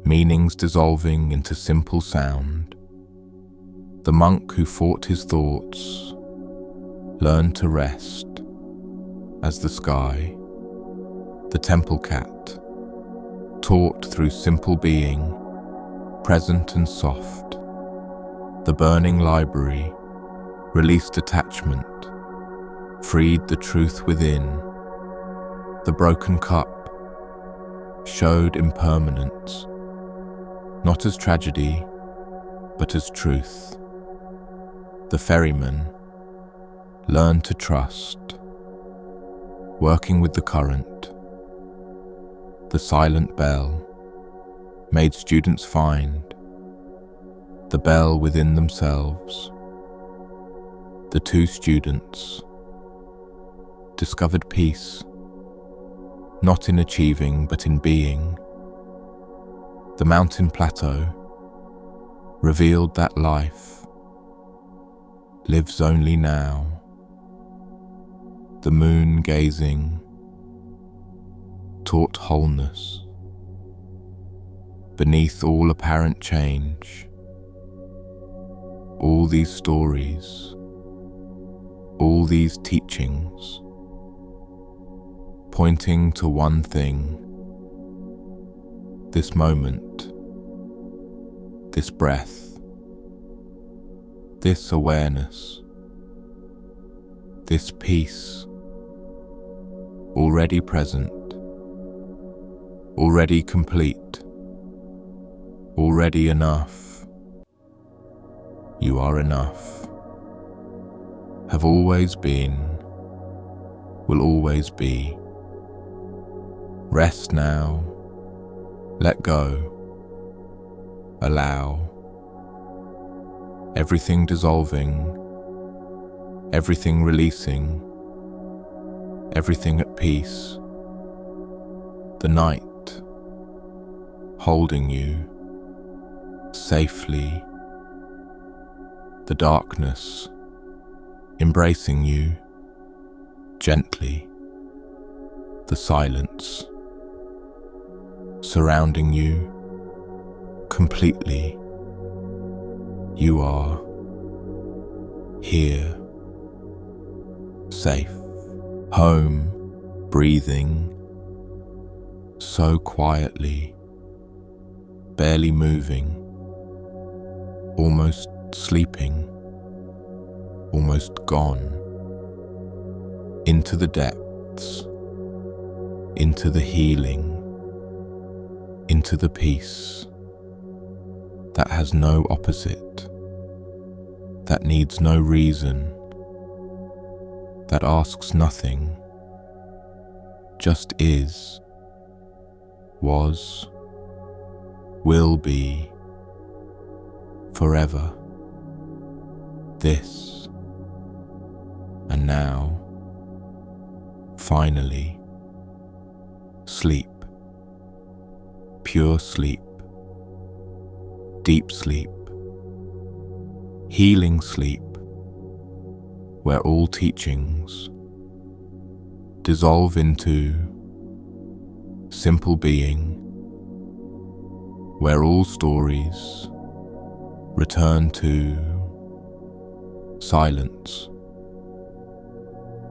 meanings dissolving into simple sound. The monk who fought his thoughts learned to rest as the sky, the temple cat, taught through simple being, present and soft. The burning library released attachment, freed the truth within. The broken cup showed impermanence, not as tragedy, but as truth. The ferryman learned to trust, working with the current. The silent bell made students find the bell within themselves. The two students discovered peace, not in achieving but in being. The mountain plateau revealed that life lives only now. The moon gazing taught wholeness. Beneath all apparent change, all these stories, all these teachings, pointing to one thing: this moment, this breath, this awareness, this peace, already present, already complete, already enough. You are enough, have always been, will always be. Rest now, let go, allow. Everything dissolving, everything releasing, everything at peace. The night holding you safely. The darkness embracing you gently. The silence surrounding you completely. You are here, safe, home, breathing so quietly, barely moving, almost sleeping, almost gone, into the depths, into the healing, into the peace that has no opposite, that needs no reason, that asks nothing, just is, was, will be, forever, this, and now, finally, sleep, pure sleep, deep sleep, healing sleep, where all teachings dissolve into simple being, where all stories return to silence,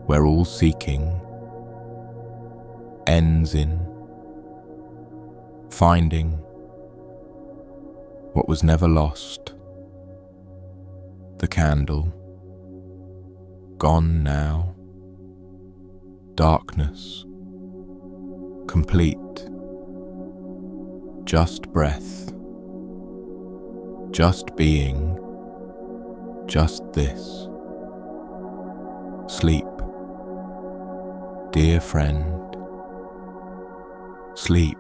where all seeking ends in finding what was never lost. The candle, gone now, darkness, complete, just breath, just being, just this. Sleep, dear friend, sleep.